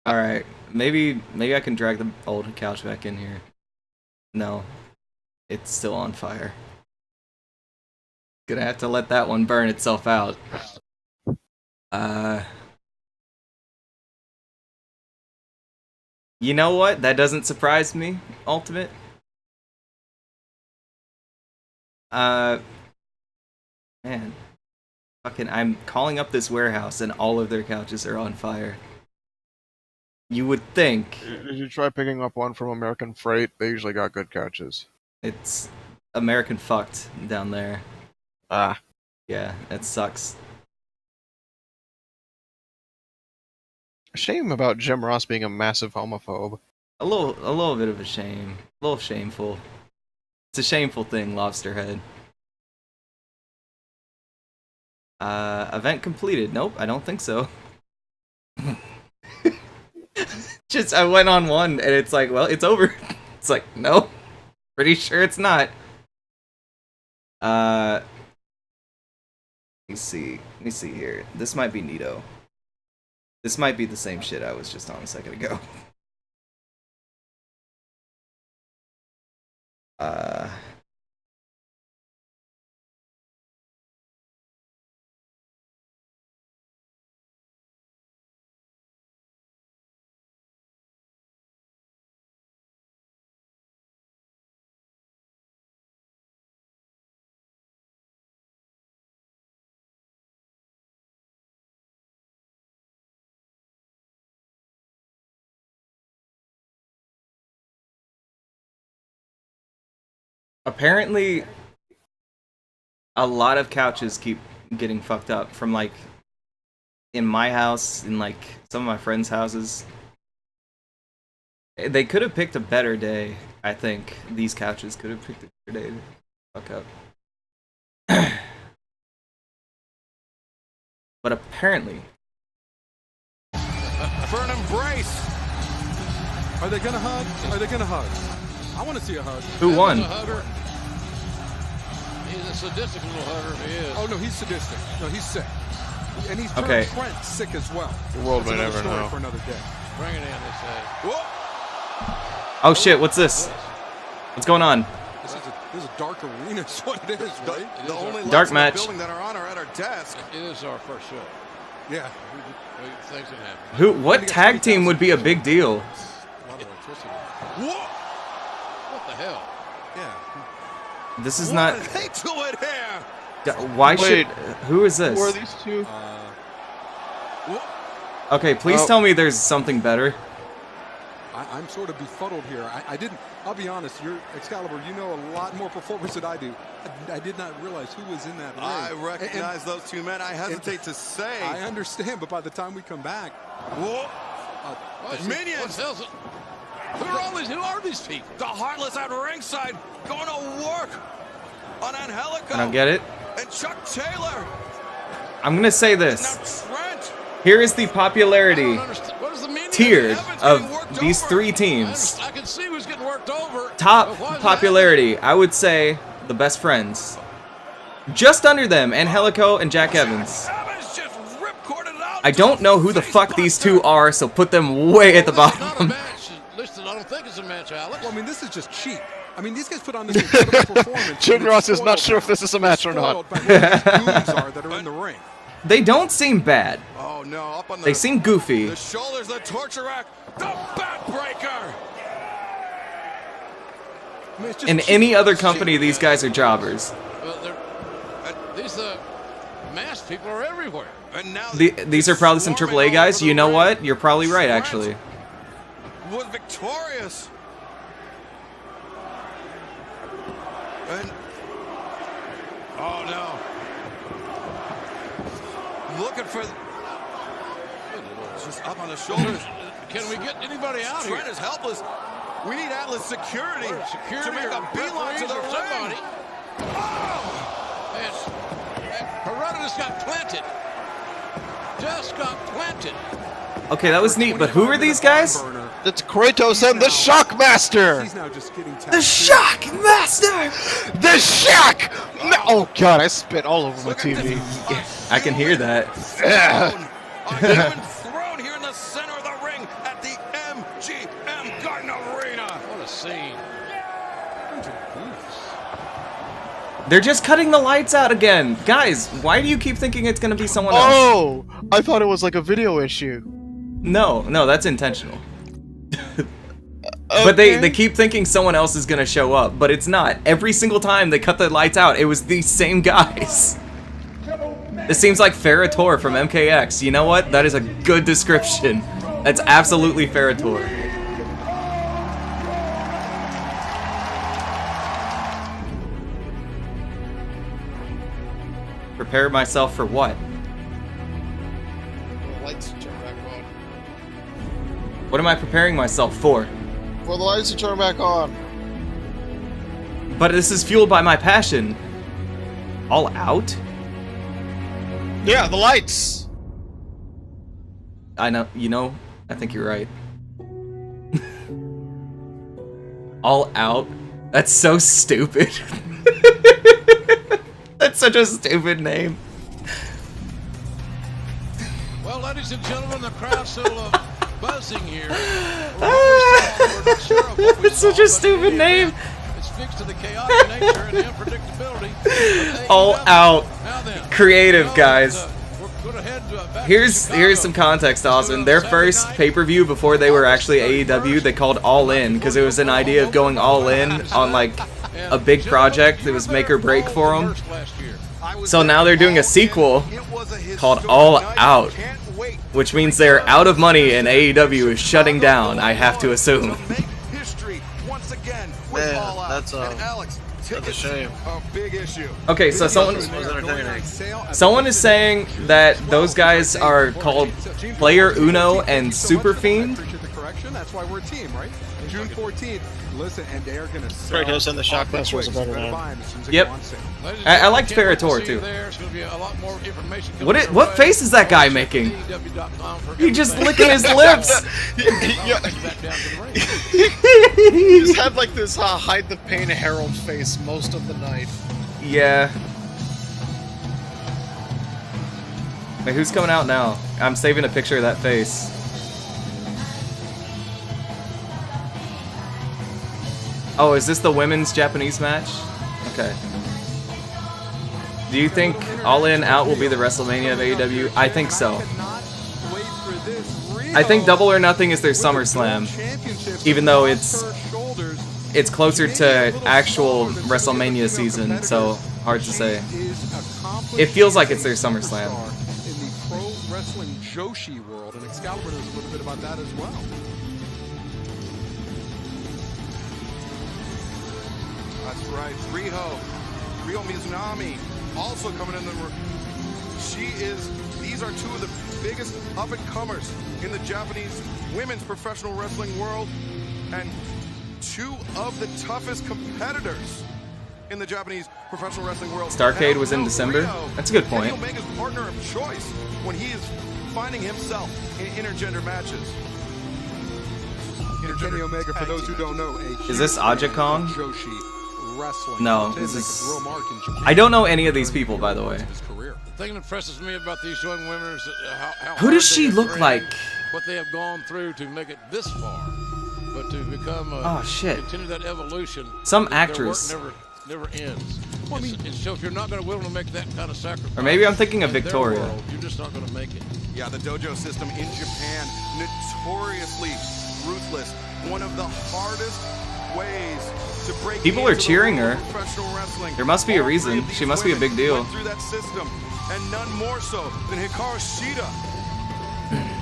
Alright, maybe I can drag the old couch back in here. No, it's still on fire. Gonna have to let that one burn itself out. You know what? That doesn't surprise me, Ultimate. Man. Fucking, I'm calling up this warehouse and all of their couches are on fire. You would think... Did you try picking up one from American Freight? They usually got good couches. It's American fucked down there. Ah. Yeah, it sucks. Shame about Jim Ross being a massive homophobe. A little bit of a shame. A little shameful. It's a shameful thing, Lobster Head. Event completed. Nope, I don't think so. Just, I went on one, and it's like, well, it's over. It's like, no. Pretty sure it's not. Let me see here. This might be neato. This might be the same shit I was just on a second ago. Apparently, a lot of couches keep getting fucked up from, like, in my house, in, like, some of my friends' houses. They could have picked a better day, I think. These couches could have picked a better day to fuck up. But apparently... For an embrace! Are they gonna hug? Are they gonna hug? I want to see a hug. Who won? He's a sadistic little hugger if he is. Oh, no, he's sadistic. No, he's sick. And he's okay. Trent sick as well. The world may never story know. For another day. Bring it in, they say. Oh shit, what's this? What's going on? This is a dark arena, is what it is, right? The only dark match. Building that are on or at our desk. It is our first show. Yeah. Things can happen. What tag team would be a big deal? What the hell? Yeah. This is not... They do it here! Why should... Who is this? Who are these two? Okay, please tell me there's something better. I'm sort of befuddled here. I'll be honest, you're Excalibur, you know a lot more performance than I do. I did not realize who was in that ring. I recognize those two men. I hesitate to say. I understand, but by the time we come back... Minions! Who are these people? The Heartless at ringside going to work on Angelico. I don't get it. And Chuck Taylor. I'm gonna say this. Now Trent. Here is the popularity What is the meaning tiered of these three teams. I can see who's getting worked over. Top popularity, I would say the Best Friends. Just under them, Angelico and Jack Evans. I don't know who the fuck these two are, so put them way at the bottom. I don't think it's a match, Alex. Well, I mean, this is just cheap. I mean, these guys put on this incredible performance. Jim Ross is not sure if this is a match or not. That are in the ring. They don't seem bad. Oh no, up on they seem goofy. The shoulders, the torture rack, the backbreaker. I mean, in any other company, these guys are jobbers. These masked people are everywhere. And now these are probably some AAA guys. You know what? You're probably right, actually. Was victorious. And oh no. Looking for just up on the shoulders. Can we get anybody out here? Trent is helpless. We need Atlas security to make a beeline to the ring. Oh! Peretta just got planted. Okay, that was neat, but who are these guys? It's Kratos and the Shockmaster! He's now just getting the Shockmaster! The Shock! Oh god, I spit all over my TV. I can hear that. Thrown here in the center of the ring at What a scene. They're just cutting the lights out again. Guys, why do you keep thinking it's gonna be someone else? Oh, I thought it was like a video issue. No, that's intentional. But they keep thinking someone else is gonna show up, but it's not. Every single time they cut the lights out, it was these same guys. This seems like Ferrator from MKX. You know what? That is a good description. That's absolutely Ferrator. Prepare myself for what? The lights to turn back on. What am I preparing myself for? For the lights to turn back on. But this is fueled by my passion. All out? Yeah, the lights. I know, I think you're right. All out? That's so stupid. That's such a stupid name. Well, ladies and gentlemen, the crowd's still buzzing here. We're not sure of what we It's such saw, a but stupid in the name. event, it speaks to the chaotic nature and the unpredictability. All out. Now then, Creative, guys. we're gonna head back to Here's Chicago. some context, Austin. Their first pay-per-view before they were actually AEW, they called All In because it was an idea of going all in on like a big project that was make or break for them. So now they're doing a sequel called All Out, which means they're out of money and AEW is shutting down, I have to assume. Man, that's a shame. Okay, so someone is saying that those guys are called Player Uno and Super Fiend. That's why we're a team, right? June 14th. Listen, and they're gonna sell. Right, and the Shockmaster was a better name. Yep. I liked Ferrator too. What What face is that guy making? He just licking his lips. He's had like this hide the pain Herald face most of the night. Yeah. Wait, who's coming out now? I'm saving a picture of that face. Oh, is this the women's Japanese match? Okay. Do you think All In Out will be the WrestleMania of AEW? I think so. I think Double or Nothing is their SummerSlam, even though it's closer to actual WrestleMania season, so hard to say. It feels like it's their SummerSlam. In the pro wrestling Joshi world, and Excalibur knows a little bit about that as well. That's right, Riho Mizunami, also coming in the. These are two of the biggest up-and-comers in the Japanese women's professional wrestling world, and two of the toughest competitors in the Japanese professional wrestling world. Starcade was in December? That's a good point. Kenny Omega's partner of choice when he is finding himself in intergender matches. Kenny Omega, for those who don't know, Is this Aja Kong? Joshi wrestling. No, this is. I don't know any of these people, by the way. The thing that impresses me about these young women is how Who does she look like? What they have gone through to make it this far, but to become Oh, shit. continue that evolution. Some their work actress. never ends. Well, and so if you're not going to willing to make that kind of sacrifice, Or maybe I'm thinking of in their Victoria. world, you're just not going to make it. Yeah, the dojo system in Japan, notoriously ruthless. One of the hardest ways to break People are into the cheering world her. of professional wrestling. There must be a All three reason. of these She must be a women big deal. went through that system, and none more so than Hikaru Shida.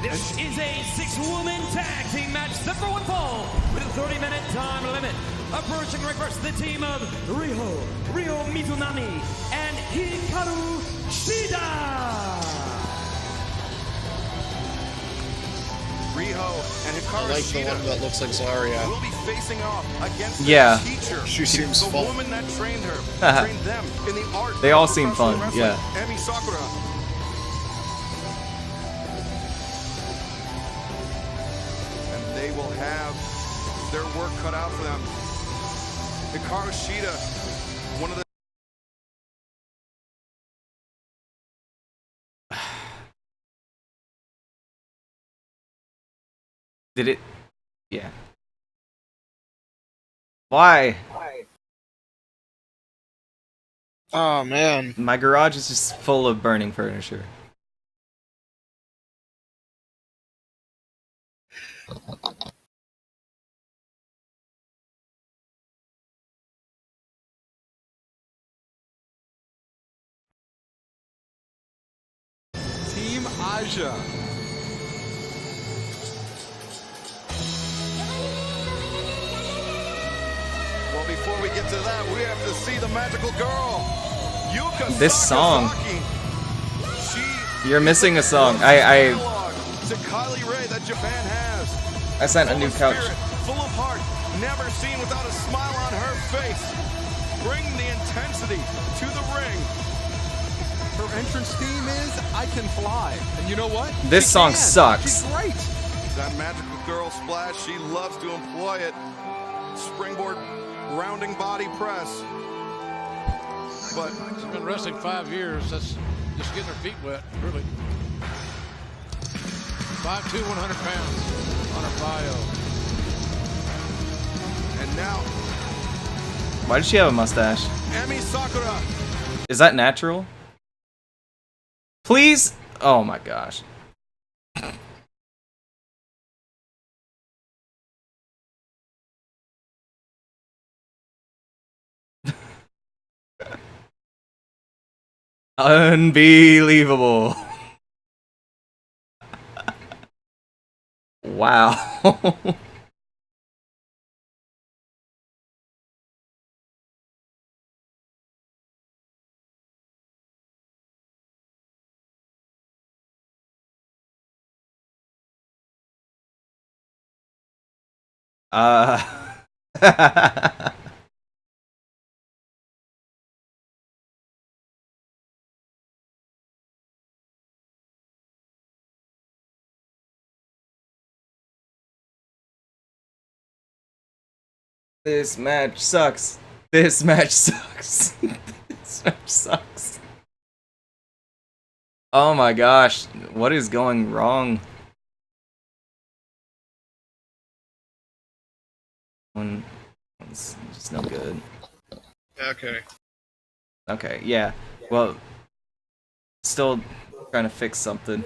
This is a six-woman tag team match set for one fall with a 30-minute time limit. Approaching right first, the team of Ryo Mizunami, and Hikaru Shida. Riho and Hikaru I like the Shida one that looks like Zarya. will be facing off against Yeah. their teacher, She seems the fun. woman that trained her, trained them in the art. They of all seem professional fun, wrestling, yeah. Emi Sakura. And they will have their work cut out for them. Hikaru Shida, one of the Did it? Yeah. Why? Oh man. My garage is just full of burning furniture. Team Aja. Well, before we get to that, we have to see the magical girl, Yuka This song. Sakazaki. She You're missing a song. to Kylie Ray that Japan has. I sent a Full new of couch. spirit, full of heart, never seen without a smile on her face. Bring the intensity to the ring. Her entrance theme is "I Can Fly," and you know what? This She song can. sucks. She's great. That magical girl splash, she loves to employ it. Springboard rounding body press. But She's been wrestling 5 years. That's just getting her feet wet, really. 5'2", 100 pounds on her bio. and now Why does she have a mustache? Emi Sakura. Is that natural? Please? Oh my gosh. Unbelievable. Wow. This match sucks. This match sucks. This match sucks. Oh my gosh, what is going wrong? It's just no good. Okay. Okay, yeah. Well, still trying to fix something.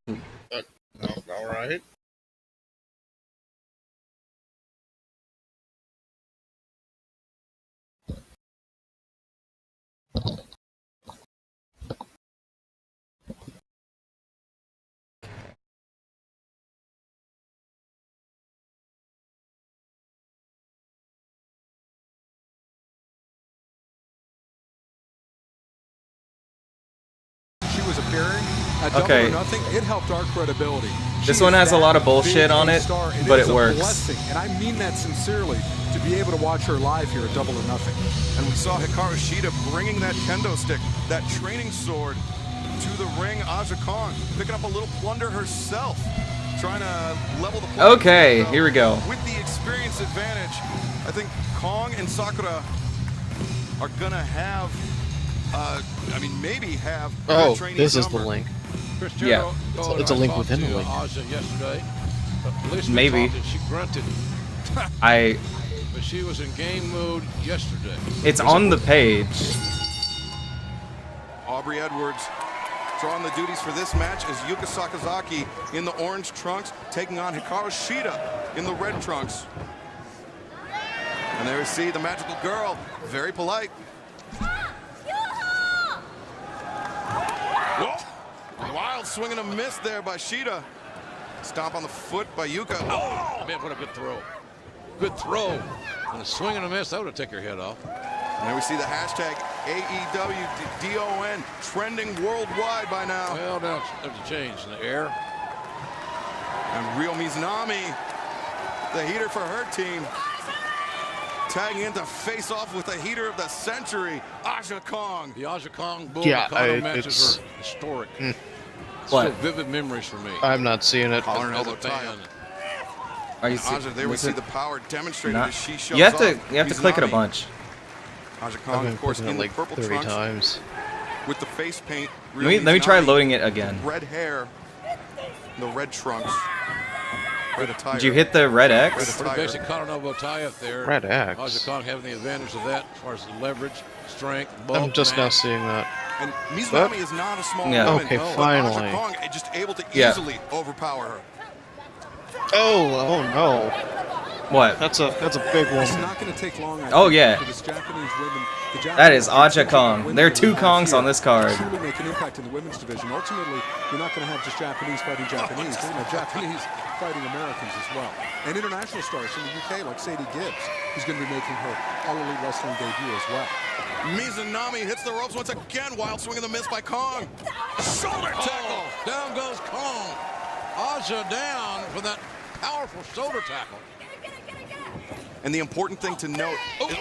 All right. She was appearing at Okay. Double or Nothing. It helped our credibility. This She one is has a that lot of bullshit big on a it, star, and but is it a works. blessing, and I mean that sincerely, to be able to watch her live here at Double or Nothing. And we saw Hikaru Shida bringing that kendo stick, that training sword, to the ring. Aja Kong picking up a little plunder herself, trying to level the playing Okay, field. here we go. With the experience advantage, I think Kong and Sakura are gonna have, maybe have. Oh, their training this is the number. link. Chris Yeah. Jericho, It's a link I talked within to the link. Aja yesterday. At least we Maybe. talked and she grunted, but she was in game mode yesterday. It's on the page. Aubrey Edwards drawing the duties for this match is Yuka Sakazaki in the orange trunks, taking on Hikaru Shida in the red trunks. And there we see the magical girl, very polite. Whoa. Wild swing and a miss there by Shida. Stomp on the foot by Yuka. Oh! Man, what a good throw. Good throw. And a swing and a miss, that would have taken her head off. And there we see the hashtag AEW DON trending worldwide by now. Well, now there's a change in the air. And Ryo Mizunami, the heater for her team, tagging in to face off with the heater of the century, Aja Kong. The Aja Kong Bull Yeah, Mikado it's- matches are historic. What? Still vivid memories for me. I'm not seeing it. Collar and As a elbow tie. fan. Are you Aja, there we was see it the power demonstrated not- as she shows You have to off click it a Mizunami. bunch. Aja I've Kong, been of course, clicking in it the like purple 30 trunks times. with the face paint. Let me try Mizunami, loading it again. Red hair, the red trunks. Red attire. Did you hit the red X? Pretty basic Colorado tie up there. Red X. Aja Kong having the advantage of that as far as the leverage, strength, bulk. I'm just now mass. seeing that. And Mizunami is not a small Yeah. woman. Okay, but finally. Aja Kong is just able to Yeah. easily overpower her. Oh no. What? That's a big It's one. not going to take long. I Oh, think, yeah. because Japanese women, the Japanese That is Aja women Kong. women There are in two the Kongs here on this card. Truly make an impact in the women's division. Ultimately, you're not going to have just Japanese fighting Japanese. You're going to have Japanese fighting Americans as well. And international stars from the UK like Sadie Gibbs, who's going to be making her All Elite Wrestling debut as well. Mizunami hits the ropes once again. Wild swing and the miss by Kong. Shoulder tackle. Oh, down goes Kong. Aja down for that powerful shoulder tackle. And the important thing to note is,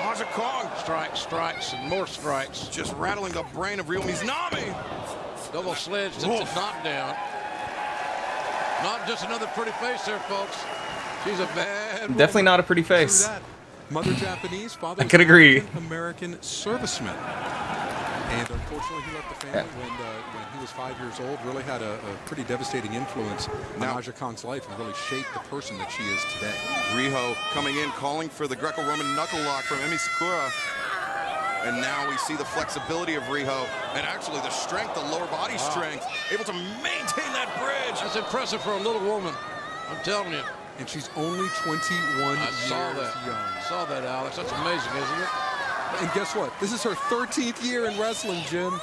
Aja Kong Strikes, and more strikes. just rattling the brain of Ryo Mizunami. Double sledge to knockdown. Not just another pretty face there, folks. She's a bad woman. Definitely not a pretty True face. that. Mother Japanese, father I could agree. American serviceman. And unfortunately, he left the family when he was 5 years old. Really had a pretty devastating influence on Aja Kong's life and really shaped the person that she is today. Riho coming in, calling for the Greco-Roman knuckle lock from Emi Sakura. And now we see the flexibility of Riho and actually the strength, the lower body strength, able to maintain that bridge. That's impressive for a little woman. I'm telling you. And she's only 21 I years saw that. young. Saw that, Alex. That's amazing, isn't it? And guess what? This is her 13th year in wrestling, Jim.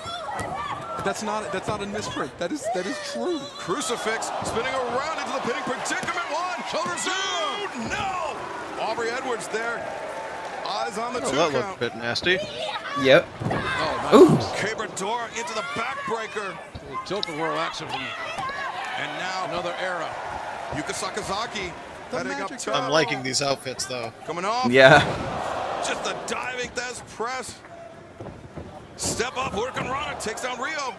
That's not a misprint. That is true. Crucifix spinning around into the pinning predicament. One, shoulders down. No! Aubrey Edwards there. Eyes on the Oh, two that looked a count. bit nasty. Yep. Oh, Ooh. nice. Cabrador into the backbreaker. Tilt-a-whirl action from And now another era. Yuka Sakazaki heading up magic top. I'm liking these outfits though. Coming off. Yeah. Just a diving Thez press. Step up, Hurricane Rana takes down Rio.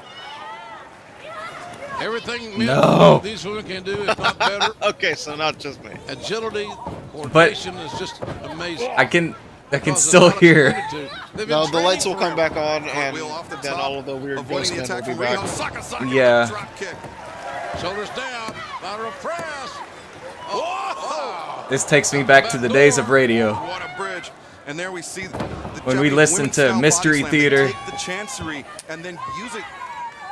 Everything No. these women can do is not better. Okay, so not just me. Agility, coordination is just amazing. I can Because of still how it's hear. committed to. They've been No, the training lights will for come it. back on, and Wheel off the then top, all of the weird avoiding ghost the men attack will from be Rio. back. Sakazaki Yeah. with the drop kick. Shoulders down, lateral press. Oh! This takes me back to the days of radio. What a bridge. And there we see the When we Japanese listened women's to style Mystery body slam. They Theater. take the chancery and then use it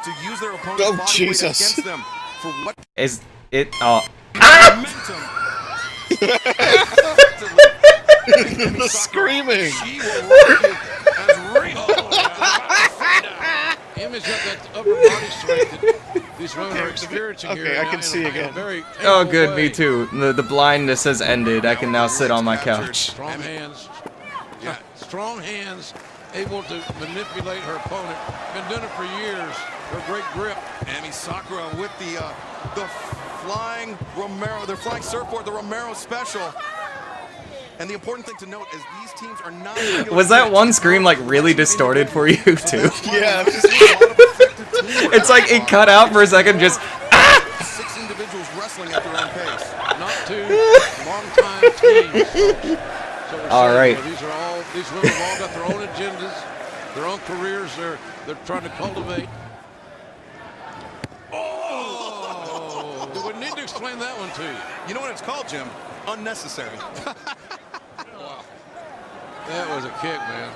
to use their opponent's Oh, body weight Jesus. against them for what Is it? Oh. momentum. The screaming. She will rock you as Rio. Emmy's got that upper body strength that these women are experiencing here. Okay, I now can in see a again. very Oh, painful good. Me way. too. The blindness has ended. I can now sit on my couch. Strong hands. Yeah, strong hands, able to manipulate her opponent. Been doing it for years. Her great grip. Emi Sakura with the flying Romero, their flying surfboard, the Romero special. And the important thing to note is these teams are not. Was that one scream like really distorted for you too? Yeah. It's like it cut out for a second. Just 6 individuals wrestling at their own pace. Not two long-time teams. So we're All saying, right. These women have all got their own agendas, their own careers they're trying to cultivate. Oh! Do we need to explain that one to you? You know what it's called, Jim? Unnecessary. That was a kick, man.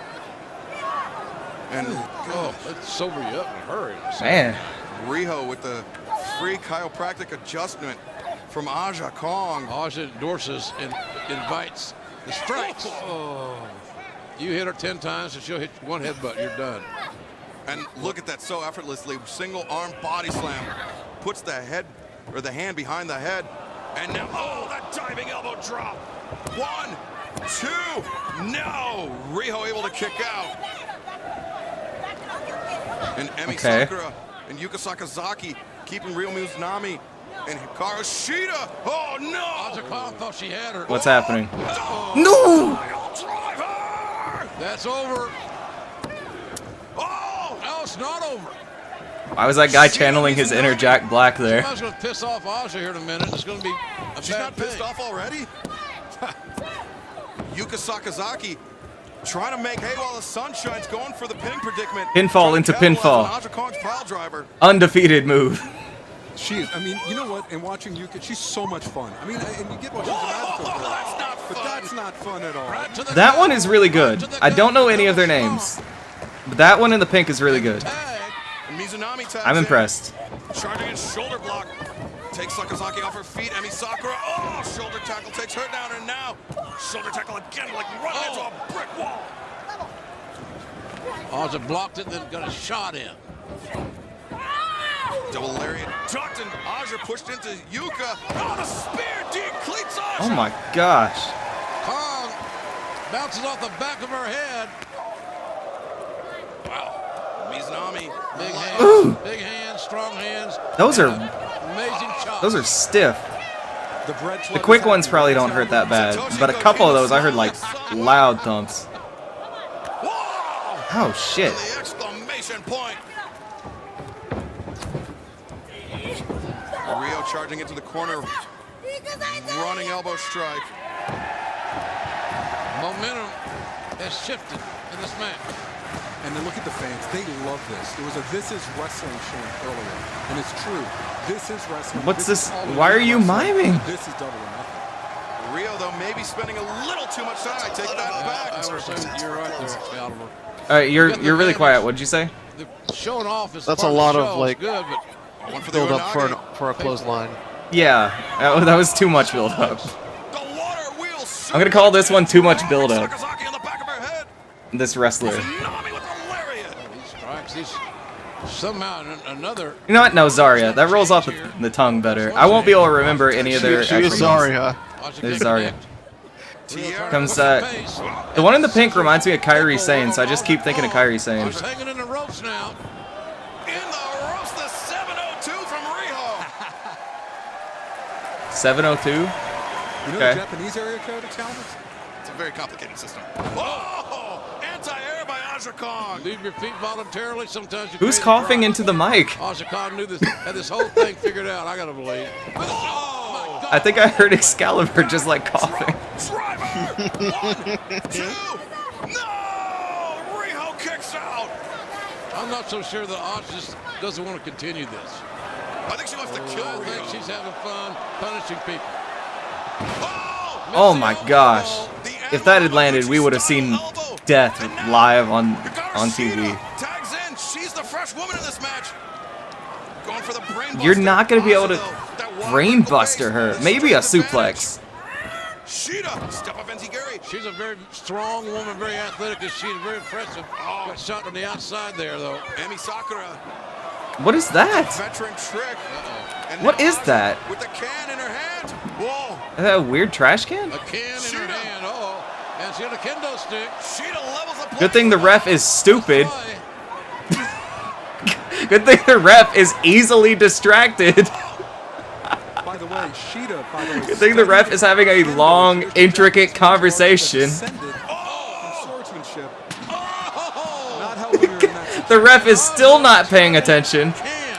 And Oh, let's sober you up in a hurry. man. Riho with the free chiropractic adjustment from Aja Kong. Aja endorses and invites the strikes. Oh. You hit her 10 times and she'll hit you one headbutt. You're done. And look at that so effortlessly. Single arm body slam. Puts the head or the hand behind the head. And now, oh, that diving elbow drop. 1, 2, no. Riho able to kick out. And Emi Okay. Sakura and Yuka Sakazaki keeping Ryo Mizunami and Hikaru Shida. Oh, Aja no. Kong thought she had her. What's happening? Oh, No! driver. That's over. Oh, No, it's not over. Why was that guy channeling his inner Jack Black there? I was going to piss off Aja here in a minute. It's going to be a she's bad not pissed thing. off already? Yuka Sakazaki trying to make hay while the sun shines, going for the pinning predicament. Pinfall Trying to into capitalize pinfall. on Aja Kong's pile driver. Undefeated move. She is. I mean, you know what? And watching Yuka, she's so much fun. I mean, and you get what she's a magical girl. That's not fun. But that's not fun at all. Right to the That gut. one is really Right good. to the I gut. don't know any of their names. But that one in the pink is really good. Tag. And Mizunami taps I'm in. impressed. Charging in shoulder block. Takes Sakazaki off her feet. Emi Sakura. Oh, shoulder tackle takes her down. And now, shoulder tackle again, like running into a brick wall. Aja blocked it, then got a shot in. Double lariat ducked, and Aja pushed into Yuka. Oh, the spear decleats Aja. Oh my gosh. Kong bounces off the back of her head. Wow. Mizunami. Big hands, strong hands. Those are Amazing shots. those are stiff. The The quick ones probably don't hurt that bad, but a couple of those I heard like loud thumps. Whoa! Oh shit. The exclamation point. Rio charging into the corner. Running elbow strike. Momentum has shifted in this match. And then look at the fans. They love this. There was a "This is Wrestling" chant earlier, and it's true. This is wrestling. What's this? Is all Why are elite you wrestling. miming? This is Double or Nothing. Rio, though, maybe spending a little too much time. I take that back. I would assume you're right there, Excalibur. All right, you're really quiet. What'd you say? The showing off is That's part a of the lot show. of, like, It's good, but One for the Build up Unagi. for a clothesline. Yeah, that was too much build up. The water wheel. I'm gonna call this one too much build up. Sakazaki on the back of her head. This wrestler. Tsunami with the lariat. these strikes, these somehow another. You know what? No, Zarya. That rolls off the tongue better. I won't be able to remember any of their She actual is names. Zarya. There's Zarya. Tierra. Comes the one in the pink reminds me of Kairi Sane, so I just keep thinking of Kairi Sane. She's hanging in the ropes now. In the ropes, the 702 from Riho. 702. You know Okay. the Japanese area code, Excalibur? It's a very complicated system. Whoa! Anti-air by Aja Kong. Leave your feet voluntarily. Sometimes you. Who's create a coughing problem. into the mic? Aja Khan knew this, had this whole thing figured out. I gotta believe. Oh, my God. I think I heard Excalibur just like coughing. Driver. 1, 2. No! Riho kicks out. I'm not so sure that Aja just doesn't want to continue this. I think she wants to kill I think Riho. she's having fun punishing people. Oh my gosh. If that had landed, we would have seen death live on TV. Tags in. She's the fresh woman in this match. Going for the brain You're buster. not gonna be able to Aja, though, that water brain with the buster base. her. This Maybe is a an advantage. suplex. Sheeta, step up Enziguri. She's a very strong woman, very athletic as she is, very impressive. Got shot on the outside there, though. Emi Sakura, What is that? veteran trick. And What now is Aja that? With the can in her hand. Whoa. Is that a weird trash can? A can in her Sheeta. hand. Oh, and she got a kendo stick. Sheeta levels the Good thing the ref is stupid. Play. Good thing the ref is easily distracted. By the way, Sheeta, by the way. Good thing the ref is having a long, intricate conversation. Swordsmanship. Not helping her in that The ref is still not paying attention. Can.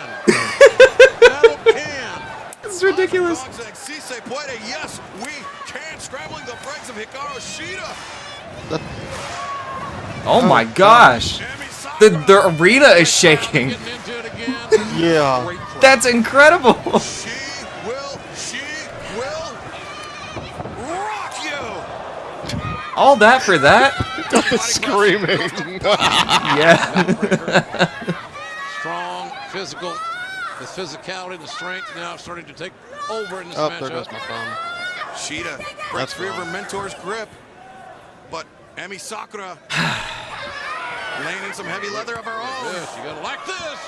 Battle can. This is ridiculous. Dogs and Cisse Puede. Yes, we can. Scrambling the brakes of Hikaru Shida. Oh my gosh. Emi Sakura. The arena is shaking. Getting into it again. Yeah. great play. That's incredible. She will rock you. All that for that? Screaming. Yeah. Strong, physical. The physicality, the strength now starting to take over in this Oh, there goes matchup. my phone. Sheeta breaks That's free of her wrong. mentor's grip, but Emi Sakura laying in some heavy leather of her own. Yes, you gotta like this.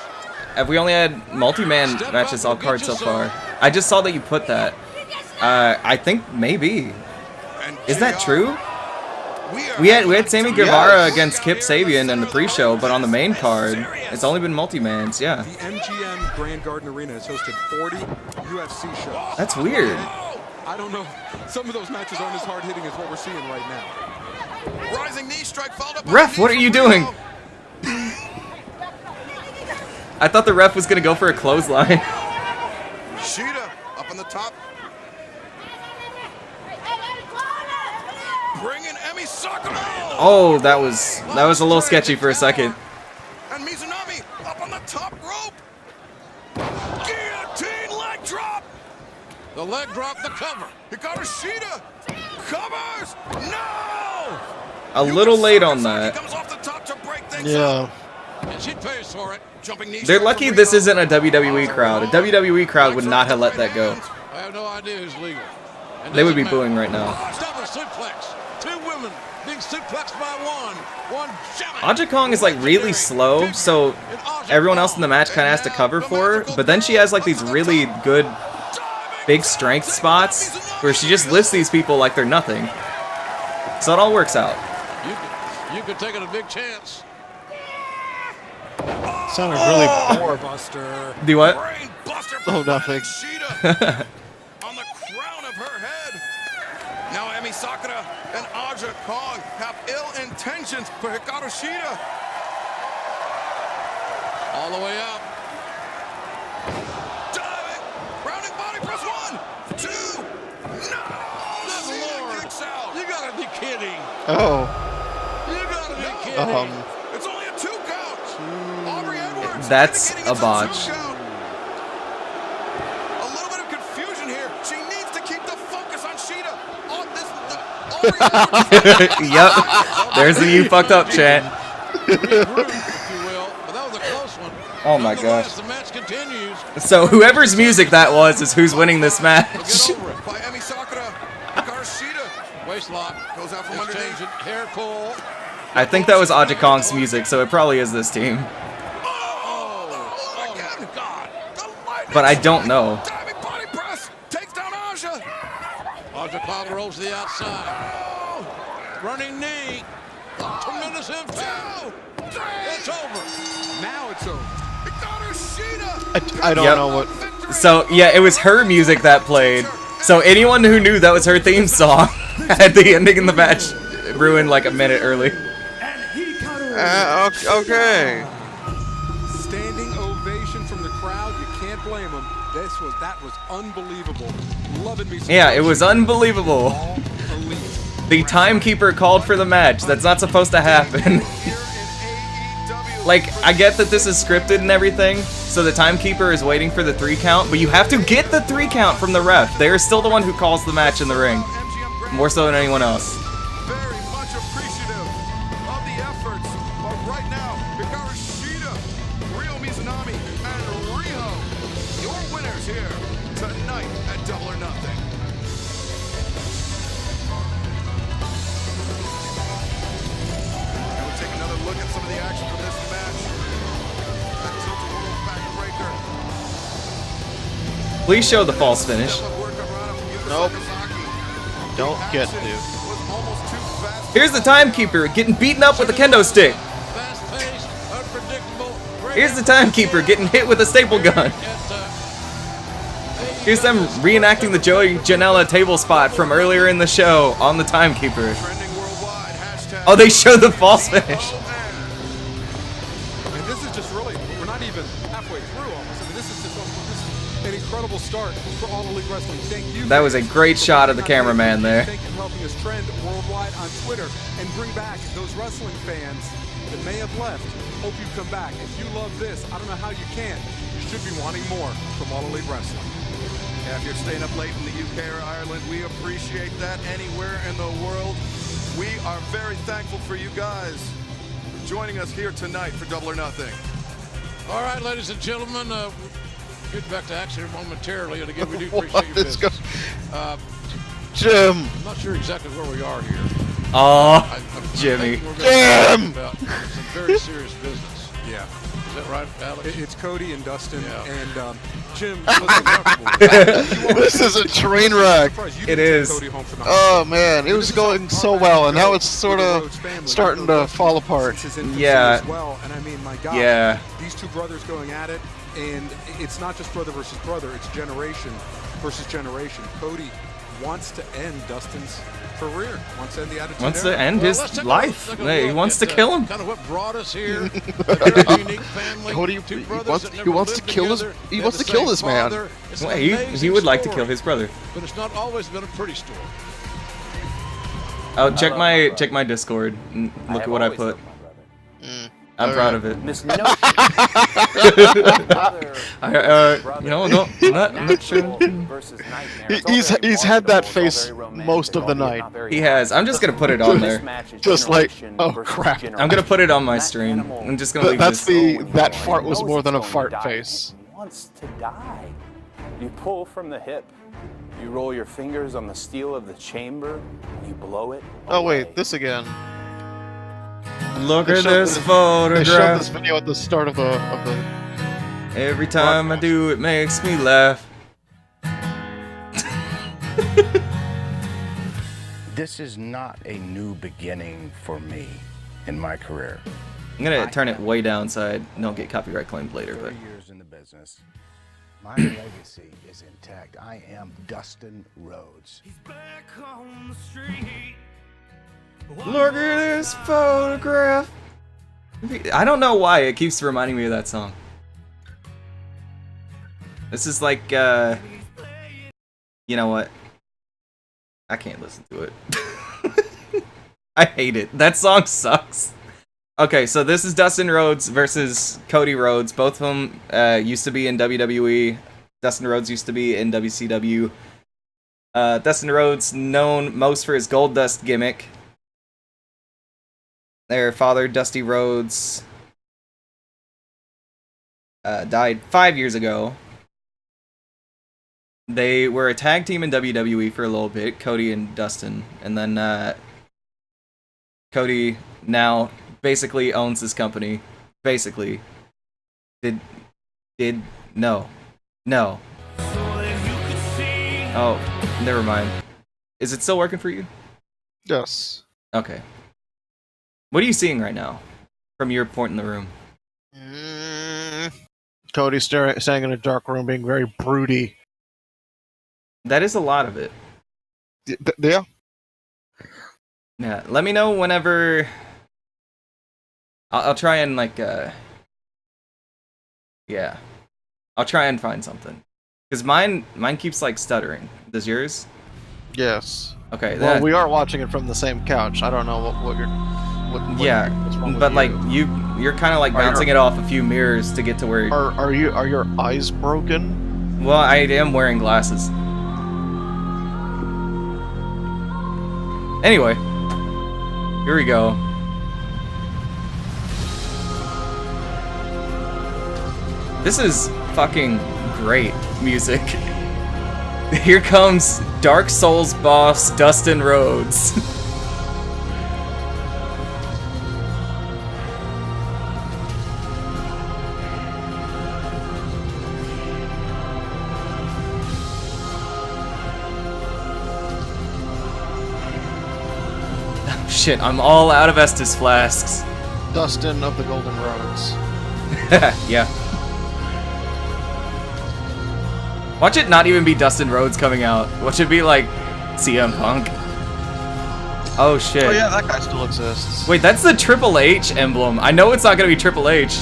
Have we only had multi-man matches all cards so far? I just saw that you put that. I think maybe. And Is that JR, true? We We had Sammy Guevara Yes. against Kip Sabian in the pre-show, but on the main card, it's only been multi-mans. Yeah, The MGM Grand Garden Arena has hosted 40 UFC shows. that's weird. I don't know. Some of those matches aren't as hard hitting as what we're seeing right now. Rising knee strike followed up. by Ref, the what knee are you from doing? Rio. I thought the ref was gonna go for a clothesline. Sheeta up on the top. Bringing Emi Sakura. Oh, that was a little sketchy for a second. And Mizunami up on the top rope. Guillotine leg drop, the cover. Hikaru Shida covers. No! A little late on that. Comes off the top to break things Yeah. up. And she pays for it. Jumping knee They're strike lucky from this Riho. isn't a WWE crowd. A WWE crowd would not have let that go. I have no idea who's legal. And They would doesn't be matter. booing right now. Double suplex. Two women being suplexed by one. One challenge. Aja Kong is like really slow, so everyone else in the match kind of has to cover for her. But then she has like these really good big strength spots where she just lifts these people like they're nothing. So it all works out. You could take it a big chance. Sounded really poor. Buster. Do what? Brain buster Oh, from nothing. Shida on the crown of her head. Now Emi Sakura and Aja Kong have ill intentions for Hikaru Shida. All the way up. Diving, rounding body press 1, 2, no! Good Shida Lord. kicks out. You gotta be kidding. Oh. You gotta be kidding. It's only a 2 count. Aubrey Edwards. That's indicating a it's botch. 2 count. A little bit of confusion here. She needs to keep the focus on Shida. On this, Aubrey Edwards. Yep. There's the you fucked up chant. Regroup, if you will. But that was a close one. Oh my Nonetheless, gosh. The match continues. So whoever's music that was is who's winning this match. Get over it. By Emi Sakura. Hikaru Shida Waist lock. goes out from Exchange underneath. it. Hair pull. I think that was Aja Kong's music, so it probably is this team. Oh, again. God. The lightning But I don't know. diving body press takes down Aja. Aja Kong rolls to the outside. Oh, Running knee. Tremendous impact. 2, 3. It's over. Now it's over. Hikaru Shida. I don't Yep. know what. So yeah, it was her music that played. So anyone who knew that was her theme song at the ending in the match ruined like a minute early. Okay. Standing ovation from the crowd. You can't blame them. That was unbelievable. Loving me. some Yeah, it was Buster. unbelievable. All elite. The timekeeper called for the match. That's not supposed to happen. Here in AEW. Like, I get that this is scripted and everything, so the timekeeper is waiting for the 3 count, but you have to get the 3 count from the ref. They are still the one who calls the match in the ring, MGM Grand more so than anyone else. very much appreciative of the efforts. But right now, Hikaru Shida, Ryo Mizunami, and Riho, your winners here tonight at Double or Nothing. And we'll take another look at some of the action from this match. That tilted world backbreaker. Please show the false finish. Nope. Don't get to. Here's the timekeeper getting beaten up with a kendo stick. Fast-paced, unpredictable. Great Here's the timekeeper getting hit with a staple gun. Here's them reenacting the Joey Janela table spot from earlier in the show on the timekeeper. Trending worldwide. Oh, they showed the false finish. And this is just really, we're not even halfway through almost. I mean, this is an incredible start for All Elite Wrestling. Thank you. That was a great shot of the cameraman there. Thank you for helping us trend worldwide on Twitter and bring back those wrestling fans that may have left. Hope you come back. If you love this, I don't know how you can. You should be wanting more from All Elite Wrestling. Yeah, if you're staying up late in the UK or Ireland, we appreciate that anywhere in the world. We are very thankful for you guys joining us here tonight for Double or Nothing. All right, ladies and gentlemen, we'll get back to action here momentarily. And again, we do appreciate your What is business. Jim. I'm not sure exactly where we are here. Oh, I Jimmy. think we're gonna Jim! talk about some very serious business. Yeah. Is that right, Alex? It's Cody and Dustin Yeah. and Jim. Listen, This is a train wreck. It is. Cody home for Oh man, it was going so well, and now it's sort of starting to fall apart. Yeah. As well. And I mean, my God. Yeah. These two brothers going at it, and it's not just brother versus brother. It's generation versus generation. Cody wants to end Dustin's career. Wants to end the Attitude Wants Era. to end Well, his let's take a life. look He at, wants to kill him. Kind of what brought us here. A very unique family. Cody, Two he brothers wants- that he never wants to lived kill his- together. he They wants had to the kill same this man. father. It's an Well, he amazing would like to story, kill his brother. but it's not always been a pretty story. Oh, check my Discord and look at what I put. I'm proud of it. This notion. You know, I'm not sure. He's had that face most of the night. He has. I'm just gonna put it on there. Just like, oh crap. I'm gonna put it on my stream. I'm just gonna leave That's this. that fart was more than a fart face. Wants to die. You pull from the hip. You roll your fingers on the steel of the chamber. You blow it. Oh away. wait, this again. Look They at showed this They showed this photograph. video at the start of the. Every time I do, it makes me laugh. This is not a new beginning for me in my career. I'm gonna turn it way down so I don't get copyright claimed later. But 30 years in the business. My legacy is intact. I am Dustin Rhodes. look at this photograph. I don't know why it keeps reminding me of that song. This is like, you know what? I can't listen to it. I hate it. That song sucks. Okay, so this is Dustin Rhodes versus Cody Rhodes. Both of them used to be in WWE. Dustin Rhodes used to be in WCW. Dustin Rhodes, known most for his Gold Dust gimmick. Their father, Dusty Rhodes, died 5 years ago. They were a tag team in WWE for a little bit, Cody and Dustin. And then Cody now basically owns this company. Basically. No. Oh, never mind. Is it still working for you? Yes. Okay. What are you seeing right now from your point in the room? Cody standing in a dark room, being very broody. That is a lot of it. Yeah. Yeah. Let me know whenever. I'll try and yeah. I'll try and find something. Because mine keeps stuttering. Does yours? Yes. Okay. Well, we are watching it from the same couch. I don't know what you're. Yeah, what's wrong with but you. you're kind of bouncing it off a few mirrors to get to where. Are your eyes broken? Well, I am wearing glasses. Anyway, here we go. This is fucking great music. Here comes Dark Souls boss Dustin Rhodes. Shit, I'm all out of Estus flasks. Dustin of the Golden Roads. Yeah. Watch it not even be Dustin Rhodes coming out. Watch it be CM Punk. Oh shit. Oh yeah, that guy still exists. Wait, that's the Triple H emblem. I know it's not gonna be Triple H.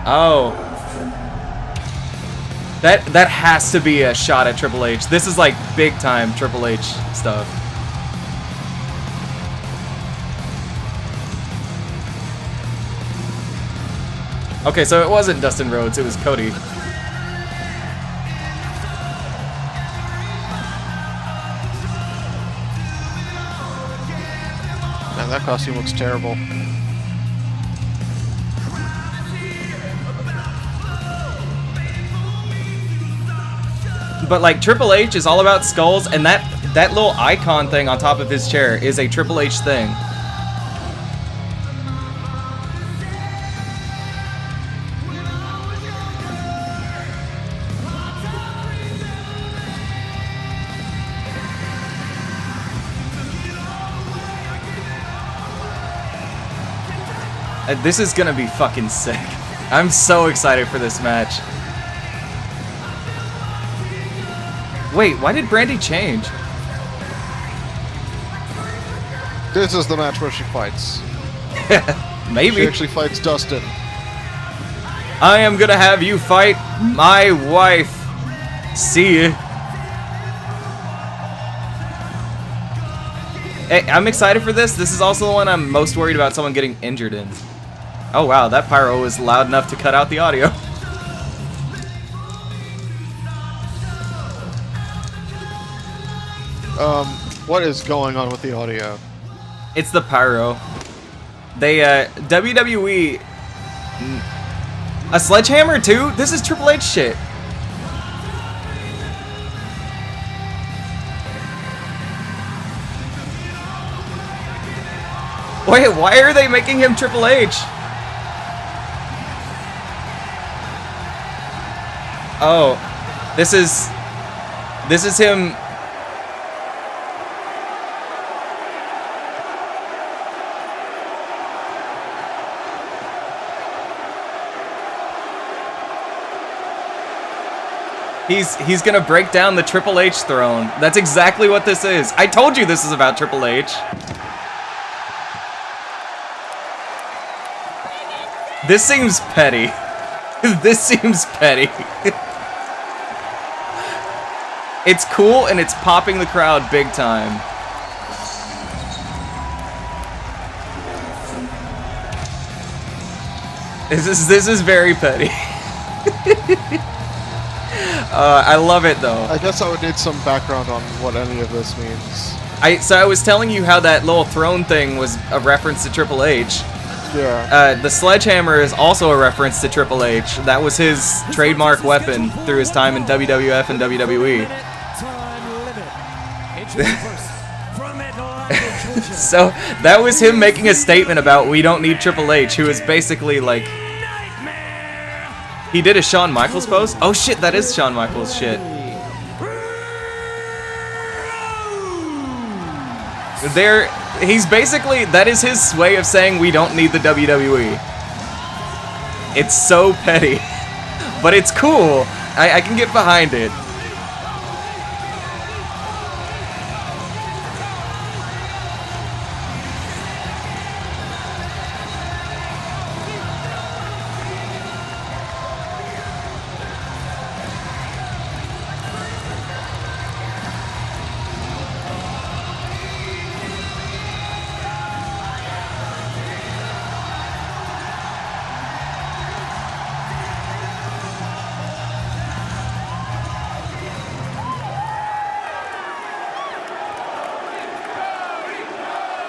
Oh. That has to be a shot at Triple H. This is big time Triple H stuff. Okay, so it wasn't Dustin Rhodes, it was Cody. Man, that costume looks terrible. But Triple H is all about skulls, and that little icon thing on top of his chair is a Triple H thing. This is gonna be fucking sick. I'm so excited for this match. Wait, why did Brandy change? This is the match where she fights. Maybe. She actually fights Dustin. I am gonna have you fight my wife. See ya. Hey, I'm excited for this. This is also the one I'm most worried about someone getting injured in. Oh wow, that pyro was loud enough to cut out the audio. What is going on with the audio? It's the pyro. They, WWE... A sledgehammer too? This is Triple H shit. Wait, why are they making him Triple H? Oh, this is him. He's gonna break down the Triple H throne. That's exactly what this is. I told you this is about Triple H. This seems petty. This seems petty. It's cool and it's popping the crowd big time. This is very petty. I love it though. I guess I would need some background on what any of this means. So I was telling you how that little throne thing was a reference to Triple H. Yeah. The sledgehammer is also a reference to Triple H. That was his trademark weapon through his time in WWF and WWE. So that was him making a statement about we don't need Triple H, who is basically like... He did a Shawn Michaels pose? Oh shit, that is Shawn Michaels shit. He's basically, that is his way of saying we don't need the WWE. It's so petty, but it's cool. I can get behind it.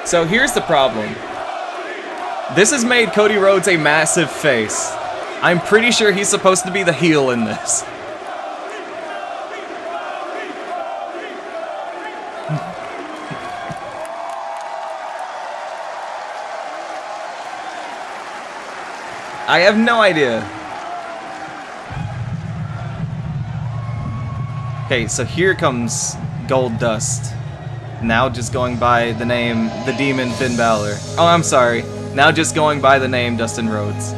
So here's the problem. This has made Cody Rhodes a massive face. I'm pretty sure he's supposed to be the heel in this. I have no idea. Okay, so here comes Goldust. Now just going by the name The Demon Finn Balor. Oh, I'm sorry. Now just going by the name Dustin Rhodes.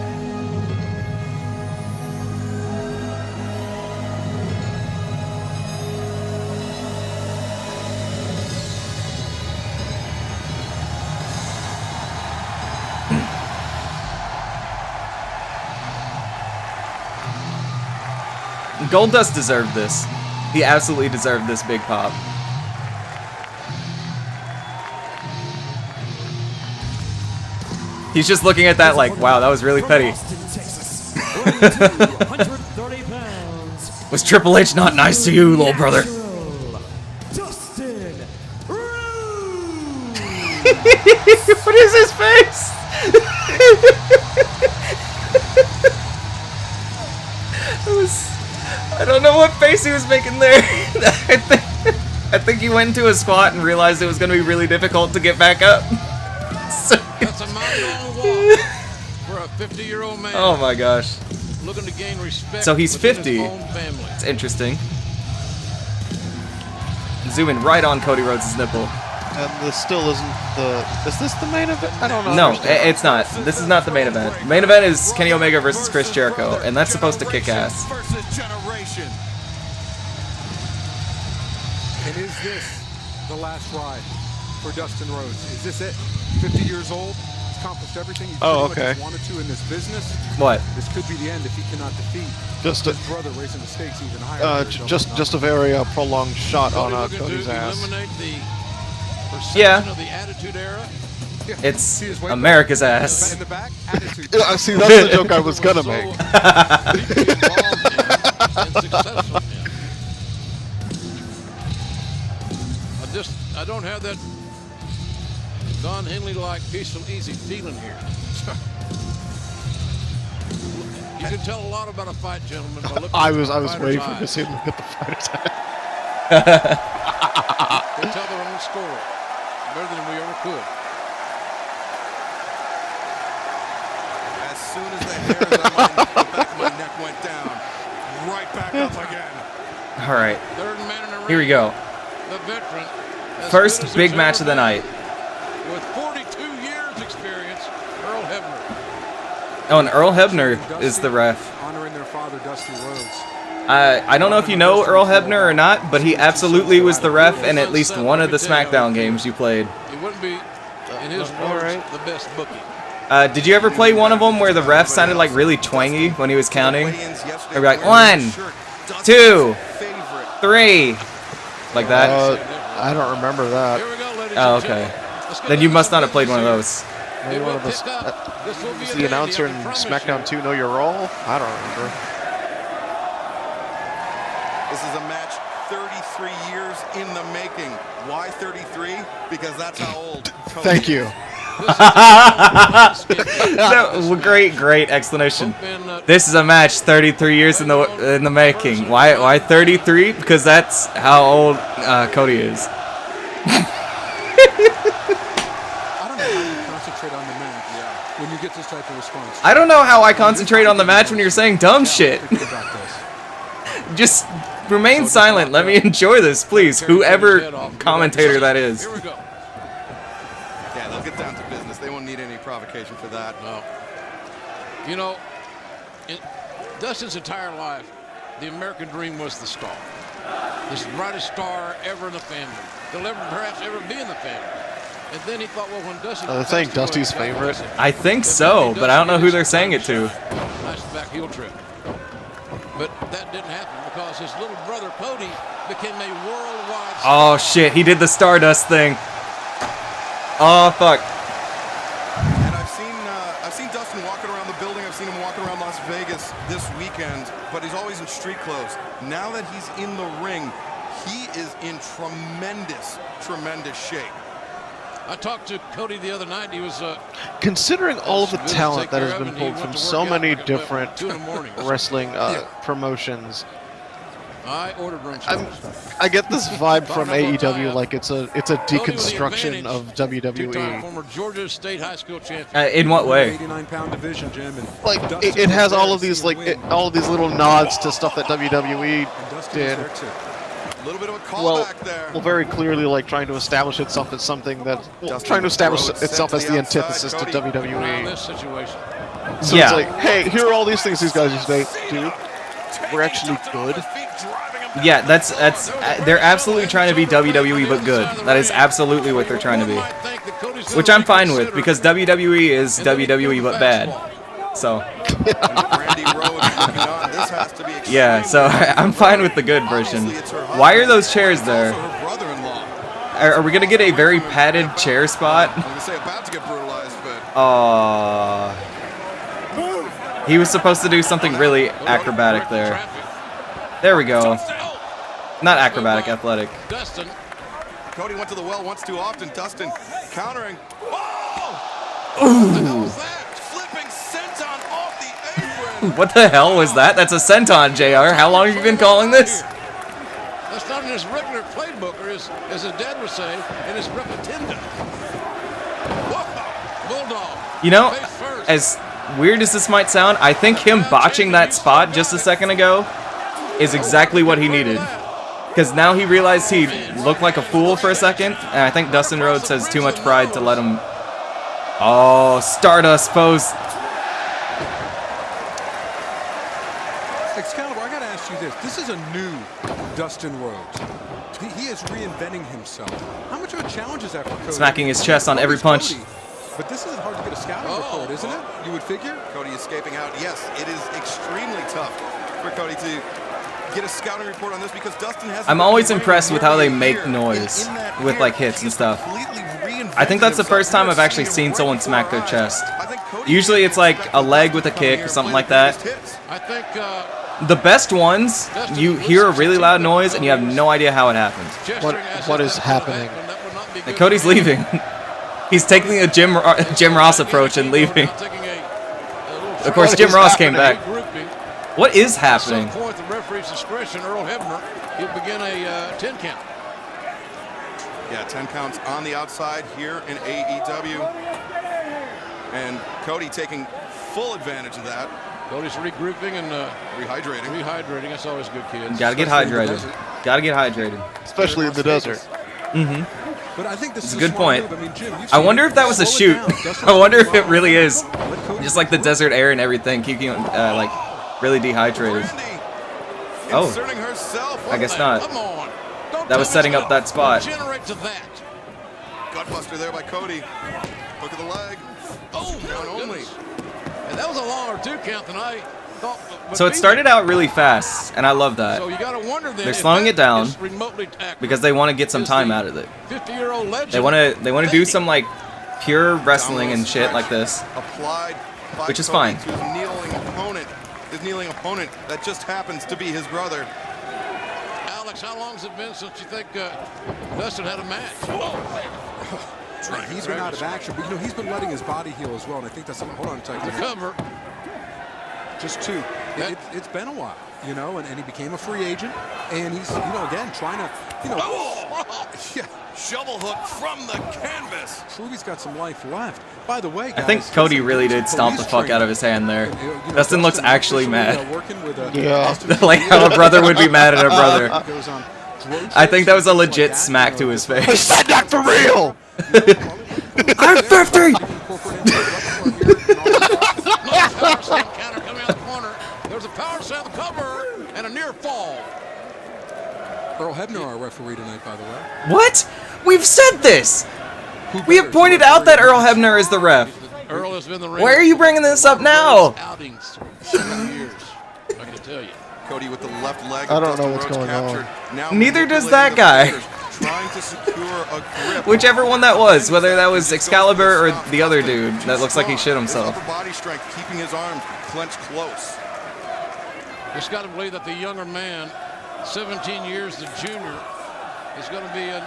Goldust deserved this. He absolutely deserved this big pop. He's just looking at that like, wow, that was really petty. Was Triple H not nice to you, little brother? Dustin What is his face? I don't know what face he was making there. I think he went into a squat and realized it was going to be really difficult to get back up. So, That's a mile-long walk for a 50-year-old man. Oh my gosh. Looking to gain respect. So he's within 50. his own family. It's interesting. Zooming right on Cody Rhodes' nipple. And this still isn't the... Is this the main event? I don't know. No, it's not. This is not the main event. The main event is Kenny Omega versus Chris Jericho, and that's supposed to kick ass. And is this the last ride for Dustin Rhodes? Is this it? 50 years old, he's accomplished everything he wanted to in this business. What? This could be the end if he cannot defeat just his brother, raising the stakes even higher. just a very prolonged shot on Cody's ass. Eliminate the perception Yeah. of the Attitude Era. It's America's ass. In the back, attitude. See, that's the joke I was gonna make. Deeply involved in and successful in. I don't have that Don Henley-like peaceful, easy feeling here. You can tell a lot about a fight, gentlemen, by looking I at was the fighter's waiting for eyes. this to look at the fighter's eye. They tell their own story better than we ever could. As soon as the hairs on the back of my neck went down, right back up again. All right, Third man in the ring. here we go. The veteran. as First good as big it's match ever of the been. night. With 42 years experience, Earl Hebner. Oh, and Earl Hebner is the ref. Honoring their father, Dusty Rhodes. I don't know if you know Earl Hebner or not, but he absolutely was the ref in at least one of the SmackDown games you played. He wouldn't be, in his words, the best bookie. Did you ever play one of them where the ref sounded like really twangy when he was counting? They'd be like 1, 2, 3, like that. I don't remember that. Here we go, ladies Oh, and okay. gentlemen. Let's get Then you this must not have business played one of here. those. Maybe It one will of those. pick up. This will be Was a the dandy, announcer I in can promise SmackDown you. 2 Know Your Role? I don't remember. This is a match 33 years in the making. Why 33? Because that's how old Cody Thank you. Great explanation. This is a match 33 years in the making. Why 33? Because that's how old Cody is. I don't know how you concentrate on the match when you get this type of response. I don't know how I concentrate on the match when you're saying dumb shit. Think about this. Just remain silent. Let me enjoy this, please. Whoever commentator that is. Here we go. Yeah, they'll get down to business. They won't need any provocation for that. No. You know, in Dustin's entire life, the American dream was the star. This brightest star ever in the family. They'll ever perhaps ever be in the family. And then he thought, well, when Dustin... They're saying Dusty's favorite. I think so, but I don't know who they're saying it to. Nice back heel trip. But that didn't happen because his little brother, Cody, became a worldwide star. Oh shit, he did the Stardust thing. Oh fuck. And I've seen Dustin walking around the building. I've seen him walking around Las Vegas this weekend, but he's always in street clothes. Now that he's in the ring, he is in tremendous shape. I talked to Cody the other night. He was Considering all of the good to talent take that care has of, been and he pulled went from to so work out many like at different 2 in the morning. wrestling promotions, I ordered room service. I get this vibe from Bottom of AEW tie-up. like it's a Cody with the deconstruction advantage. of Two-time WWE. former Georgia State high school champion. In what way? 89-pound division, Jim. And Like Dustin it has was all there of to these see him win. all of these little nods to stuff that WWE And Dustin did. was there too. A little bit of a Well, callback there. very clearly like trying to establish itself as something that Dustin trying to establish Rhodes itself sent as to the the outside, antithesis to Cody. Around WWE. this situation. So Yeah. it's like, hey, here are all these things these guys used to do. We're actually good. Yeah, that's they're absolutely trying to be WWE but good. That is absolutely what they're trying to be. Which I'm fine with because WWE is WWE but bad. So Randy Rhodes moving on. This has to be yeah, so I'm fine with the good version. Why are those chairs there? Also her brother-in-law. Are we gonna get a very padded chair spot? I was gonna say about to get brutalized, but He was supposed to do something really acrobatic there. There we go. Not acrobatic, athletic. Dustin. Cody went to the well once too often. Dustin countering. Oh! Ooh. Flipping senton off the apron. What the hell was that? That's a senton, JR. How long have you been calling this? That's not in his regular playbook, or as his dad would say, in his repetenda. Whoa! Bulldog. You know, Face first. as weird as this might sound, I think him botching that spot just a second ago is exactly what he needed. Because now he realized he looked like a fool for a second, and I think Dustin Rhodes has too much pride to let him... Oh, Stardust pose. Excalibur, I gotta ask you this. This is a new Dustin Rhodes. He is reinventing himself. How much of a challenge is that for Cody? Smacking his chest on every punch. Cody, but this isn't hard to get a scouting report, isn't it? You would figure? Cody escaping out. Yes, it is extremely tough for Cody to get a scouting report on this because Dustin has. I'm always impressed with how they make noise with like hits and stuff. I think that's the first time I've actually seen someone smack their chest. Usually it's like a leg with a kick or something like that. I think The best ones, you hear a really loud noise and you have no idea how it happened. What is happening? And Cody's leaving. He's taking a Jim Ross approach and leaving. Of course, Jim Ross came back. What is happening? At some point, the referee's discretion, Earl Hebner, he'll begin a 10 count. Yeah, 10 counts on the outside here in AEW. And Cody taking full advantage of that. Cody's regrouping and rehydrating. Rehydrating, that's always good, kids. Gotta get hydrated. Gotta get hydrated. Especially in the desert. Mm-hmm. But I think this is a good point. I mean, Jim, I wonder if that was a shoot. I wonder if it really is. Just like the desert air and everything, keeping like really dehydrated. Oh, I guess not. That was setting up that spot. Gutbuster there by Cody. Look at the leg. Oh, down only. And that was a longer 2 count than I thought. So it started out really fast, and I love that. So you gotta wonder then They're slowing it down because they want to get some time out of it. 50-year-old legend. They want to do some like pure wrestling and shit like this, Applied by which is Cody fine. to his kneeling opponent that just happens to be his brother. Alex, how long has it been since you think Dustin had a match? He's been out of action, but you know he's been letting his body heal as well, and I think that's something. Hold on a second. The cover. Just 2. It's been a while, you know, and he became a free agent, and he's, you know, again trying to, you know, yeah, Shovel hook from the canvas. prove he's got some life left. By the way, guys, I think Cody really did stomp the fuck out of his hand there. Dustin looks actually mad. Yeah. Like how a brother would be mad at a brother. I think that was a legit smack to his face. Said that for real. I'm 50. Counter coming out the corner. There's a power slam cover and a near fall. Earl Hebner, our referee tonight, by the way. What? We've said this. We have pointed out that Earl Hebner is the ref. Earl has been the Why are you bringing this up now? Outings for years, I can tell you. Cody with the left leg. I don't know what's going on. Neither does that guy. Trying to secure a grip. Whichever one that was, whether that was Excalibur or the other dude that looks like he shit himself. Upper body strength, keeping his arms clenched close. Just got to believe that the younger man, 17 years the junior, is going to be in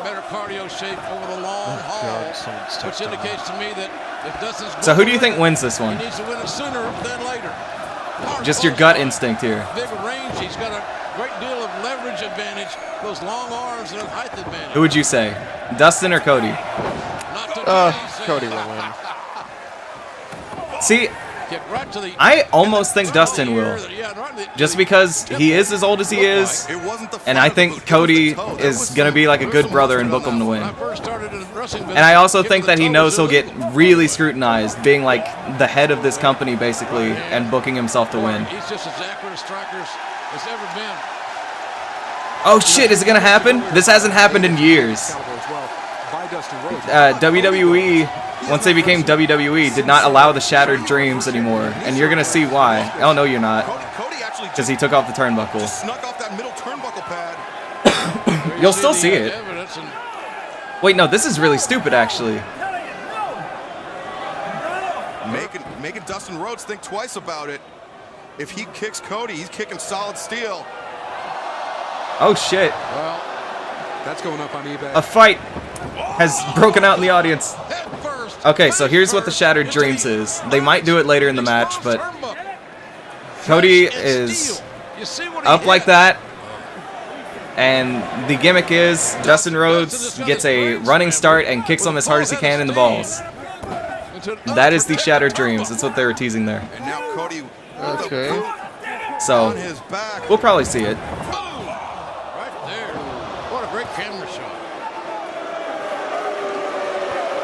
better cardio shape over the long haul, which indicates to me that if Dustin's So who do you think wins this one? he needs to win it sooner than later. Just your gut instinct here. Big range. He's got a great deal of leverage advantage, those long arms and a height advantage. Who would you say? Dustin or Cody? Not to Cody will win. See, Get right to the I almost think Dustin will. Just because he is as old as he is, and I think Cody is going to be like a good brother and book him to win. And I also think that he knows he'll get really scrutinized, being like the head of this company basically, and booking himself to win. He's just as accurate a striker as ever been. Oh shit, is it going to happen? This hasn't happened in years. WWE, once they became WWE, did not allow the Shattered Dreams anymore, and you're gonna see why. Oh no, you're not, because he took off the turnbuckle. Snuck off that middle turnbuckle pad. You'll still see it. Wait, no, this is really stupid, actually. Making Dustin Rhodes think twice about it. If he kicks Cody, he's kicking solid steel. Oh shit. Well, that's going up on eBay. A fight has broken out in the audience. Okay, so here's what the Shattered Dreams is. They might do it later in the match, but Cody is up like that, and the gimmick is Dustin Rhodes gets a running start and kicks him as hard as he can in the balls. That is the Shattered Dreams. That's what they were teasing there. And now Cody Okay. So on his back. we'll probably see it. Right there. What a great camera shot.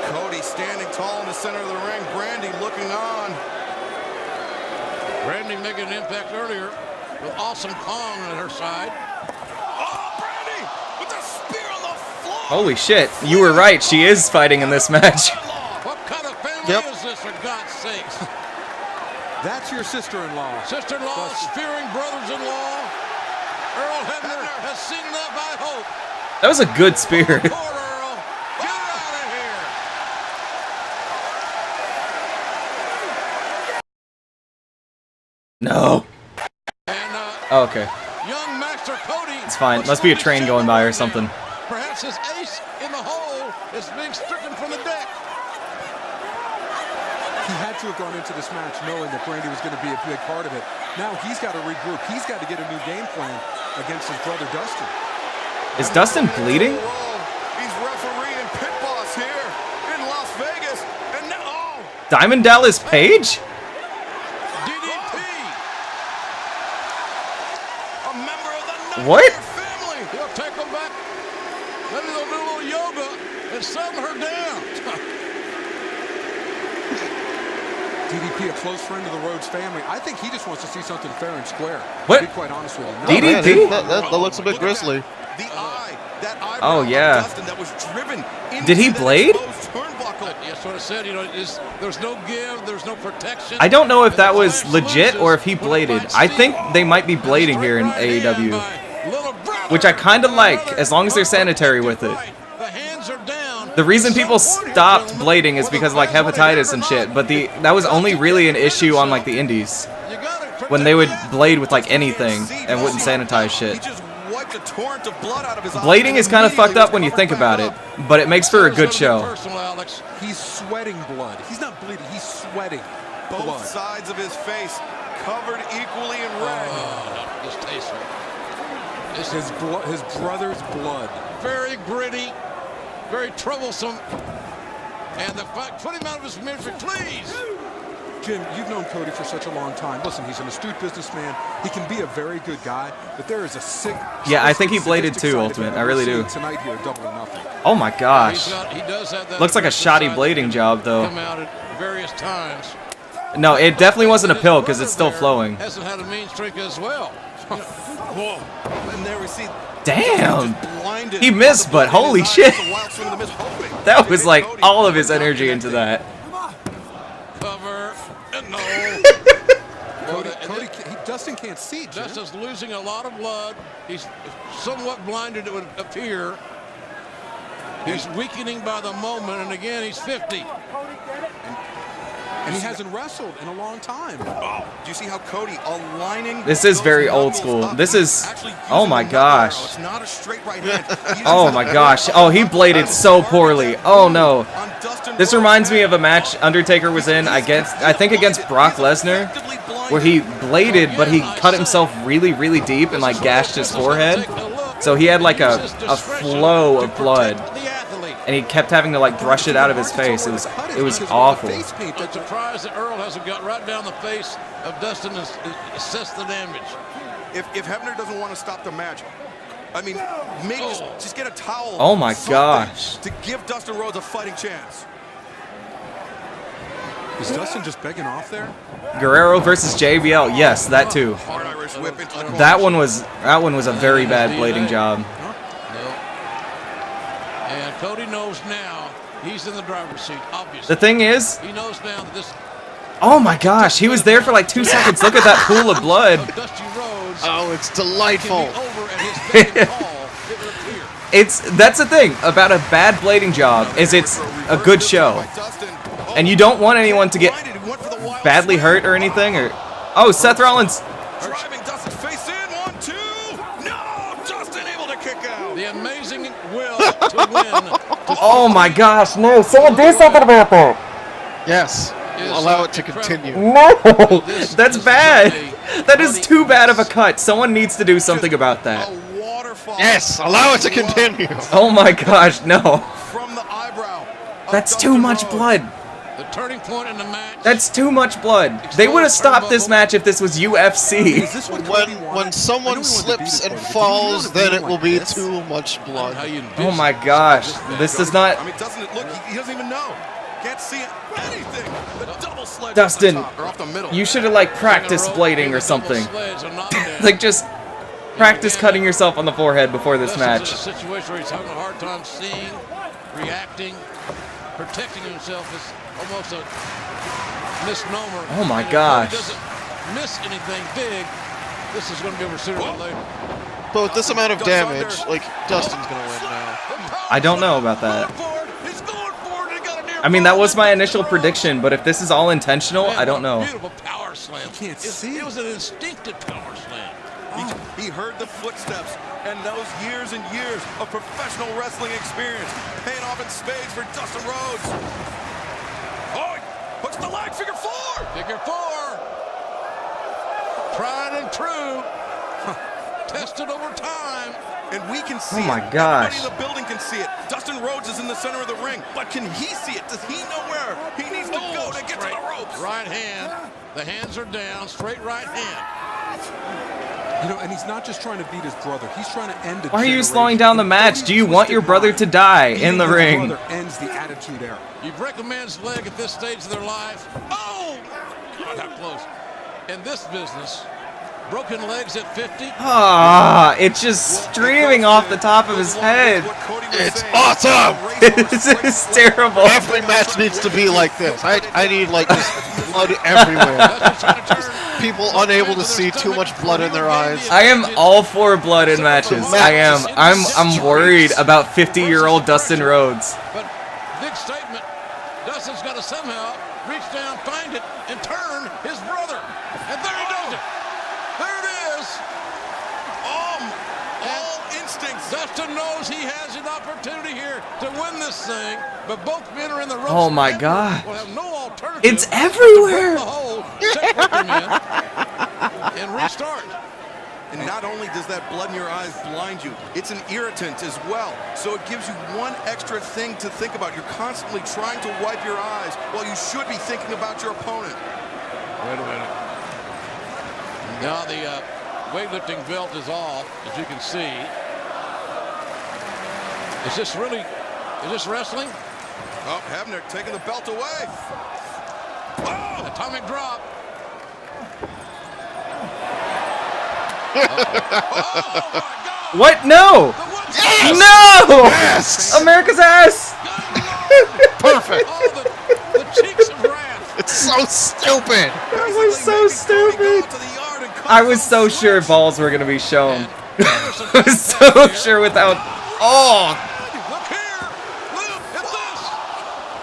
Cody standing tall in the center of the ring. Brandy looking on. Brandy making an impact earlier with Awesome Kong at her side. Oh, Brandy with the spear on the floor. Holy shit, you were right. She is fighting in this match. What kind of family is this, for God's sakes? That's your sister-in-law. Sister-in-law, spearing brothers-in-law. has seen enough, I hope. That was a good spear. Poor Earl. Get out of here. No. And Oh, okay. young Master Cody. It's fine. Must be a train going by or something. Perhaps his ace in the hole is being stricken from the deck. He had to have gone into this match knowing that Brandy was going to be a big part of it. Now he's got to regroup. He's got to get a new game plan against his brother Dustin. Is Dustin bleeding? He's referee and pit boss here in Las Vegas. And now, Diamond Dallas Page? DDP. a member of the What? Nightmare family. He'll take them back. Maybe they'll do a little yoga and settle her down. DDP, a close friend of the Rhodes family. I think he just wants to see something fair and square. What? To be quite honest with you. DDP? That looks a bit grisly. The eye, that eyebrow Oh, yeah. of Dustin that was driven into Did he that blade? exposed turnbuckle. That's what I said. You know, there's no give, there's no protection. I don't know if And that the was Flash legit or if he loses when he bladed. finds I Steve. think they might be blading here in AEW, which I kind of like, as long as they're sanitary with it. The hands are down. The reason people stopped blading is because of like hepatitis and shit, but that was only really an issue on like the indies, when they would blade with like anything and wouldn't sanitize He shit. just wiped a torrent of blood out of his eye Blading and is kind of fucked immediately up when you was think covered about back it, up. but it makes for a good show. Personal, Alex. He's sweating blood. He's not bleeding. He's sweating Both blood. sides of his face covered equally in red. Oh, this tastes His brother's blood. very gritty, very troublesome. And the fact, put him out of his misery, please. Jim, you've known Cody for such a long time. Listen, he's an astute businessman. He can be a very good guy, but there is a sick. Yeah, I think he bladed sadistic too, side Ultimate. of him I really we're do. seeing Tonight here, at Double or Nothing. Oh my gosh. He does have that. Looks like a shoddy side blading that job, though. Come out at various times. No, it definitely wasn't a His pill because it's still brother flowing. Hasn't had a mean streak as well. Whoa. And there we see Damn! just blinded He missed, by the but blood in holy his eyes. shit. It's a wild swing and a miss, hoping That to was hit like Cody, all of his but not energy into connecting. that. Cover. No. Dustin can't see, Jim. Dustin's losing a lot of blood. He's somewhat blinded, it would appear. He's weakening by the moment, and again, he's 50. And he hasn't wrestled in a long time. Oh, do you see how Cody aligning? This is those very old knuckles school. up? This is- Actually oh using my the knuckle arrow. gosh. It's not a straight right hand. He Oh uses my a gosh. Oh, he bladed so poorly. Oh no. This reminds me of a match Undertaker was in, I think against Brock Lesnar, where he bladed, but he cut himself really, really deep and like gashed his forehead. So he had like a flow of blood, and he kept having to like brush it out of his face. It was awful. I'm surprised that Earl hasn't got right down the face of Dustin and assessed the damage. If Hebner doesn't want to stop the match, I mean, maybe just get a towel. Oh my something gosh. To give Dustin Rhodes a fighting chance. Is Dustin just begging off there? Guerrero versus JBL. Yes, that too. Hard Irish whip into the corner. That one was a very bad blading job. No. And Cody knows now he's in the driver's seat, obviously. The thing is, He knows now that this oh my gosh, he was there for like 2 seconds. Look at that pool of blood. Dusty Rhodes Oh, it's can delightful. be over at his beck and call, it would appear. That's the thing about a bad blading job is it's a good show, and you don't want anyone to get badly hurt or anything. Or oh, Seth Rollins. Driving Dustin face in. 1, 2. No, Dustin able to kick out. The amazing will to win. Oh my gosh, no! Someone do something about that. Yes. Is, Allow it to incredible. continue. No, This that's is bad. a That is too bad of a cut. Someone needs to do something about that. A waterfall. Yes, allow it to of blood continue. Oh my gosh, no. From the eyebrow. of That's Dustin too much Rhodes. blood. The turning point in the match. That's too much blood. They would have stopped this match if this was UFC. Is this what Cody wanted? When I know someone he wanted to slips beat and his brother, but falls, do you then want to it will beat him be like this? too much blood. How you Oh my gosh, this does not. I mean, doesn't it look? He doesn't even know. Can't see anything. The double sledge Dustin, off the top, or off the middle. You should have like practiced blading or something. Like just practice cutting yourself on the forehead before this match. A situation where he's having a hard time seeing, reacting, protecting himself is almost a misnomer. Oh my And if gosh. Cody doesn't miss anything big, this is going to be over sooner than later. But with this amount of damage, like, Dustin's gonna win now. I don't know about that. I mean, that was my initial prediction, but if this is all intentional, I don't know. Beautiful power slam. Can't see. It was an instinctive power slam. He heard the footsteps and knows years and years of professional wrestling experience paying off in spades for Dustin Rhodes. Oh, he hooks the leg, figure four. Figure four. Tried and true. Tested over time. And we can see Oh my it. gosh. Everybody in the building can see it. Dustin Rhodes is in the center of the ring, but can he see it? Does he know where he needs to go to get to the ropes? Right hand. The hands are down. Straight right hand. You know, and he's not just trying to beat his brother. He's trying to end it. Why are you slowing down the match? Do you want your brother to die in the ring? Brother ends the attitude era. You break a man's leg at this stage of their life. Oh! God, how close. In this business, broken legs at 50. Ah, it's just streaming off the top of his head. It's awesome! This is terrible. Every match needs to be like this. I need, like, just blood everywhere. People unable to see too much blood in their eyes. I am all for blood in matches. I am. I'm worried about 50-year-old Dustin Rhodes. But big statement. Dustin's got to somehow reach down, find it, and turn his brother. And there he does it. There it is. All instincts. Dustin knows he has an opportunity here to win this thing, but both men are in the ropes. Oh my God. Will have no alternative. It's everywhere. The hole, set them in, and restart. And not only does that blood in your eyes blind you, it's an irritant as well. So it gives you one extra thing to think about. You're constantly trying to wipe your eyes while you should be thinking about your opponent. Wait a minute. Now the weightlifting belt is off, as you can see. Is this wrestling? Oh, Hebner taking the belt away. Oh, atomic drop. What? No! Yes! No! Yes! America's ass! Perfect! Oh, the cheeks of wrath. It's so stupid! That was so stupid. I was so sure balls were gonna be shown. I was so sure without. Oh! Look here. Look at this.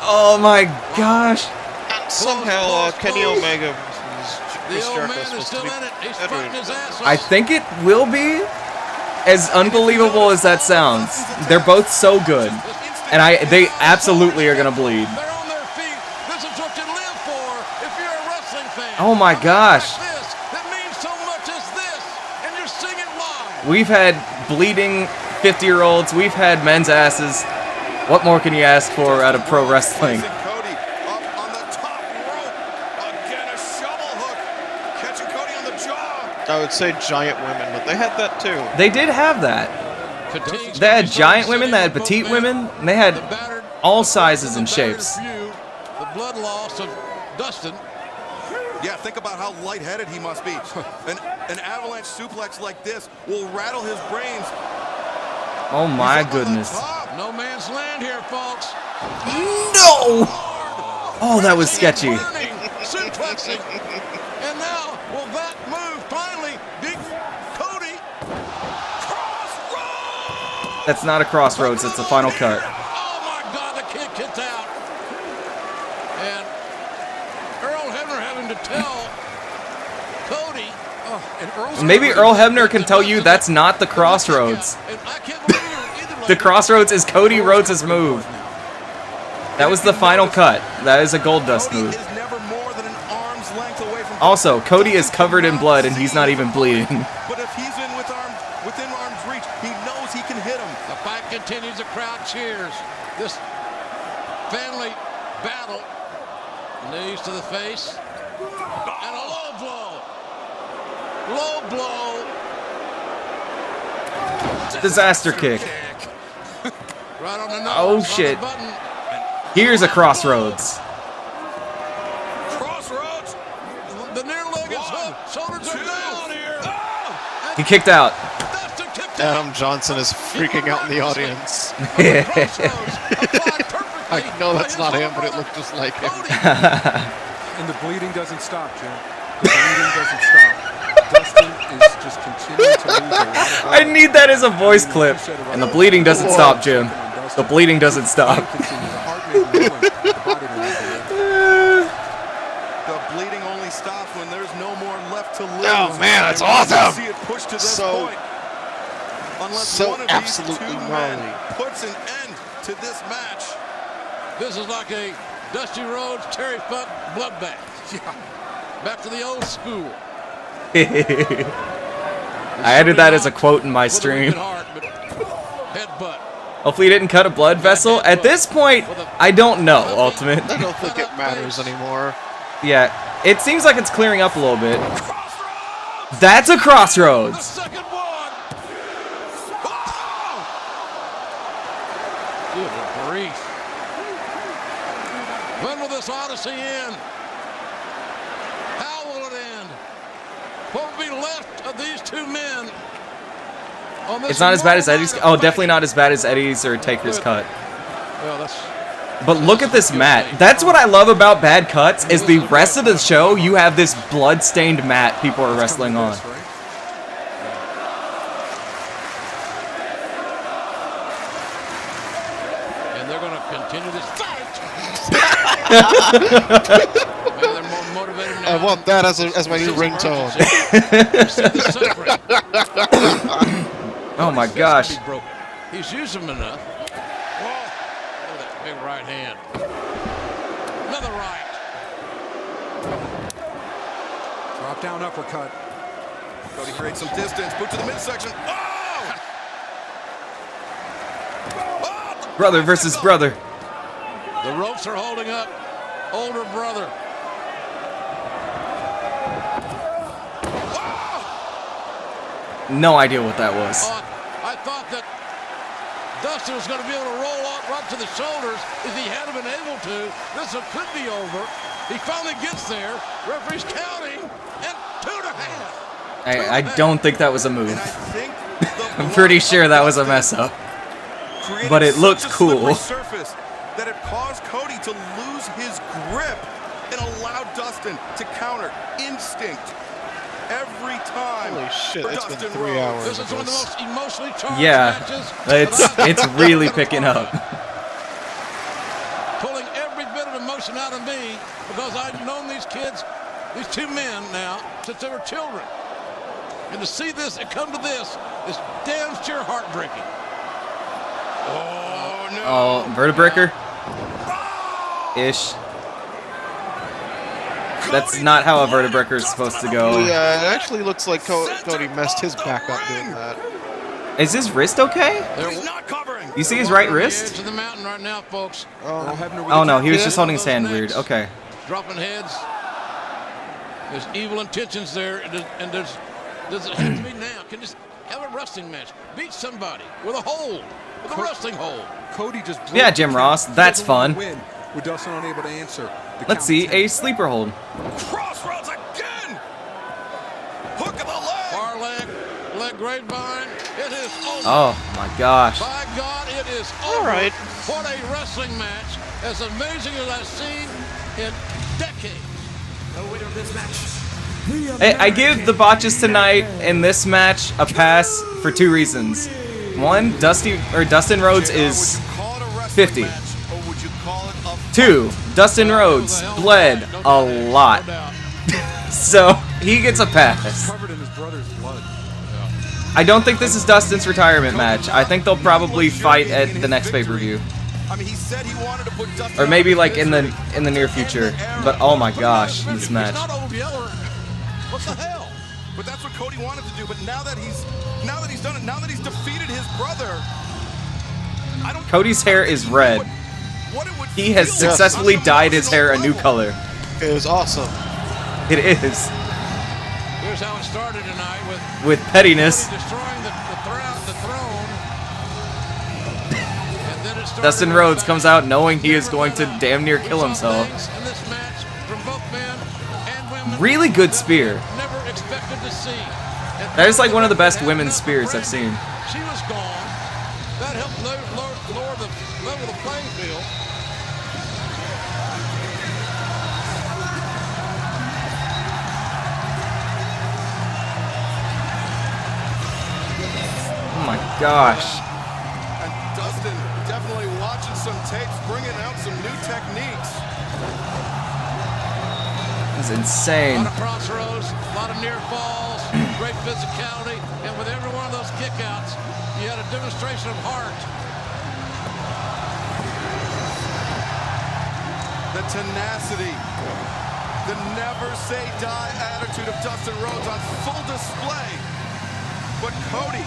Oh my gosh! Somehow, Kenny Omega The Chris old Jericho man is supposed still to be in it. He's better. fighting his ass off. I think it will be. As unbelievable as that sounds, they're both so good, and they absolutely are gonna bleed. They're on their feet. This is what you live for if you're a wrestling fan. Oh my gosh! This that means so much as this, and you're singing live. We've had bleeding 50-year-olds. We've had men's asses. What more can you ask for out of pro wrestling? Cody up on the top rope. Again, a shovel hook. Catching Cody on the jaw. I would say giant women, but they had that too. They did have that. They had giant women, they had petite women, and they had all sizes and shapes. The blood loss of Dustin. Yeah, think about how lightheaded he must be. An avalanche suplex like this will rattle his brains. Oh my goodness. No man's land here, folks. No! Oh, that was sketchy. Burning, suplexing. And now, will that move finally beat Cody? Crossroads! That's not a crossroads, it's the final cut. Oh my God, the kid gets out. And Earl Hebner having to tell Cody. And Earl's Maybe Earl Hebner can tell you that's not the crossroads. And I can't believe either The crossroads is Cody Rhodes' move. That was the final cut. That is a gold dust Cody move. is never more than an arm's length away from. Also, Cody is covered in blood and he's not even bleeding. But if he's within arm's reach, he knows he can hit him. the fight continues. The crowd cheers. This family battle. Knees to the face. And a low blow. Low blow. Disaster kick. Right on the nose. Oh, on the shit. button. Here's a crossroads. Crossroads. The near leg is hooked. Shoulders are down here. He kicked out. Dustin kicked out. Adam Johnson is freaking out in the audience. I I know that's not him, but it looked just like him. And the bleeding doesn't stop, Jim. The bleeding doesn't stop. Dustin is just continue to lose a lot of I need that as a voice clip. And the bleeding doesn't stop, Jim. The bleeding doesn't stop. The bleeding only stops when there's no more left to lose. Oh man, that's And once you awesome. See it pushed to this So- point. Unless so one of these absolutely two gnarly. men puts an end to this match. This is like a Dusty Rhodes, Terry Funk bloodbath. Yeah. Back to the old school. I added that as a quote in my stream. Headbutt. Hopefully you didn't cut a blood vessel. At this point, I don't know, Ultimate. I don't think it matters anymore. Yeah, it seems like it's clearing up a little bit. That's a crossroads. Second one. Oh! Good grief. When will this odyssey end? How will it end? What will be left of these two men? On this It's not as bad as Eddie's. immortal Oh, definitely not as bad as Eddie's or Taker's cut. Well, that's But look at this mat. That's what I love about bad cuts, is the rest of the show, you have this blood-stained mat people are wrestling on. and they're going to continue this fight. Maybe they're more motivated now. I want that as my new ringtone. Oh my gosh. He's used them enough. Whoa. Look at that big right hand. Another right. Drop down uppercut. Cody creates some distance. Boot to the midsection. Oh! Brother versus brother. The ropes are holding up. Older brother. No idea what that was. I thought that Dustin was going to be able to roll up right to the shoulders if he had been able to. This one could be over. He finally gets there. Referee's counting, and 2.5. I don't think that was a move. And I think I'm pretty sure that was a mess up. But it looked cool. Surface that it caused Cody to lose his grip and allowed Dustin to counter instinct every time. Holy shit, for it's been Dustin 3 Rhodes. hours. This is one of the most emotionally charged Yeah, matches. it's really picking up. Pulling every bit of emotion out of me because I've known these kids, these two men now, since they were children. And to see this and come to this is damn sure heartbreaking. Oh, no. Oh, vertebreaker? Ish. That's not how a vertebreaker is supposed to go. Yeah, it actually looks like Cody messed his back up doing that. Is his wrist okay? He's not covering. You see his right To wrist? the mountain right now, folks. Oh no, he was just holding his hand weird. Okay. Dropping heads. There's evil intentions there, and there's does it have to be now? Can just have a wrestling match, beat somebody with a hold, with a wrestling hold. Cody just Yeah, Jim Ross, that's fun. Win with Dustin unable to answer. Let's see, a sleeper hold. Crossroads again. Hook of the leg. Far leg grapevine. It is over. Oh my gosh. By God, it is over. All right. What a wrestling match, as amazing as I've seen in decades. The winner of this match. I give the botches tonight in this match a pass for 2 reasons. One, Dustin Rhodes is 50. 2, Dustin Rhodes bled a lot. So he gets a pass. Covered in his brother's blood. I don't think this is Dustin's retirement match. I think they'll probably fight at the next pay-per-view. I mean, he said he wanted to put Dustin Or maybe like in the near future. But oh my gosh, this match. It's not Old Yeller. What the hell? But that's what Cody wanted to do. But now that he's done it, now that he's defeated his brother, I don't. Cody's hair is red. What it would He has feel successfully on an dyed his hair a emotional new level. color. It was awesome. It is. Here's how it started tonight With pettiness. destroying the throne. And then it started Dustin Rhodes comes out knowing he is going to damn near kill himself. In this match from both men and women Really good spear. never expected to see. And That is like one of the best women's spears I've seen. She was gone. That helped lower the level of the playing field. my gosh. And Dustin definitely watching some tapes, bringing out some new techniques. That's A insane. lot of crossroads, a lot of near falls, great physicality, and with every one of those kickouts, you had a demonstration of heart. The tenacity, the never say die attitude of Dustin Rhodes on full display. But Cody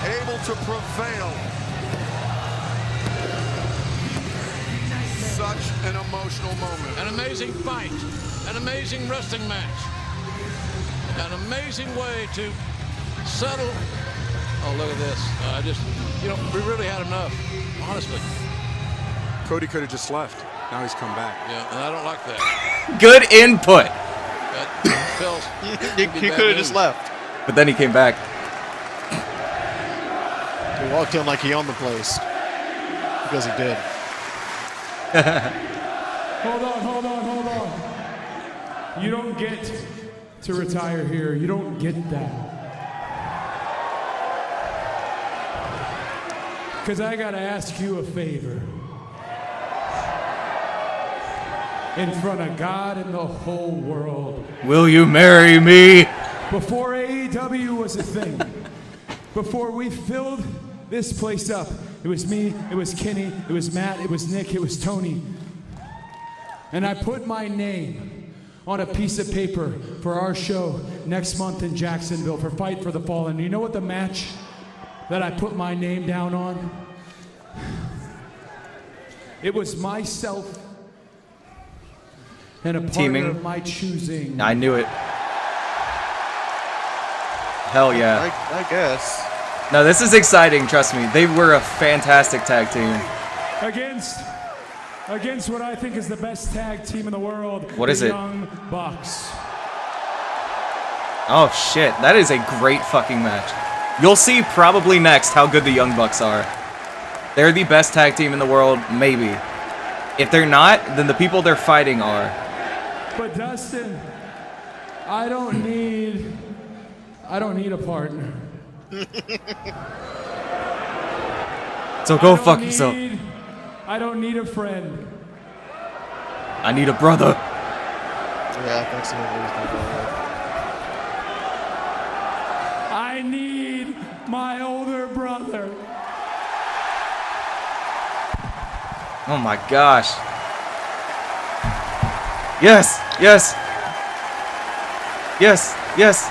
able to prevail. Such an emotional moment. An amazing fight, an amazing wrestling match, an amazing way to settle. Oh, look at this. We really had enough, honestly. Cody could have just left. Now he's come back. Yeah, and I don't like that. Good input. That feels He could have just left. But then he came back. He walked in like he owned the place. Because he did. Hold on. You don't get to retire here. You don't get that. Because I got to ask you a favor. In front of God and the whole world. Will you marry me? Before AEW was a thing, before we filled this place up, it was me, it was Kenny, it was Matt, it was Nick, it was Tony. And I put my name on a piece of paper for our show next month in Jacksonville for Fight for the Fallen. You know what the match that I put my name down on? It was myself and a partner Teaming. of my choosing. I knew it. Hell yeah. I guess. No, this is exciting, trust me. They were a fantastic tag team. Against what I think is the best tag team in the world. What is the it? Young Bucks. Oh shit, that is a great fucking match. You'll see probably next how good the Young Bucks are. They're the best tag team in the world, maybe. If they're not, then the people they're fighting are. But Dustin, I don't need a partner. So go fuck yourself. I don't need a friend. I need a brother. Yeah, thanks to I need my older brother. Oh my gosh. Yes, yes. Yes, yes.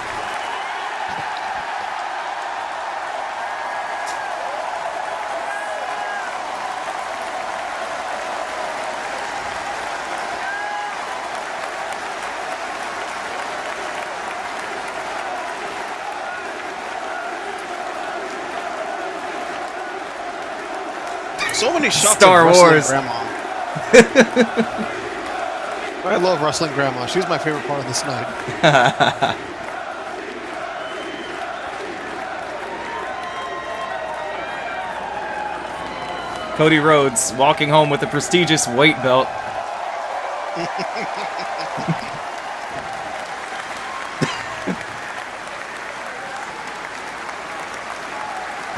So many shots Star of wrestling Wars. grandma. I love wrestling grandma. She's my favorite part of this night. Cody Rhodes walking home with a prestigious weight belt.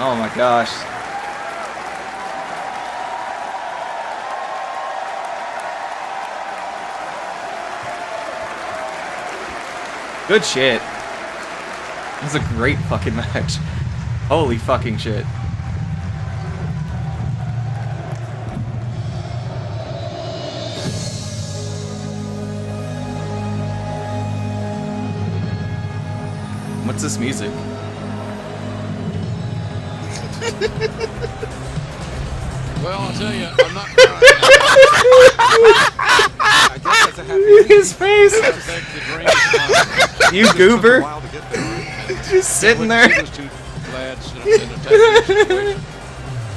Oh my gosh. Good shit. It was a great fucking match. Holy fucking shit. What's this music? Well, I'll tell you, I'm not. I guess that's a happy His face! Thank the dream. You goober! while to get there. Just sitting there. Those two lads in a tag team situation.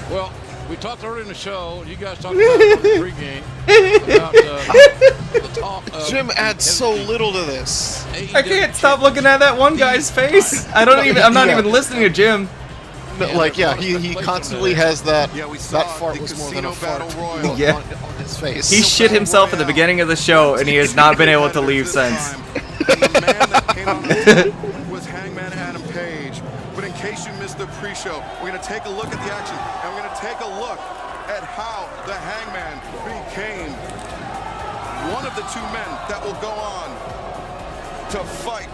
Well, we talked earlier in the show. You guys talked about it on the pregame about the talk of Jim adds so little to this. I can't stop looking at that one guy's face. I'm not even listening to Jim. No, like, yeah, he constantly has that. Yeah, we saw That fart the was more than a Casino fart Battle Royal. look Yeah. on his face. He shit himself at the beginning of the show, and he has not been able to leave since. And the man that came out on top was Hangman Adam Page. But But in case you missed the pre-show, we're going to take a look at the action, and we're going to take a look at how the Hangman became one of the two men that will go on to fight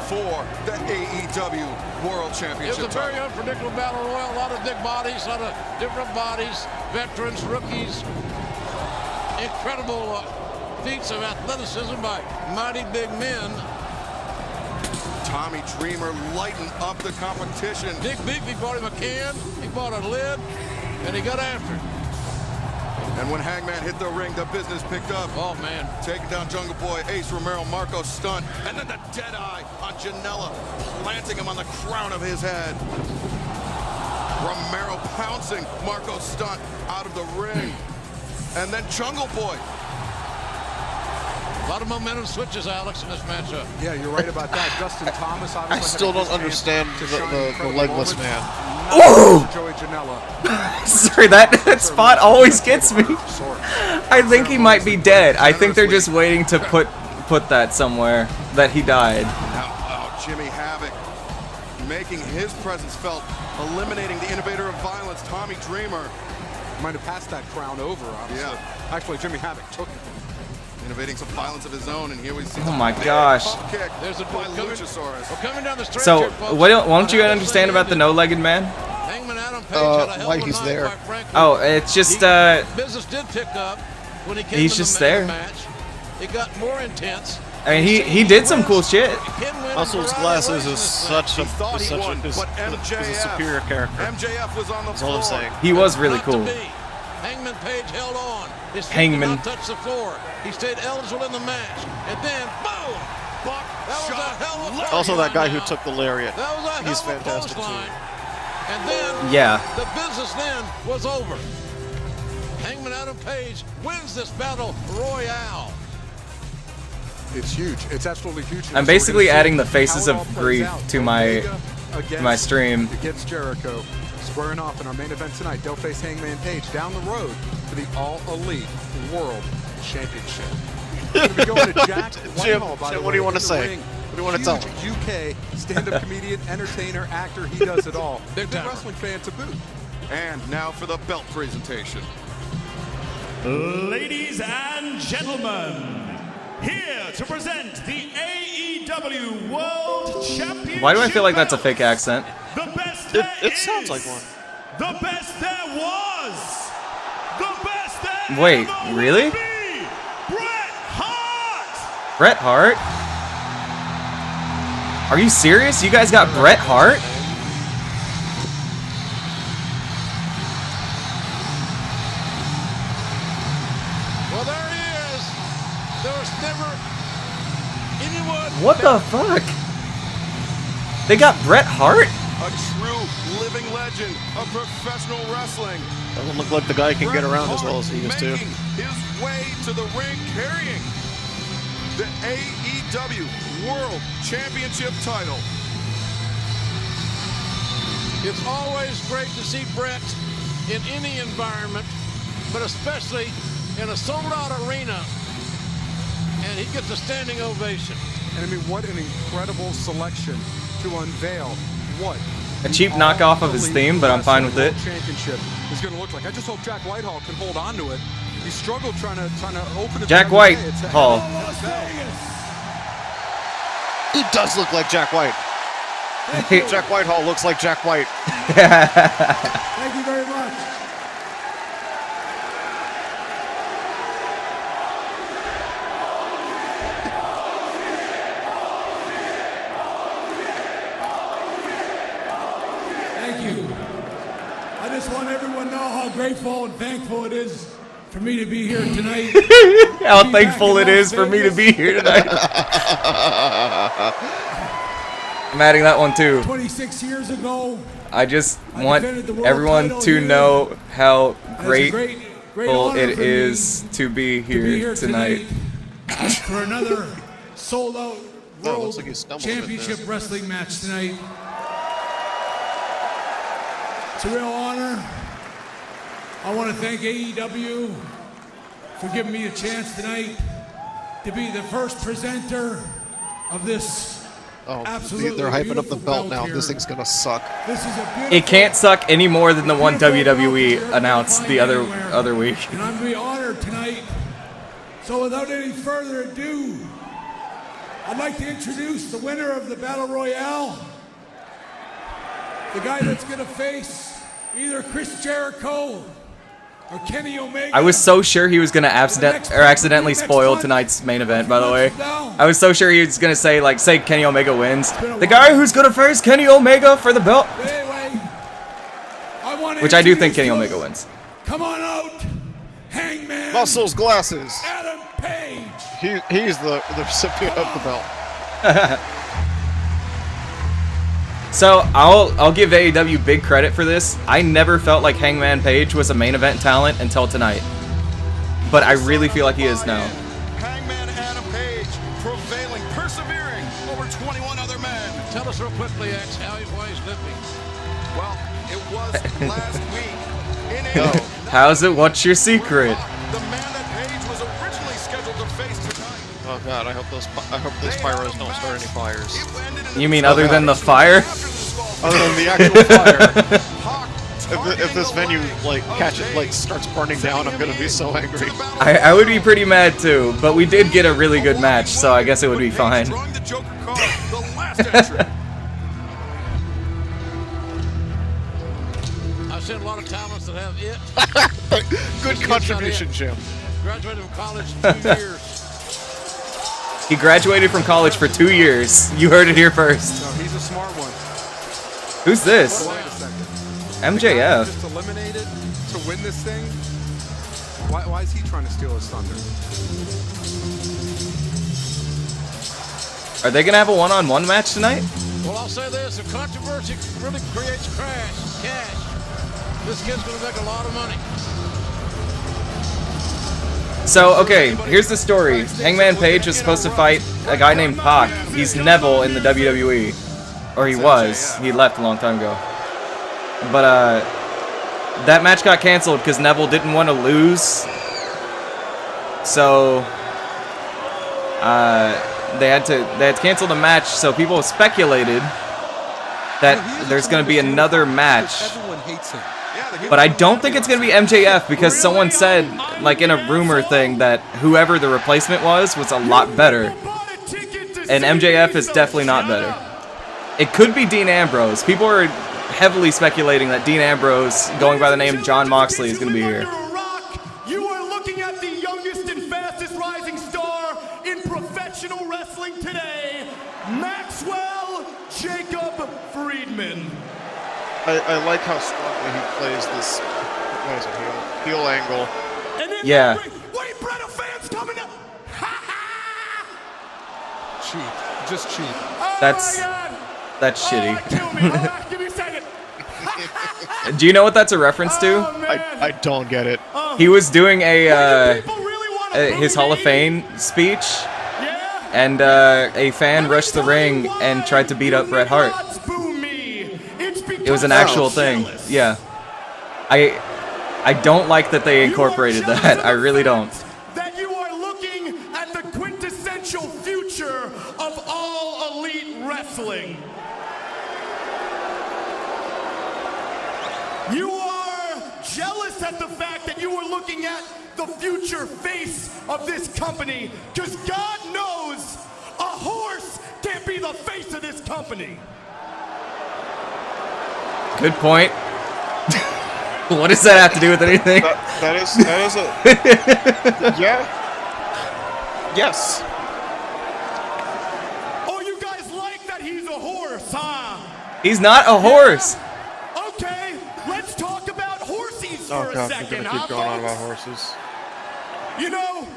for the AEW World Championship. It was a very unpredictable battle royal. A lot of big bodies, a lot of different bodies, veterans, rookies. Incredible feats of athleticism by mighty big men. Tommy Dreamer lighten up the competition. Dick Beefy bought him a can, he bought a lid, and he got after it. And when Hangman hit the ring, the business picked up. Oh, man. Taking down Jungle Boy, Ace Romero, Marco stunt, and then the dead eye on Janela, planting him on the crown of his head. Romero pouncing Marco stunt out of the ring. And then Jungle Boy. A lot of momentum switches, Alex, in this matchup. Yeah, you're right about that. Dustin Thomas, obviously. I still don't understand the legless man. Oh! Joey Janela. Sorry, that spot always gets me. I think he might be dead. I think they're just waiting to put that somewhere, that he died. Now, Jimmy Havoc making his presence felt, eliminating the innovator of violence, Tommy Dreamer. Might have passed that crown over, obviously. Yeah. Actually, Jimmy Havoc took it. Innovating some violence of his own, and here we see. Oh my gosh. Kick There's a by coming, Luchasaurus. we're coming down the stretch So, here, folks. won't you understand about the no-legged man? Hangman Adam Page had a hell why of a he's night, there. quite frankly. Oh, it's just, business did pick up when he came he's to just the there. match. It got more intense. I mean, he did some cool shit. Muscles Glasses is such a Thought he won, but is a MJF, superior character. MJF was on the That's floor. all I'm saying. He was really Not to cool. be. Hangman Page held on. His feet Hangman. did not touch the floor. He stayed eligible in the match. And then, boom! Buck, that was a hell of a Also, that guy who now. took the lariat. That was a hell He's of a fantastic, clothesline. too. And then, Yeah. the business then was over. Hangman Adam Page wins this battle royale. It's huge. It's absolutely huge. I'm basically adding the faces of grief to my stream. Against Jericho, squaring off in our main event tonight. They'll face Hangman Page down the road for the All Elite World Championship. We're going to be going to Jack Whitehall, by the way. What do you want to in the say? ring. What do you want to tell me? Huge UK stand-up comedian, entertainer, actor. He does it all. Big Big timer. wrestling fan to boot. And now for the belt presentation. Ladies and gentlemen, here to present the AEW World Championship. Why do I feel like that's a fake accent? The best It sounds like one. The best there was. The best there Wait, ever really? will be. Bret Hart. Bret Hart? Are you serious? You guys got Bret Hart? Well, there he is. There was never anyone. What the fuck? They got Bret Hart? A true living legend of professional wrestling. Doesn't look like the guy can get around as well as he used to. Making his way to the ring, carrying the AEW World Championship title. It's always great to see Bret in any environment, but especially in a sold-out arena, and he gets a standing ovation. And I mean, what an incredible selection to unveil what A cheap knockoff of his theme, but I'm fine with it. Championship is going to look like. I just hope Jack Whitehall can hold on to it. He struggled trying to open it. Jack the other day. It's a- Whitehall. He does look like Jack White. Jack Whitehall looks like Jack White. Thank you very much. Thank you. I just want everyone to know how grateful and thankful it is for me to be here tonight. How thankful it is for me to be here tonight. I'm adding that one too. 26 years ago, I just want defended the world everyone title to here. know how and it's a grateful great honor it for me is to be to be here tonight. for another sold-out Oh, World looks like he stumbled a bit Championship there. Wrestling match tonight. It's a real honor. I want to thank AEW for giving me a chance tonight to be the first presenter of this Oh, Absolutely they're hyping up the beautiful belt now. here. This thing's gonna suck. This is a beautiful, It can't suck any more than the one beautiful belt that WWE you're gonna announced find the anywhere. other week. And I'm going to be honored tonight. So without any further ado, I'd like to introduce the winner of the Battle Royale. The guy that's going to face either Chris Jericho or Kenny Omega. I was so sure he was gonna accidentally spoil tonight's main event. By the way, I was so sure he was gonna say Kenny Omega wins. The guy who's gonna face Kenny Omega for the belt. But anyway, I want to Which I do think introduce Kenny you. Omega wins. Come on out, Hangman. Muscles glasses. Adam Page. He's the recipient of the belt. So I'll give AEW big credit for this. I never felt like Hangman Page was a main event talent until tonight, but I really feel like he is now. Hangman Adam Page prevailing, persevering over 21 other men. Tell us real quickly, X, why he's limping. Well, it was last week in a How's it? What's your secret? the man that Page was originally scheduled to face tonight. Oh god, I hope those pyros don't start any fires. You mean other than the fire? Other than the actual fire. If this venue starts burning down, I'm gonna be so angry. I would be pretty mad too, but we did get a really good match, so I guess it would be fine. I've seen a lot of talents that have it. Good contribution, Jim. Graduated from college 2 years. He graduated from college for 2 years. You heard it here first. No, he's a smart one. Who's this? Wait a second. MJF. The guy just eliminated to win this thing. Why is he trying to steal his thunder? Are they gonna have a one-on-one match tonight? Well, I'll say this: if controversy really creates cash, this kid's gonna make a lot of money. So, okay, here's the story. Hangman Page was supposed to fight a guy named Pac. He's Neville in the WWE. Or he was. He left a long time ago. But, that match got canceled because Neville didn't want to lose. So, they had to cancel the match, so people speculated that there's going to be another match. Everyone hates him. But I don't think it's going to be MJF because someone said, like in a rumor thing, that whoever the replacement was a lot better. And MJF is definitely not better. It could be Dean Ambrose. People are heavily speculating that Dean Ambrose, going by the name John Moxley, is going to be here. You are looking at the youngest and fastest rising star in professional wrestling today, Maxwell Jacob Friedman. I like how strongly he plays this. What is it? Heel angle. Yeah. Wait, Bretta fans coming up. Cheap. Just cheap. That's shitty. Kill me. Hold on, give me a second. Do you know what that's a reference to? I don't get it. He was doing a People really want to his boo Hall of me? Fame speech, Yeah? and a fan rushed the ring and tried to beat up Bret Hart. It was an actual thing. Yeah. I don't like that they incorporated that. I really don't. That you are looking at the quintessential future of all elite wrestling. You are jealous at the fact that you are looking at the future face of this company, because God knows a horse can't be the face of this company. Good point. What does that have to do with anything? That is a yeah. Yes. Oh, you guys like that he's a horse, huh? He's not a horse. Okay, let's talk about horsies Oh for a god, we're second, gonna huh, keep going on folks? about horses. You know,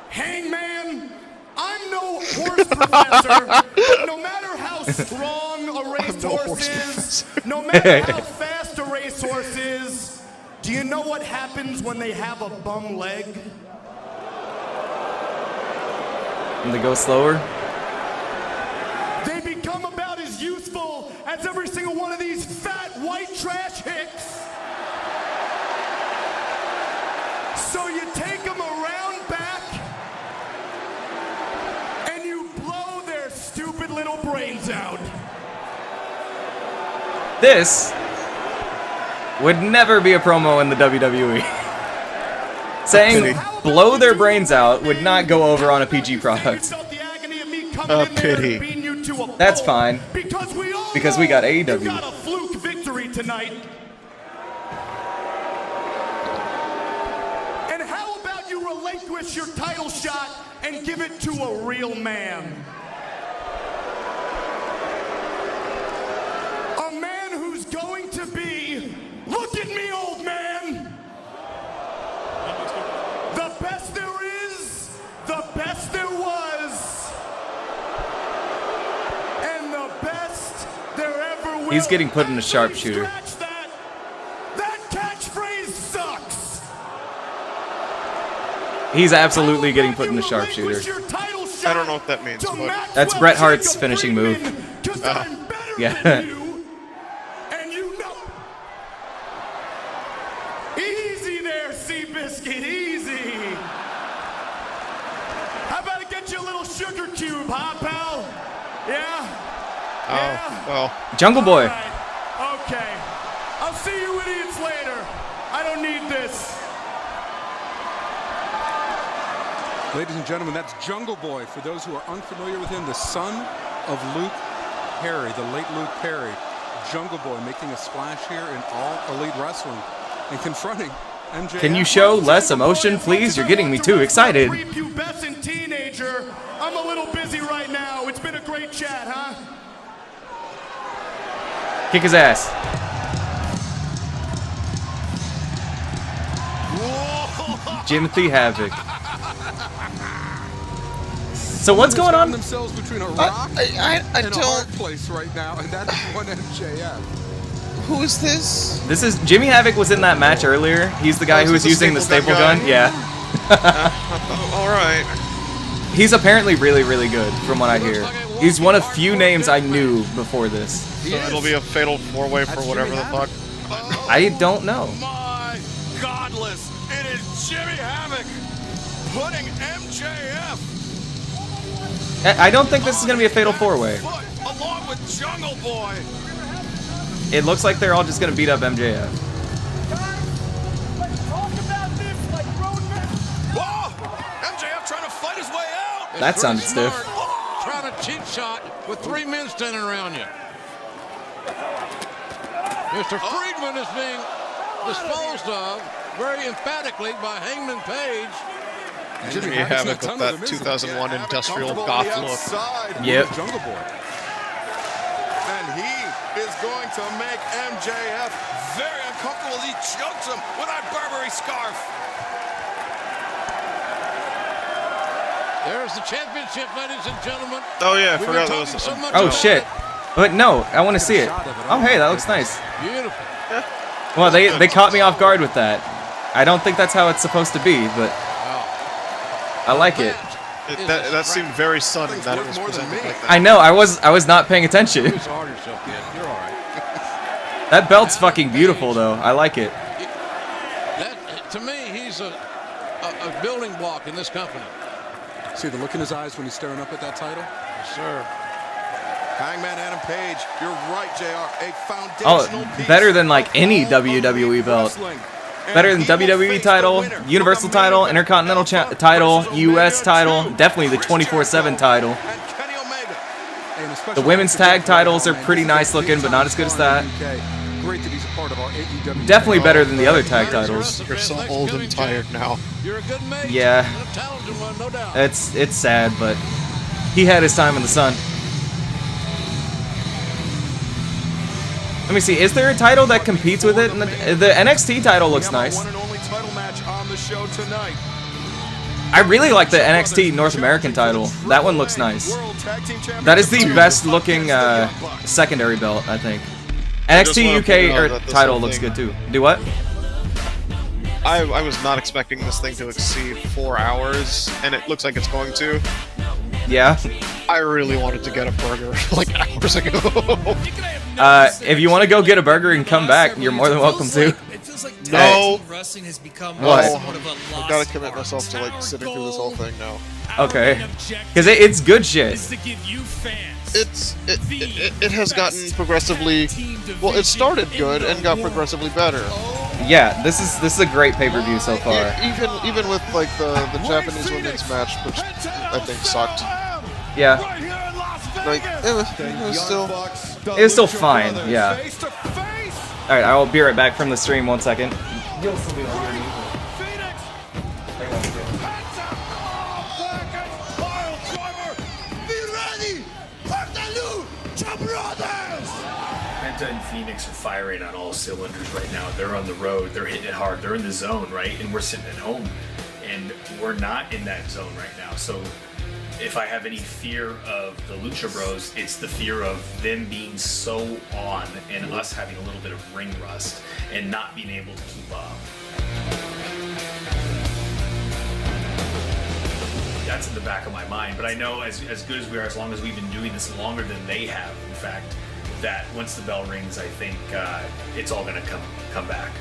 Hangman, I'm no horse professor, but no matter how strong a racehorse is, no matter how fast a racehorse is, do you know what happens when they have a bum leg? And they go slower. They become about as useful as every single one of these fat white trash hicks. So you take them around back and you blow their stupid little brains this would never be a promo in the WWE. Saying blow their brains out would not go over on a PG product. A pity. That's fine, because we got AEW. You got a fluke victory tonight. And how about you relinquish your title shot and give it to a real man? A man who's going to be, look at me, old man, the best there is, the best there was, and the best there ever will. He's getting put in a sharpshooter. That catchphrase sucks. He's absolutely getting put in a sharpshooter. I don't know what that means. But That's Bret Hart's finishing move. Yeah. And you know. Easy there, Seabiscuit, easy. How about I get you a little sugar cube, huh, pal? Yeah? oh well. Jungle Boy. All right. Okay. I'll see you idiots later. I don't need this. Ladies and gentlemen, that's Jungle Boy. For those who are unfamiliar with him, the son of Luke Perry, the late Luke Perry. Jungle Boy making a splash here in All Elite Wrestling and confronting MJF. Can you show less emotion, please? You're getting me too excited. Prepubescent teenager. I'm a little busy right now. It's been a great chat, huh? Kick his ass. Jimothy Havoc. So what's going on? Themselves between a rock I and a don't. hard place right now, and that's one MJF. Who is this? This is Jimmy Havoc was in that match earlier. He's the guy who was using the staple gun. Yeah. All right. He's apparently really, really good, from what I hear. He's one of few names I knew before this. So it'll be a fatal four-way for whatever the fuck. I don't know. My godless, it is Jimmy Havoc putting MJF I don't think this is going to be a fatal four-way. along with Jungle Boy. It looks like they're all just going to beat up MJF. Whoa! MJF trying to fight his way out. That sounded stiff. Trying to cheap shot with 3 men standing around you. Mr. Friedman is being disposed of very emphatically by Hangman Page. Jimmy Havoc with that 2001 industrial goth look. Yep. Jungle Boy. And he is going to make MJF very uncomfortable as he chokes him with that Burberry scarf. There's the championship, ladies and gentlemen. Oh yeah, I We've forgot been that was. talking so much Oh about shit. it. But no, I want to see it. Oh hey, that looks nice. Beautiful. Well, they caught me off guard with that. I don't think that's how it's supposed to be, but I like it. That seemed very sudden that it was presented like that. I know, I was not paying attention. It's hard yourself, kid. You're all right. That belt's fucking beautiful though. I like it. That, to me, he's a building block in this company. See the look in his eyes when he's staring up at that title? Yes, sir. Hangman Adam Page, you're right, JR. A Oh, foundational piece better than like of any all WWE elite belt. wrestling. Better than And he will WWE face the title, winner of Universal the title, main event Intercontinental Alpha title, Personal US title, Mega 2, definitely the Chris 24/7 Jericho title. and Kenny Omega. And especially The women's thanks to tag Jeff titles are Hartman. pretty This is nice a looking, but not as good as big-time that. star in the UK. Great that he's a part of our AEW. Definitely better than the other tag titles. You're so old and tired now. You're a good mate. Yeah. And a talented one, no doubt. It's sad, but he had his time in the sun. Let me see, is there a title that competes with it? The NXT title looks nice. One and only title match on the show tonight. I really like the NXT North American title. That one looks nice. That is the best looking secondary belt, I think. NXT UK title looks good too. Do what? I was not expecting this thing to exceed 4 hours, and it looks like it's going to. Yeah. I really wanted to get a burger like hours ago. If you want to go get a burger and come back, you're more than welcome to. No. Wrestling has become What? somewhat of a I've got to commit myself to like sitting through this whole thing now. Okay. Because it's good shit. is to give you fans it has gotten progressively. Well, it started good and got progressively better. Yeah, this is a great pay-per-view so far. Even with like the Japanese women's match, which I think sucked. Yeah. Like it was still fine. Yeah. All right, I will be right back from the stream. 1 second. Penta and Phoenix are firing on all cylinders right now. They're on the road. They're hitting it hard. They're in the zone, right? And we're sitting at home, and we're not in that zone right now. So if I have any fear of the Lucha Bros, it's the fear of them being so on and us having a little bit of ring rust and not being able to keep up. That's in the back of my mind. But I know as good as we are, as long as we've been doing this longer than they have, in fact, that once the bell rings, I think it's all going to come back.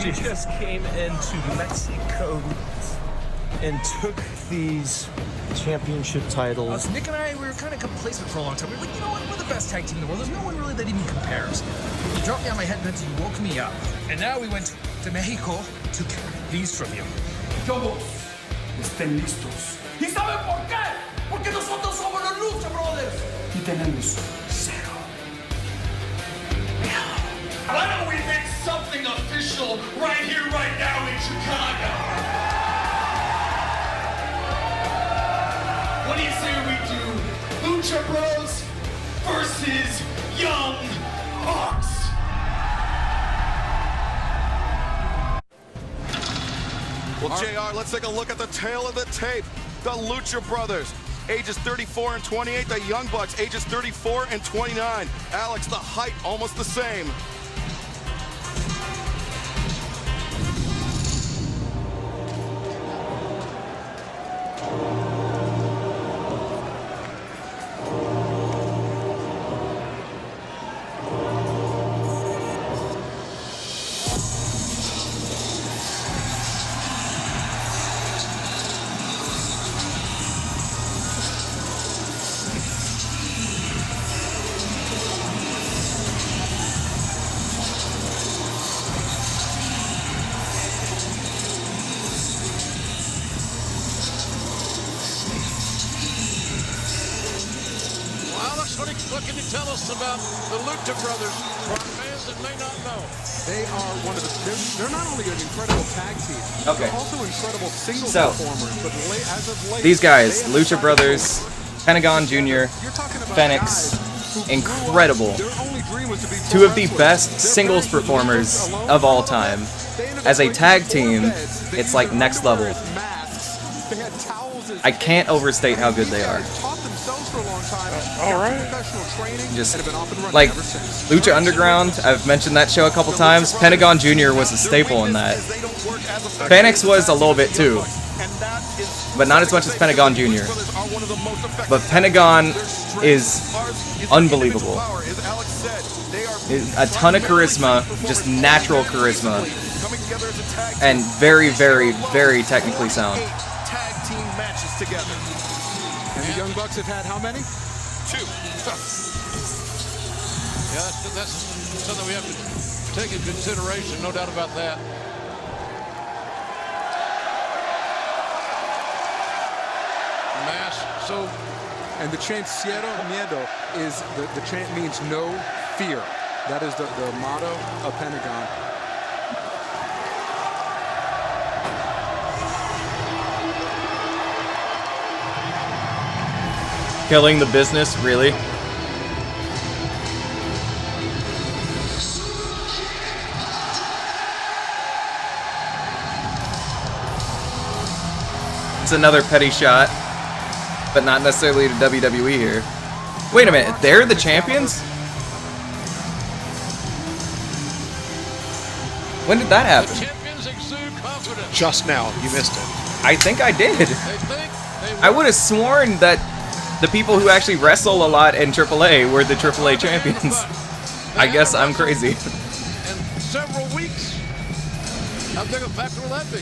We just came into Mexico and took these championship titles. Nick and I, we were kind of complacent for a long time. We were like, you know what, we're the best tag team in the world. There's no one really that even compares. You dropped me on my head and you woke me up. And now we went to Mexico to get these from you. Todos estén listos. ¿Y saben por qué? Porque nosotros somos los Lucha Brothers. Y tenemos cero. Why don't we make something official right here, right now in Chicago? What do you say we do Lucha Bros versus Young Bucks? Well, JR, let's take a look at the tail of the tape. The Lucha Brothers, ages 34 and 28. The Young Bucks, ages 34 and 29. Alex, the height almost the same. What can you tell us about the Lucha Brothers for our fans that may not know? They are one of they're not only an incredible tag team, Okay. they're also incredible single So, performers. But as of late, these guys, Lucha Brothers, Pentagon Jr., Phoenix, incredible. Two of the best singles performers of all time. As a tag team, it's like next level. I can't overstate how good they are. Just like Lucha Underground, I've mentioned that show a couple times. Pentagon Jr. was a staple in that. Phoenix was a little bit too, but not as much as Pentagon Jr. But Pentagon is unbelievable. A ton of charisma, just natural charisma, and very, very, very technically sound. And the Young Bucks have had how many? 2. Yeah, that's something we have to take into consideration, no doubt about that. Mass, so... And the chant Cero Miedo is, the chant means no fear. That is the motto of Pentagon. Killing the business, really? It's another petty shot, but not necessarily to WWE here. Wait a minute, they're the champions? When did that happen? Just now, you missed it. I think I did. I would have sworn that The people who actually wrestle a lot in AAA were the AAA champions. I guess I'm crazy. In several weeks. How big a factor will that be?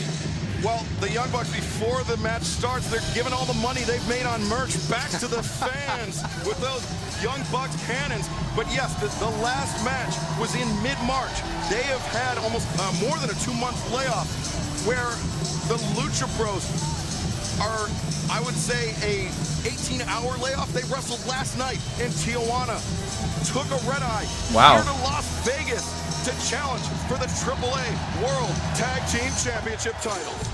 Well, the Young Bucks, before the match starts, they're giving all the money they've made on merch back to the fans with those Young Bucks cannons. But yes, the last match was in mid-March. They have had almost more than a 2-month layoff where the Lucha Bros are, I would say, a 18-hour layoff. They wrestled last night in Tijuana, took a red-eye here to Las Vegas to challenge for the AAA World Tag Team Championship titles.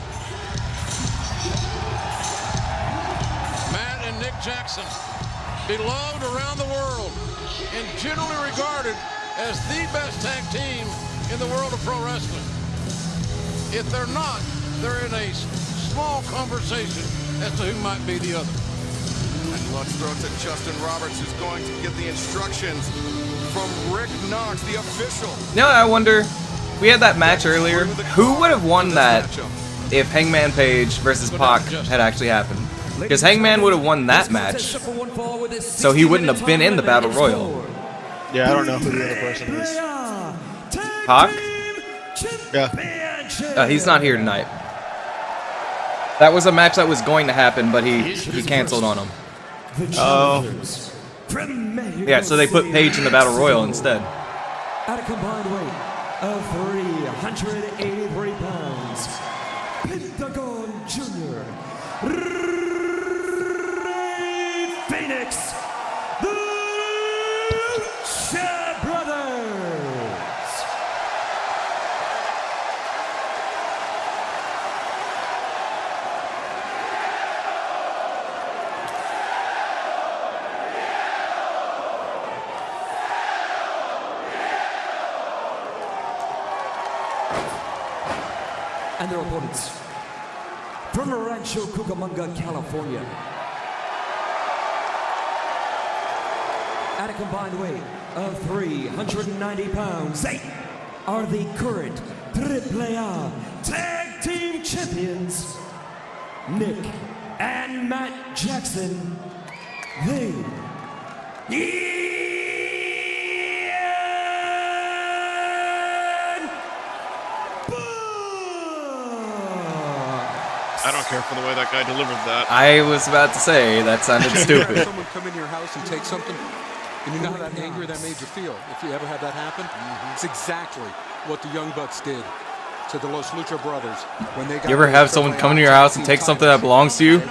Matt and Nick Jackson, beloved around the world and generally regarded as the best tag team in the world of pro wrestling. If they're not, they're in a small conversation as to who might be the other. And let's throw it to Justin Roberts, who's going to get the instructions from Rick Knox, the official. Now I wonder, we had that match earlier. Who would have won that if Hangman Page versus Pac had actually happened? Because Hangman would have won that match, so he wouldn't have been in the Battle Royal. Yeah, I don't know who the other person is. Pac? Yeah. He's not here tonight. That was a match that was going to happen, but he canceled on him. Oh. Yeah, so they put Page in the Battle Royal instead. At a combined weight of 383 pounds, Pentagon Jr., Ray Phoenix, the Lucha Brothers. And their opponents from Rancho Cucamonga, California, at a combined weight of 390 pounds, they are the current AAA Tag Team Champions, Nick and Matt Jackson. They I don't care for the way that guy delivered that. I was about to say, that sounded stupid. Have someone come in your house and take something, and you know how that angry that made you feel. If you ever had that happen, it's exactly what the Young Bucks did to the Los Lucha Brothers when they got. You ever have someone come into your house and take something that belongs to you?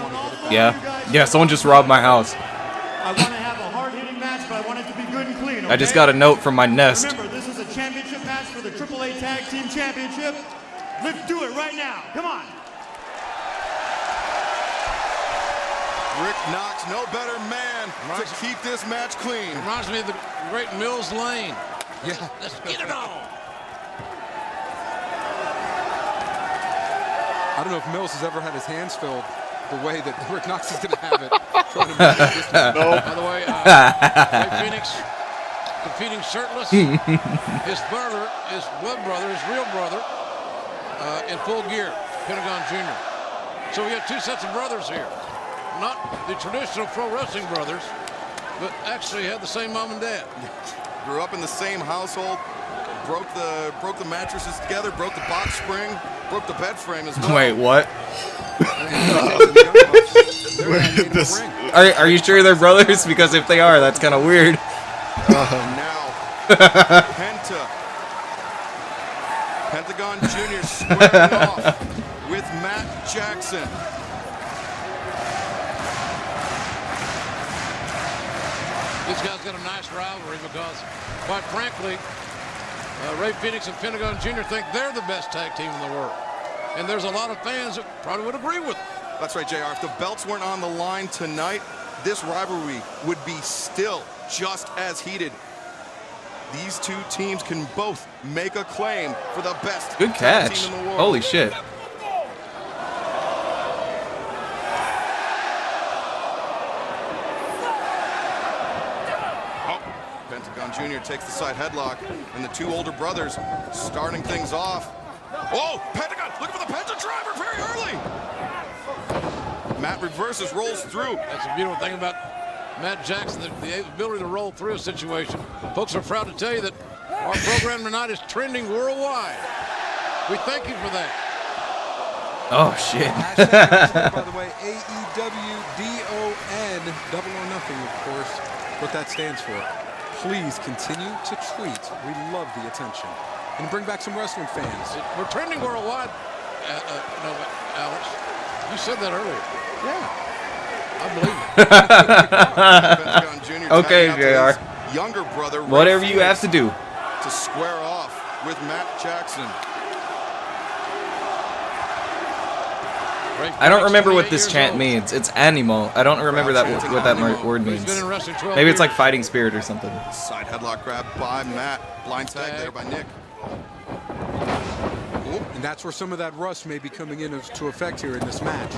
Yeah. Yeah, someone just robbed my house. I want to have a hard-hitting match, but I want it to be good and clean, okay? I just got a note from my Nest. Remember, this is a championship match for the AAA Tag Team Championship. Let's do it right now. Come on. Rick Knox, no better man to keep this match clean. Reminds me of the great Mills Lane. Yeah. Let's get it on. I don't know if Mills has ever had his hands filled the way that Rick Knox is going to have it. No. By the way, Ray Phoenix competing shirtless. His brother, his blood brother, his real brother, in full gear, Pentagon Jr. So we have two sets of brothers here. Not the traditional pro wrestling brothers, but actually had the same mom and dad. Grew up in the same household, broke the mattresses together, broke the box spring, broke the bed frame as well. Wait, what? Are you sure they're brothers? Because if they are, that's kind of weird. Now, Pentagon Jr. squaring off with Matt Jackson. These guys got a nice rivalry because, quite frankly, Ray Phoenix and Pentagon Jr. think they're the best tag team in the world. And there's a lot of fans that probably would agree with them. That's right, JR. If the belts weren't on the line tonight, this rivalry would be still just as heated. These two teams can both make a claim for the best Good tag catch. team in the world. Holy shit. Pentagon Jr. takes the side headlock, and the two older brothers starting things off. Oh, Pentagon looking for the Penta driver very early. Matt reverses, rolls through. That's the beautiful thing about Matt Jackson, the ability to roll through a situation. Folks are proud to tell you that our program tonight is trending worldwide. We thank you for that. Oh, shit. By the way, AEW DON, double or nothing, of course, what that stands for. Please continue to tweet. We love the attention. And bring back some wrestling fans. We're trending worldwide, Alex. You said that earlier. Yeah. I believe it. Okay, JR. Younger brother, Ray Whatever you Phoenix, have to do. to square off with Matt Jackson. I don't remember what this chant means. It's animal. I don't remember that what that word means. Maybe it's like fighting spirit or something. Side headlock grab by Matt. Blind tag there by Nick. And that's where some of that rust may be coming into effect here in this match.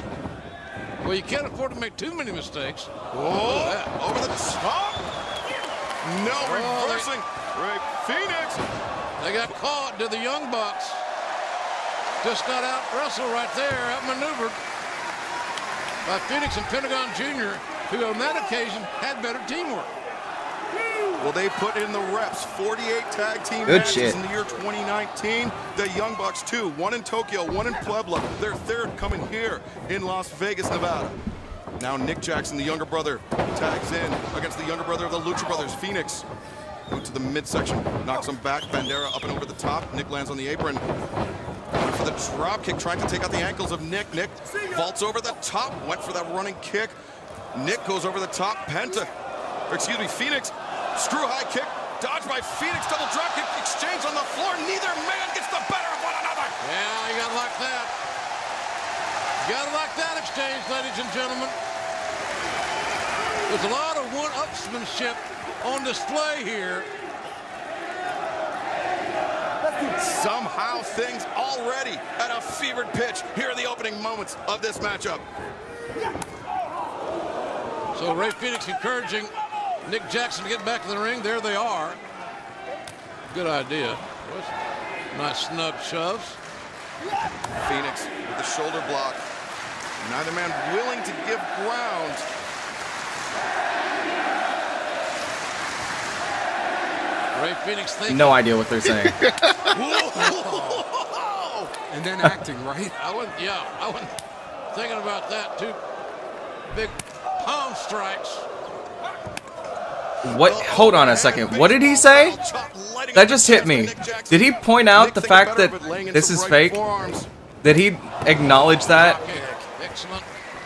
Well, you can't afford to make too many mistakes. Oh, over the top. No reversing. Ray Phoenix. They got caught. Did the Young Bucks. Just got out wrestled right there, outmaneuvered by Phoenix and Pentagon Jr., who on that occasion had better teamwork. Well, they put in the reps. 48 tag team Good matches shit. in the year 2019. The Young Bucks, 2. 1 in Tokyo, 1 in Puebla. Their third coming here in Las Vegas, Nevada. Now Nick Jackson, the younger brother, tags in against the younger brother of the Lucha Brothers, Phoenix. Go to the midsection, knocks him back. Bandera up and over the top. Nick lands on the apron. Going for the drop kick, trying to take out the ankles of Nick. Nick vaults over the top, went for that running kick. Nick goes over the top. Phoenix, screw high kick, dodged by Phoenix, double drop kick, exchange on the floor. Neither man gets the better of one another. Yeah, you gotta like that. You gotta like that exchange, ladies and gentlemen. There's a lot of one-upsmanship on display here. Somehow things already at a fevered pitch here in the opening moments of this matchup. So Ray Phoenix encouraging Nick Jackson to get back in the ring. There they are. Good idea. Nice snug shoves. Phoenix with the shoulder block. Neither man willing to give ground. Ray Phoenix thinking. No idea what they're saying. And then acting, right? I wasn't thinking about that. Two big palm strikes. What? Hold on a second. What did he say? That just hit me. Did he point out the fact that this is fake? Did he acknowledge that? Excellent.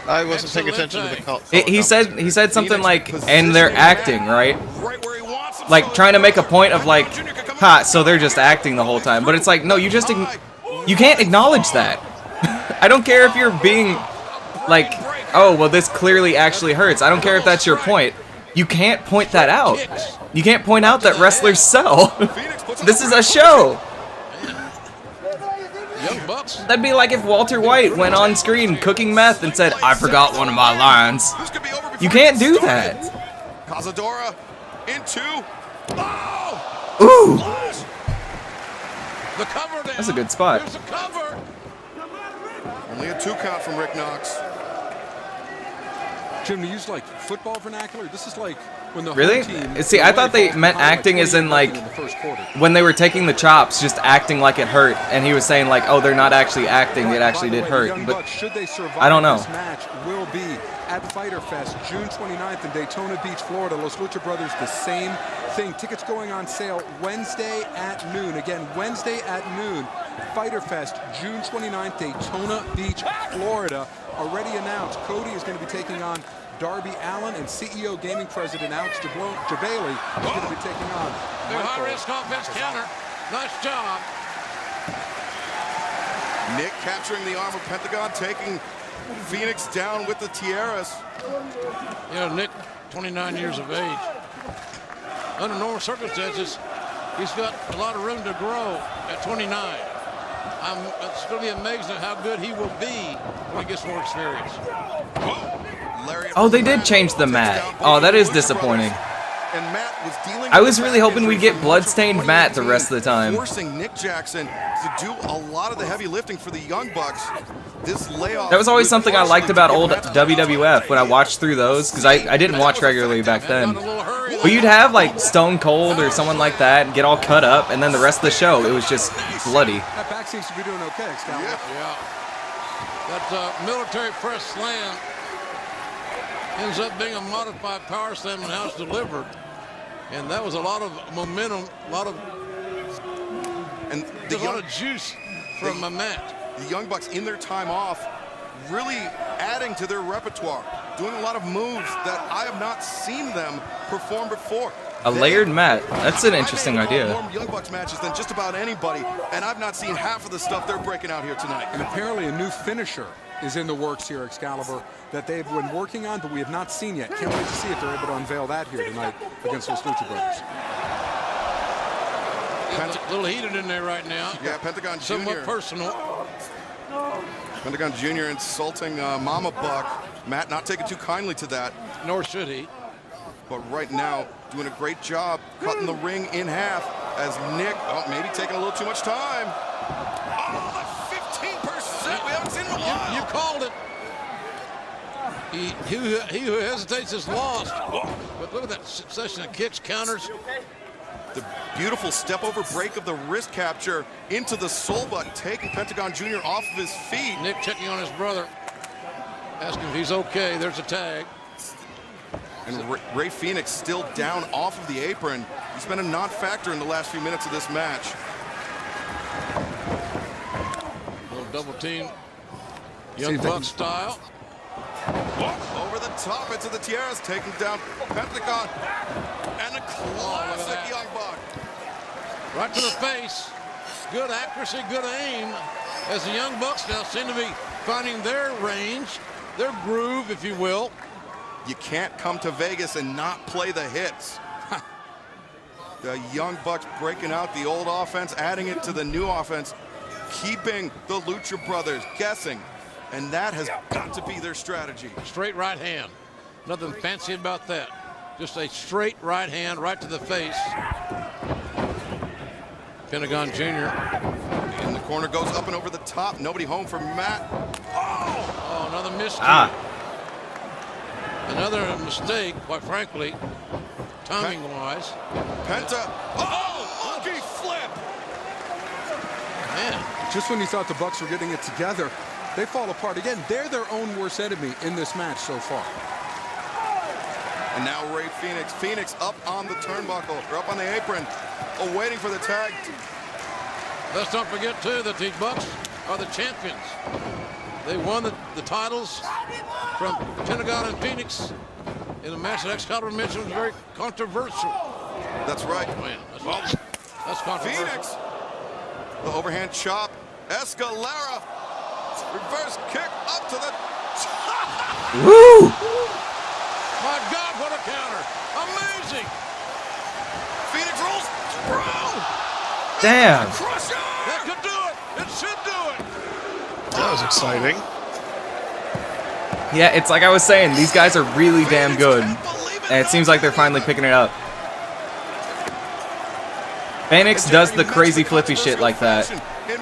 I wasn't paying attention to the call. He said something like, and they're acting, right? Like trying to make a point of like, ha, so they're just acting the whole time. But it's like, no, you can't acknowledge that. I don't care if you're being like, oh, well, this clearly actually hurts. I don't care if that's your point. You can't point that out. You can't point out that wrestlers sell. This is a show. That'd be like if Walter White went on screen cooking meth and said, I forgot one of my lines. You can't do that. Cazadora into. Oh! Ooh! The cover down. That's a good spot. There's a cover. Only a 2 count from Rick Knox. Jim, to use like football vernacular, this is like when the Really? home team See, I thought they meant acting as in like when they were taking the chops, just acting like it hurt, and he was saying like, oh, they're not actually acting, it actually did hurt. But should they survive, I don't know. This match will be at Fyter Fest, June 29th in Daytona Beach, Florida. Los Lucha Brothers, the same thing. Tickets going on sale Wednesday at noon. Again, Wednesday at noon. Fyter Fest, June 29th, Daytona Beach, Florida. Already announced, Cody is going to be taking on Darby Allin, and CEO Gaming President Alex Jabali is going to be taking on Big high-risk offense counter. Nice job. Nick capturing the arm of Pentagon, taking Phoenix down with the tiaras. You know, Nick, 29 years of age. Under normal circumstances, he's got a lot of room to grow at 29. It's going to be amazing how good he will be when he gets more experience. Oh, they did change the mat. Oh, that is disappointing. I was really hoping we'd get bloodstained Matt the rest of the time. Forcing Nick Jackson to do a lot of the heavy lifting for the Young Bucks. this layoff. That was always was something I liked about old WWF when I watched through those, because I didn't watch regularly back then. But you'd have like Stone Cold or someone like that get all cut up, and then the rest of the show, it was just bloody. That back seems to be doing okay, Excalibur. Yeah. That military press slam ends up being a modified power slam and how it's delivered. And that was a lot of momentum, a lot of juice from Matt. The Young Bucks in their time off really adding to their repertoire, doing a lot of moves that I have not seen them perform before. A layered mat. That's an interesting idea. More Young Bucks matches than just about anybody, and I've not seen half of the stuff they're breaking out here tonight. And apparently a new finisher is in the works here, Excalibur, that they've been working on, but we have not seen yet. Can't wait to see if they're able to unveil that here tonight against those Lucha Brothers. A little heated in there right now. Yeah, Pentagon Jr. Somewhat personal. Pentagon Jr. insulting Mama Buck. Matt not taking too kindly to that. Nor should he. But right now, doing a great job cutting the ring in half as Nick, maybe taking a little too much time. Oh, 15%. We haven't seen in a while. You called it. He who hesitates is lost. But look at that succession of kicks, counters. The beautiful step over break of the wrist capture into the soul butt, taking Pentagon Jr. off of his feet. Nick checking on his brother, asking if he's okay. There's a tag. And Ray Phoenix still down off of the apron. He's been a non-factor in the last few minutes of this match. Little double team, Young Buck style. Over the top into the tiaras, taking down Pentagon. And a classic Young Buck. Right to the face. Good accuracy, good aim. As the Young Bucks now seem to be finding their range, their groove, if you will. You can't come to Vegas and not play the hits. The Young Bucks breaking out the old offense, adding it to the new offense, keeping the Lucha Brothers guessing. And that has got to be their strategy. Straight right hand. Nothing fancy about that. Just a straight right hand right to the face. Pentagon Jr. In the corner, goes up and over the top. Nobody home for Matt. Oh, another mistake. Another mistake, quite frankly, timing-wise. Penta. Oh, monkey flip. Man. Just when you thought the Bucks were getting it together, they fall apart again. They're their own worst enemy in this match so far. And now Ray Phoenix. Phoenix up on the turnbuckle, or up on the apron, awaiting for the tag. Let's not forget, too, that the Bucks are the champions. They won the titles from Pentagon and Phoenix in a match that Excalibur mentioned was very controversial. That's right. Man, that's controversial. Phoenix. The overhand chop. Escalera. Reverse kick up to the top. Woo! My God, what a counter. Amazing. Phoenix rolls through. Damn. That could do it. It should do it. That was exciting. Yeah, it's like I was saying, these guys are really damn good. And it seems like they're finally picking it up. Phoenix does the crazy flippy shit like that.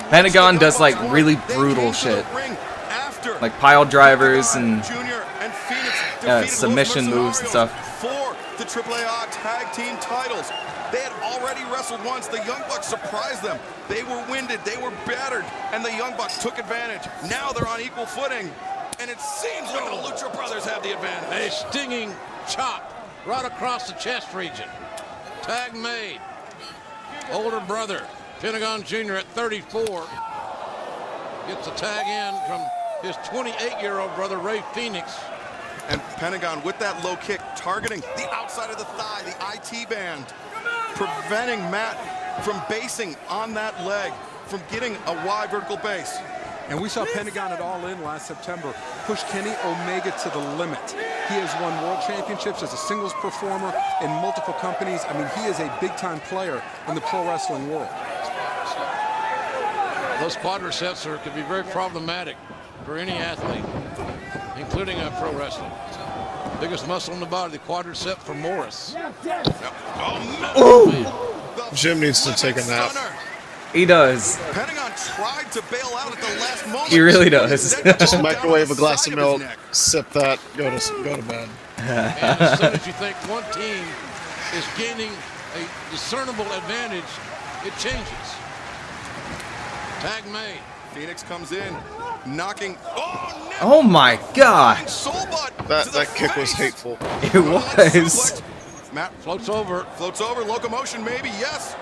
Pentagon does like really brutal shit. Like pile drivers and submission moves and stuff. For the AAA tag team titles. They had already wrestled once. The Young Bucks surprised them. They were winded, they were battered, and the Young Bucks took advantage. Now they're on equal footing, and it seems like the Lucha Brothers have the advantage. A stinging chop right across the chest region. Tag made. Older brother, Pentagon Jr. at 34, gets the tag in from his 28-year-old brother, Ray Phoenix. And Pentagon with that low kick, targeting the outside of the thigh, the IT band, preventing Matt from basing on that leg, from getting a wide vertical base. And we saw Pentagon at All In last September push Kenny Omega to the limit. He has won world championships as a singles performer in multiple companies. I mean, he is a big-time player in the pro wrestling world. Those quadriceps could be very problematic for any athlete, including a pro wrestler. Biggest muscle in the body, the quadricep for Morris. Oh, Jim needs to take a nap. He does. Pentagon tried to bail out at the last moment. He really does. Just microwave a glass of milk, sip that, go to bed. And as soon as you think one team is gaining a discernible advantage, it changes. Tag made. Phoenix comes in, knocking. Oh my gosh. That kick was hateful. It was. Matt floats over, locomotion maybe, yes.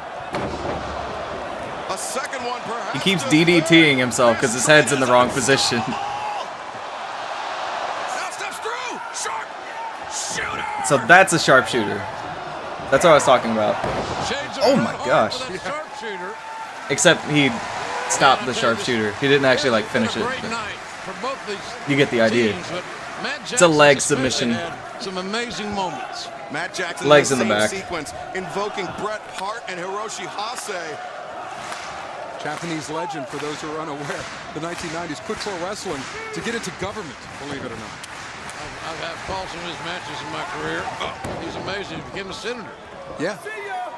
A second one perhaps. He keeps DDTing himself because his head's in the wrong position. Now steps through. Sharp shooter. So that's a sharpshooter. That's what I was talking about. Oh my gosh. Except he stopped the sharpshooter. He didn't actually like finish it. You get the idea. It's a leg submission. Some amazing moments. Matt Jackson legs in the back. Sequence, invoking Bret Hart and Hiroshi Hase. Japanese legend, for those who are unaware, the 1990s quit pro wrestling to get into government, believe it or not. I've had calls in his matches in my career. He's amazing. He became a senator. Yeah.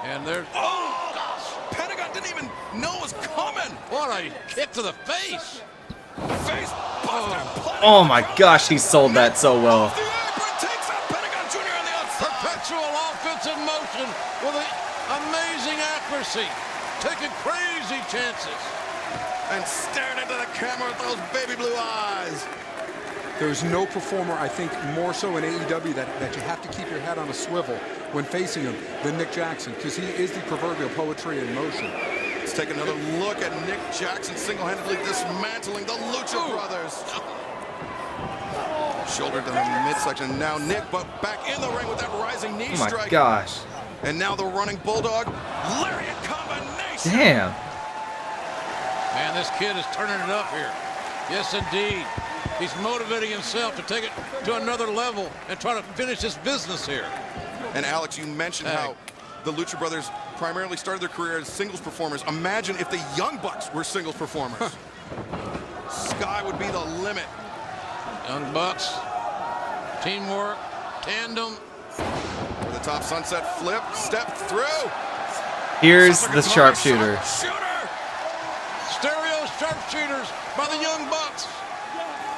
And there's... Oh, gosh. Pentagon didn't even know it was coming. What a kick to the face. Face buster. Oh my gosh, he sold that so well. Perpetual offensive motion with an amazing accuracy. Taking crazy chances. And staring into the camera with those baby blue eyes. There's no performer, I think, more so in AEW that you have to keep your head on a swivel when facing him than Nick Jackson, because he is the proverbial poetry in motion. Let's take another look at Nick Jackson single-handedly dismantling the Lucha Brothers. Shoulder to the midsection. Now Nick, but back in the ring with that rising knee strike. Oh my gosh. And now the running bulldog. Lariat combination. Damn. Man, this kid is turning it up here. Yes, indeed. He's motivating himself to take it to another level and try to finish his business here. And Alex, you mentioned how the Lucha Brothers primarily started their career as singles performers. Imagine if the Young Bucks were singles performers. Sky would be the limit. Young Bucks, teamwork, tandem. For the top sunset flip, step through. Here's the sharpshooter. Stereo sharpshooters by the Young Bucks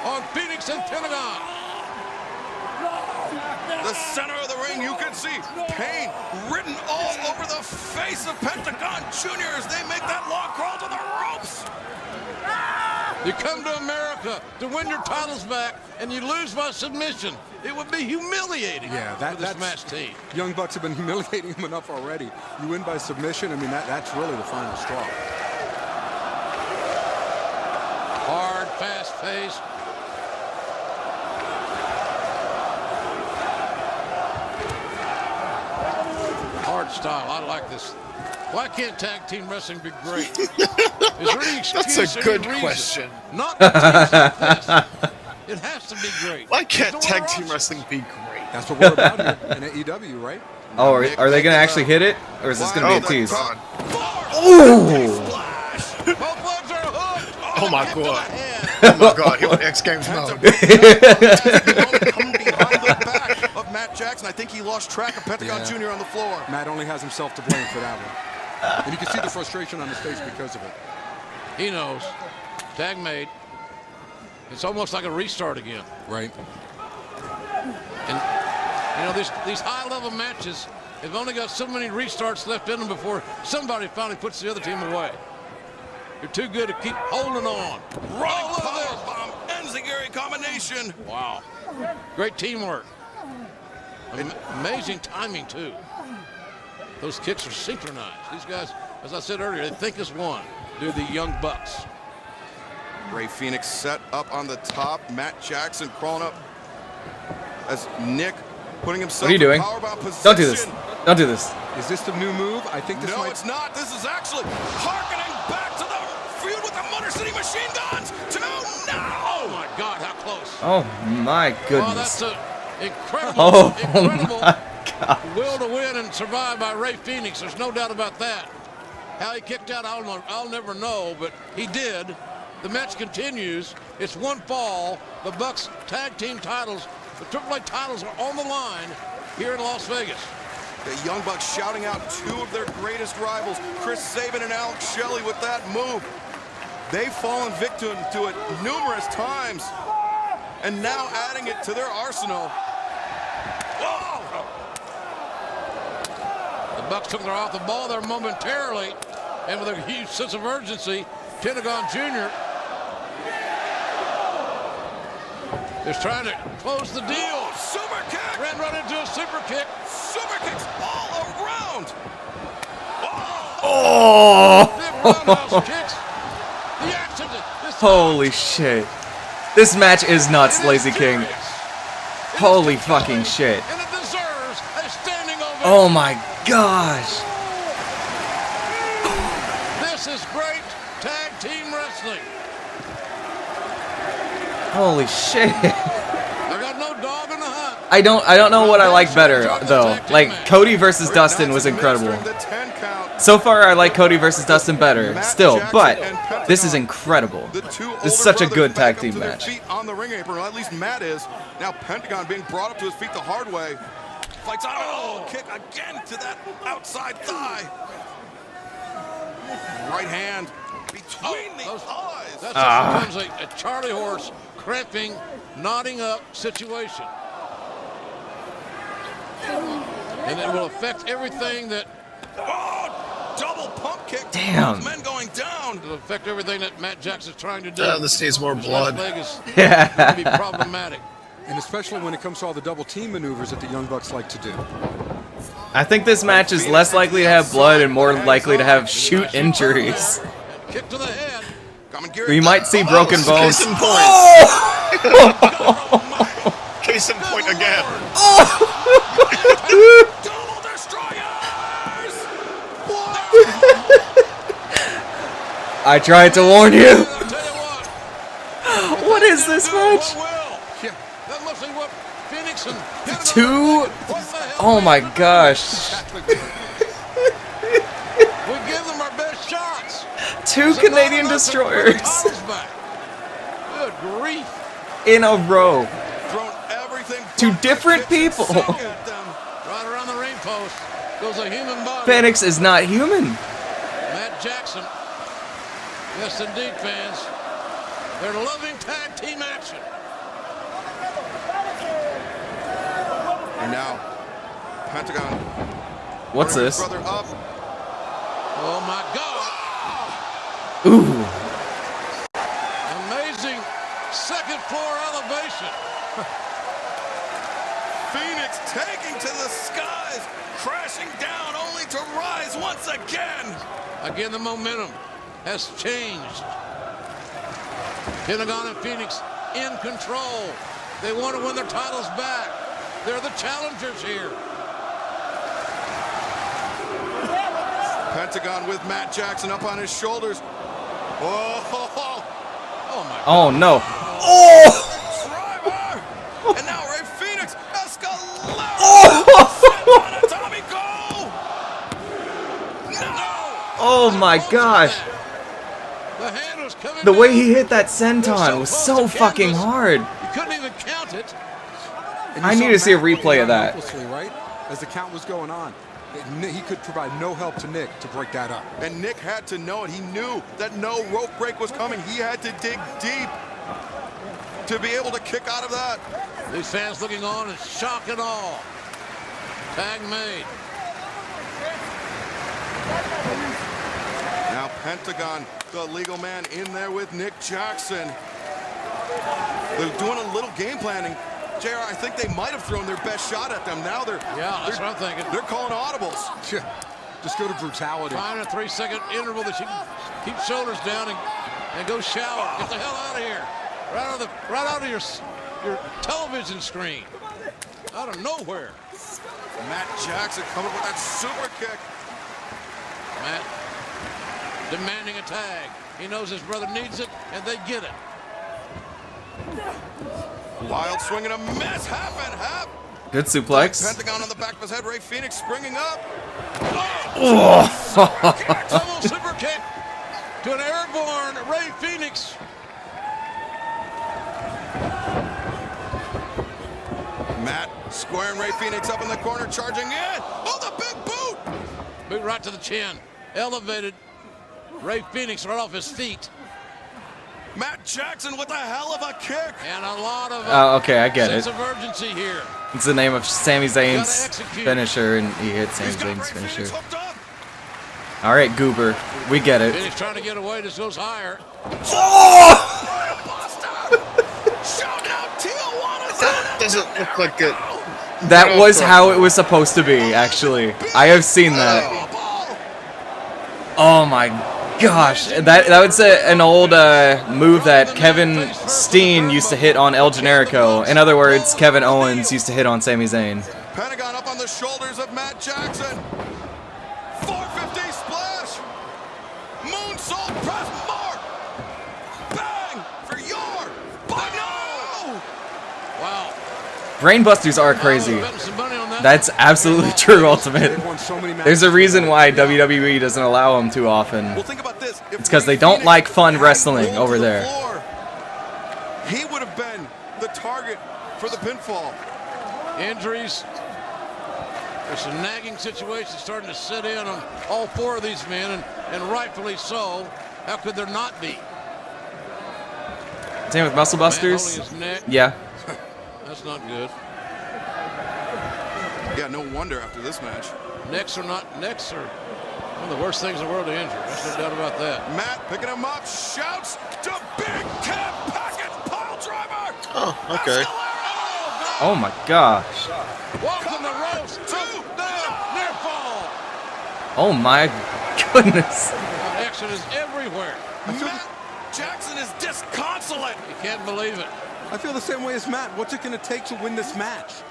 on Phoenix and Pentagon. The center of the ring, you can see pain written all over the face of Pentagon Jr. as they make that long crawl to the ropes. You come to America to win your titles back, and you lose by submission. It would be humiliating for this match team. Young Bucks have been humiliating him enough already. You win by submission, I mean, that's really the final straw. Hard, fast-paced. Hard style. I like this. Why can't tag team wrestling be great? Is there any excuse? That's a good question. Not the teams like this. It has to be great. Why can't tag team wrestling be great? That's what we're about here in AEW, right? Oh, are they going to actually hit it? Or is this going to be a tease? Ooh! Both legs are hooked. Oh my god. Oh my god, he went X Games mode. Coming behind the back of Matt Jackson. I think he lost track of Pentagon Jr. on the floor. Matt only has himself to blame for that one. And you can see the frustration on his face because of it. He knows. Tag made. It's almost like a restart again. Right. And, you know, these high-level matches have only got so many restarts left in them before somebody finally puts the other team away. You're too good to keep holding on. Running powerbomb enziguri combination. Wow. Great teamwork. Amazing timing, too. Those kicks are synchronized. These guys, as I said earlier, they think as one. They're the Young Bucks. Ray Phoenix set up on the top. Matt Jackson crawling up as Nick putting himself What are you doing? in powerbomb position. Don't do this. Don't do this. Is this the new move? I think this No, might... it's not. This is actually harkening back to the feud with the Motor City Machine Guns. Oh, my God, how close. Oh, my goodness. Oh, that's an incredible, incredible my gosh. will to win and survive by Ray Phoenix. There's no doubt about that. How he kicked out, I'll never know, but he did. The match continues. It's one fall. The Bucks tag team titles, the AAA titles are on the line here in Las Vegas. The Young Bucks shouting out two of their greatest rivals, Chris Sabin and Alex Shelley, with that move. They've fallen victim to it numerous times, and now adding it to their arsenal. Whoa! The Bucks took their off the ball there momentarily, and with a huge sense of urgency, Pentagon Jr. is trying to close the deal. Super kick! Ran right into a super kick. Super kicks all around. Big roundhouse kicks. The action is Holy shit. This match is nuts, Lazy King. Holy fucking shit. and it deserves a standing ovation. Oh my gosh. This is great tag team wrestling. Holy shit. I got no dog in the hunt. I don't know what I like better though. Like Cody versus Dustin was incredible. So far I like Cody versus Dustin better still, but this is incredible. This is such a good tag team match. Feet on the ring apron, or at least Matt is. Now Pentagon being brought up to his feet the hard way. Fights out. Oh, kick again to that outside thigh. Right hand between the eyes. That becomes a Charlie horse cramping, knotting up situation. And it will affect everything that... Oh, double pump kick. Damn. Men going down. It'll affect everything that Matt Jackson's trying to do. This needs more His blood. left leg is going to be problematic. And especially when it comes to all the double team maneuvers that the Young Bucks like to do. I think this match is less likely to have blood and more likely to have shoot injuries. Kick to the head. We might see broken bones. Case in point. Case in point again. Double destroyers. I tried to warn you. What is this match? That must be what Phoenix and Two. Oh my gosh. We give them our best shots. Two Canadian destroyers Good grief. in a row. Thrown everything. To different people. Right around the ring post goes a human body. Phoenix is not human. Matt Jackson. Yes, indeed, fans. They're loving tag team action. And now, Pentagon. What's this? Brother up. Oh my God. Ooh. Amazing second floor elevation. Phoenix taking to the skies, crashing down only to rise once again. Again, the momentum has changed. Pentagon and Phoenix in control. They want to win their titles back. They're the challengers here. Pentagon with Matt Jackson up on his shoulders. Oh, my God. Oh no. Oh! Driver! And now Ray Phoenix, Escalera! Oh! Tommy, go! No! Oh my gosh. The hand was coming The way down. he hit that senton was so fucking hard. You couldn't even count it. And I you need saw to see a Matt replay looking of that. helplessly, right? As the count was going on. He could provide no help to Nick to break that up. And Nick had to know it. He knew that no rope break was coming. He had to dig deep to be able to kick out of that. These fans looking on in shock and awe. Tag made. Now Pentagon, the legal man, in there with Nick Jackson. They're doing a little game planning. JR, I think they might have thrown their best shot at them. Now That's what I'm thinking. They're calling audibles. Yeah, just go to brutality. Find a 3-second interval that you can keep shoulders down and go shower. Get the hell out of here. Right out of your television screen. Out of nowhere. Matt Jackson coming with that super kick. Matt demanding a tag. He knows his brother needs it, and they get it. Wild swing and a miss. Half and half. Good suplex. Pentagon on the back of his head. Ray Phoenix springing up. Double super kick to an airborne Ray Phoenix. Matt Squaring Ray Phoenix up in the corner, charging in. Oh, the big boot! Boot right to the chin. Elevated Ray Phoenix right off his feet. Matt Jackson with a hell of a kick. And a lot of okay, I get sense it. of urgency here. It's the name of Sami Zayn's finisher, and he hit Sami Zayn's finisher. All right, Goober, we get it. Phoenix trying to get away. This goes higher. That doesn't look like it. That was how it was supposed to be, actually. I have seen that. Oh my gosh. That was an old move that Kevin Steen used to hit on El Generico. In other words, Kevin Owens used to hit on Sami Zayn. Pentagon up on the shoulders of Matt Jackson. 450 splash. Moonsault press mark. Bang for your. But no! Wow. Brainbusters are crazy. That's absolutely true, Ultimate. There's a reason why WWE doesn't allow them too often. Well, think about this. It's because they don't like fun wrestling over there. He would have been the target for the pinfall. Injuries. There's some nagging situations starting to set in on all four of these men, and rightfully so. How could there not be? Same with Muscle Busters. Man holding his neck. Yeah. That's not good. Yeah, no wonder after this match. Necks are one of the worst things in the world to injure. There's no doubt about that. Matt picking him up, shouts to Big Cat Package pile driver. Oh, okay. Oh my gosh. Welcome the ropes to the near fall. Oh my goodness. Action is everywhere. Matt Jackson is disconsolate. You can't believe it. I feel the same way as Matt. What's it going to take to win this match?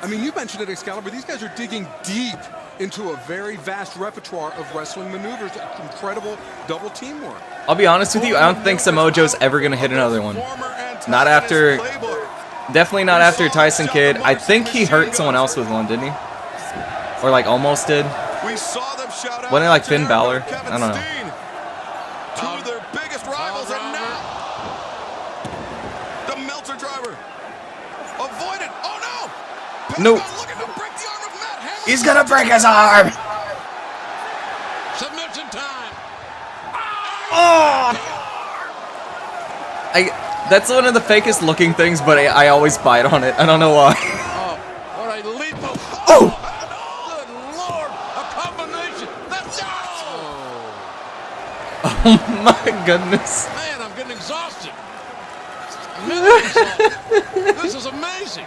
I mean, you mentioned it, Excalibur. These guys are digging deep into a very vast repertoire of wrestling maneuvers. Incredible double teamwork. I'll be honest with you, I don't think Samoa Joe's ever going to hit another one. Not after... Definitely not after Tyson Kidd. I think he hurt someone else with one, didn't he? Or like almost did. We saw them shout out. Wasn't it like Finn Balor? I don't know. Two of their biggest rivals, and now the Meltzer driver avoided. Oh no! Nope. He's gonna break his arm. Submission time. Oh! That's one of the fakest looking things, but I always bite on it. I don't know why. Oh, what a leap of... Oh! Good Lord! A combination. That's... Oh my goodness. Man, I'm getting exhausted. This is amazing.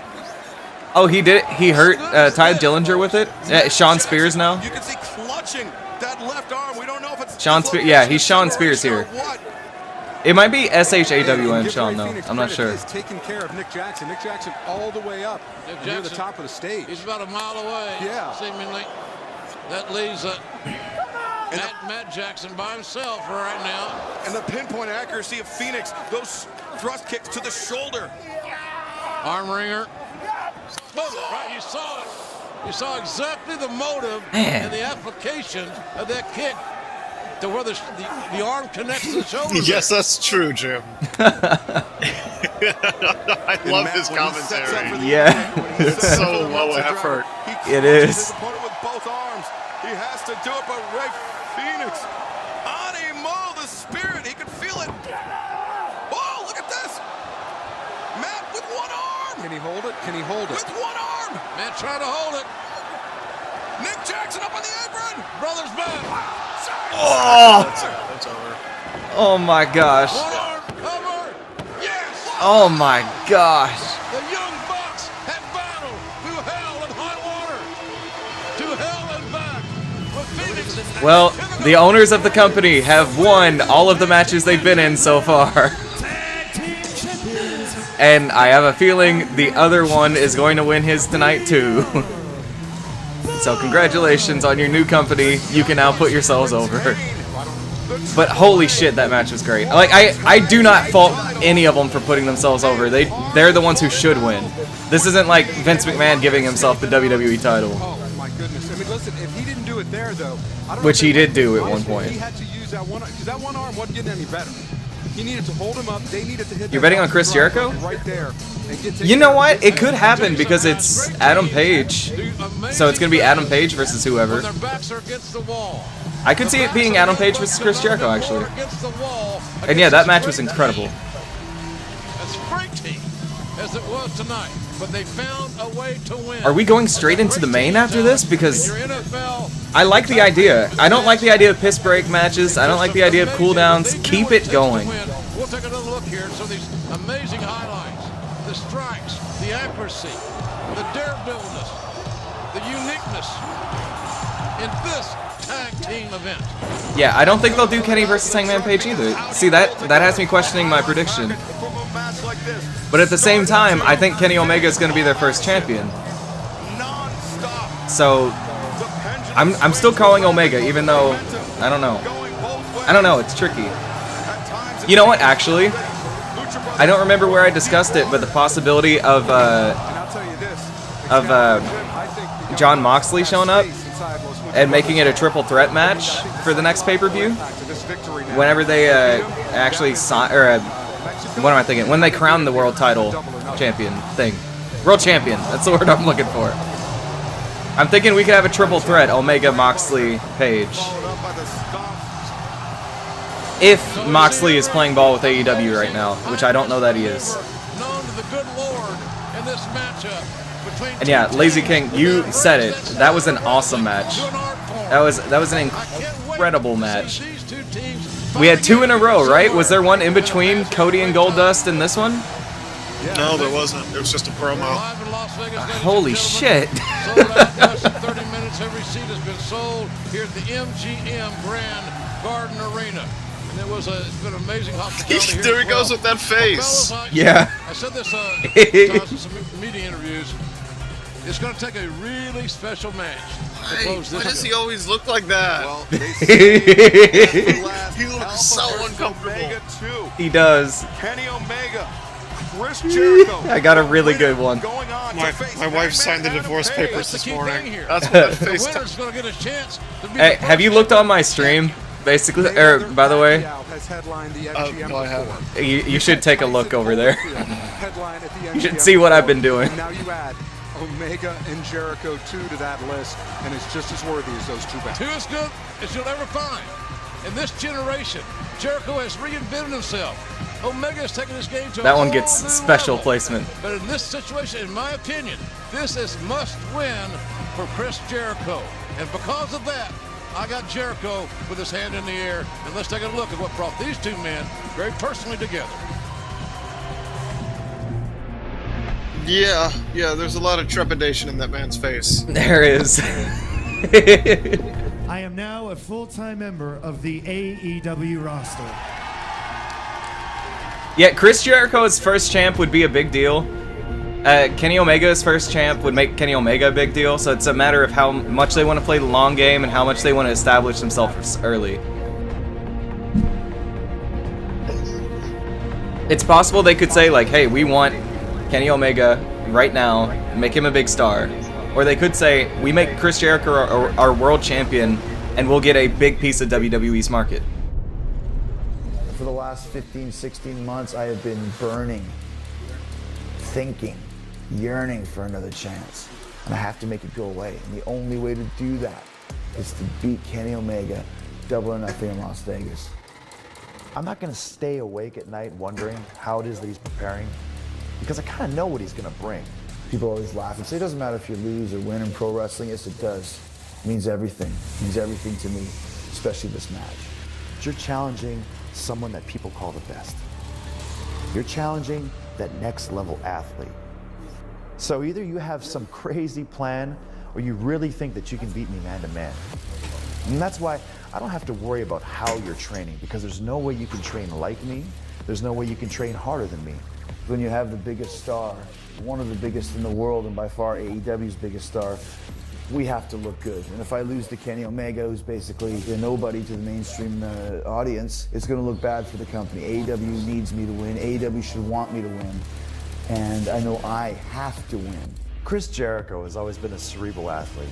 Oh, he did it. He hurt Ty Dillinger with it. Sean Spears now. You can see clutching that left arm. We don't know if it's Sean Spears. Yeah, he's Sean Spears here. It might be SHAWN Sean though. I'm not sure. He's taking care of Nick Jackson. Nick Jackson all the way up near the top of the stage. He's about a mile away. Yeah. Seemingly. That leaves Matt Jackson by himself right now. And the pinpoint accuracy of Phoenix. Those thrust kicks to the shoulder. Arm wringer. Right, you saw it. You saw exactly the motive and the application of that kick to where the arm connects to the shoulder. Yes, that's true, Jim. I love his commentary. Yeah. It's so low effort. It is. His opponent with both arms. He has to do it, but Ray Phoenix. Animo, the spirit. He can feel it. Oh, look at this. Matt with one arm. Can he hold it? Can he hold it? With one arm. Matt trying to hold it. Nick Jackson up on the apron. Brothers back. Oh! That's over. Oh my gosh. One arm cover. Yes. Oh my gosh. The Young Bucks have battled through hell and high water. To hell and back. With Phoenix. Well, the owners of the company have won all of the matches they've been in so far. And I have a feeling the other one is going to win his tonight too. So congratulations on your new company. You can now put yourselves over. But holy shit, that match was great. Like I do not fault any of them for putting themselves over. They're the ones who should win. This isn't like Vince McMahon giving himself the WWE title. Oh my goodness. I mean, listen, if he didn't do it there though, I don't Which know he did do at one point. He had to use that one because that one arm wasn't getting any better. He needed to hold him up. They needed to hit. You're betting on Chris Jericho? Right there. You know what? It could happen because it's Adam Page. So it's going to be Adam Page versus whoever. I could see it being Adam Page versus Chris Jericho, actually. And yeah, that match was incredible. As frantic as it was tonight, but they found a way to win. Are we going straight into the main after this? Because I like the idea. I don't like the idea of piss break matches. I don't like the idea of cooldowns. Keep it going. We'll take another look here at some of these amazing highlights. The strikes, the accuracy, the daredevilness, the uniqueness in this tag team event. Yeah, I don't think they'll do Kenny versus Hangman Page either. See, that has me questioning my prediction. But at the same time, I think Kenny Omega is going to be their first champion. So I'm still calling Omega, even though I don't know. I don't know. It's tricky. You know what? Actually, I don't remember where I discussed it, but the possibility of John Moxley showing up and making it a triple threat match for the next pay-per-view. Whenever they actually sign, or what am I thinking? When they crown the world title champion thing. World champion. That's the word I'm looking for. I'm thinking we could have a triple threat: Omega, Moxley, Page. If Moxley is playing ball with AEW right now, which I don't know that he is. And yeah, Lazy King, you said it. That was an awesome match. That was an incredible match. We had 2 in a row, right? Was there one in between Cody and Goldust and this one? No, there wasn't. It was just a promo. Holy shit. 30 minutes, every seat has been sold here at the MGM Grand Garden Arena. And it's been amazing hospitality. There he goes with that face. Yeah. I said this in some media interviews. It's going to take a really special match to close this. Why does he always look like that? Well, he looks so uncomfortable. He does. Kenny Omega, Chris Jericho. I got a really good one. My wife signed the divorce papers this morning. That's what that face does. Hey, have you looked on my stream? Basically, by the way, no, I haven't. You should take a look over there. You should see what I've been doing. Now you add Omega and Jericho 2 to that list, and it's just as worthy as those 2 back. 2 as good as you'll ever find. In this generation, Jericho has reinvented himself. Omega has taken this game to that one gets special placement. But in this situation, in my opinion, this is must win for Chris Jericho. And because of that, I got Jericho with his hand in the air. And let's take a look at what brought these 2 men very personally together. Yeah, there's a lot of trepidation in that man's face. There is. I am now a full-time member of the AEW roster. Yeah, Chris Jericho's first champ would be a big deal. Kenny Omega's first champ would make Kenny Omega a big deal, so it's a matter of how much they want to play the long game and how much they want to establish themselves early. It's possible they could say, like, hey, we want Kenny Omega right now, make him a big star. Or they could say, we make Chris Jericho our world champion, and we'll get a big piece of WWE's market. For the last 15, 16 months, I have been burning, thinking, yearning for another chance. And I have to make it go away. And the only way to do that is to beat Kenny Omega, Double or Nothing in Las Vegas. I'm not going to stay awake at night wondering how it is that he's preparing, because I kind of know what he's going to bring. People always laugh and say, it doesn't matter if you lose or win in pro wrestling. Yes, it does. It means everything. It means everything to me, especially this match. You're challenging someone that people call the best. You're challenging that next level athlete. So either you have some crazy plan or you really think that you can beat me man to man. And that's why I don't have to worry about how you're training, because there's no way you can train like me. There's no way you can train harder than me. When you have the biggest star, one of the biggest in the world, and by far AEW's biggest star, we have to look good. And if I lose to Kenny Omega, who's basically a nobody to the mainstream audience, it's going to look bad for the company. AEW needs me to win. AEW should want me to win. And I know I have to win. Chris Jericho has always been a cerebral athlete.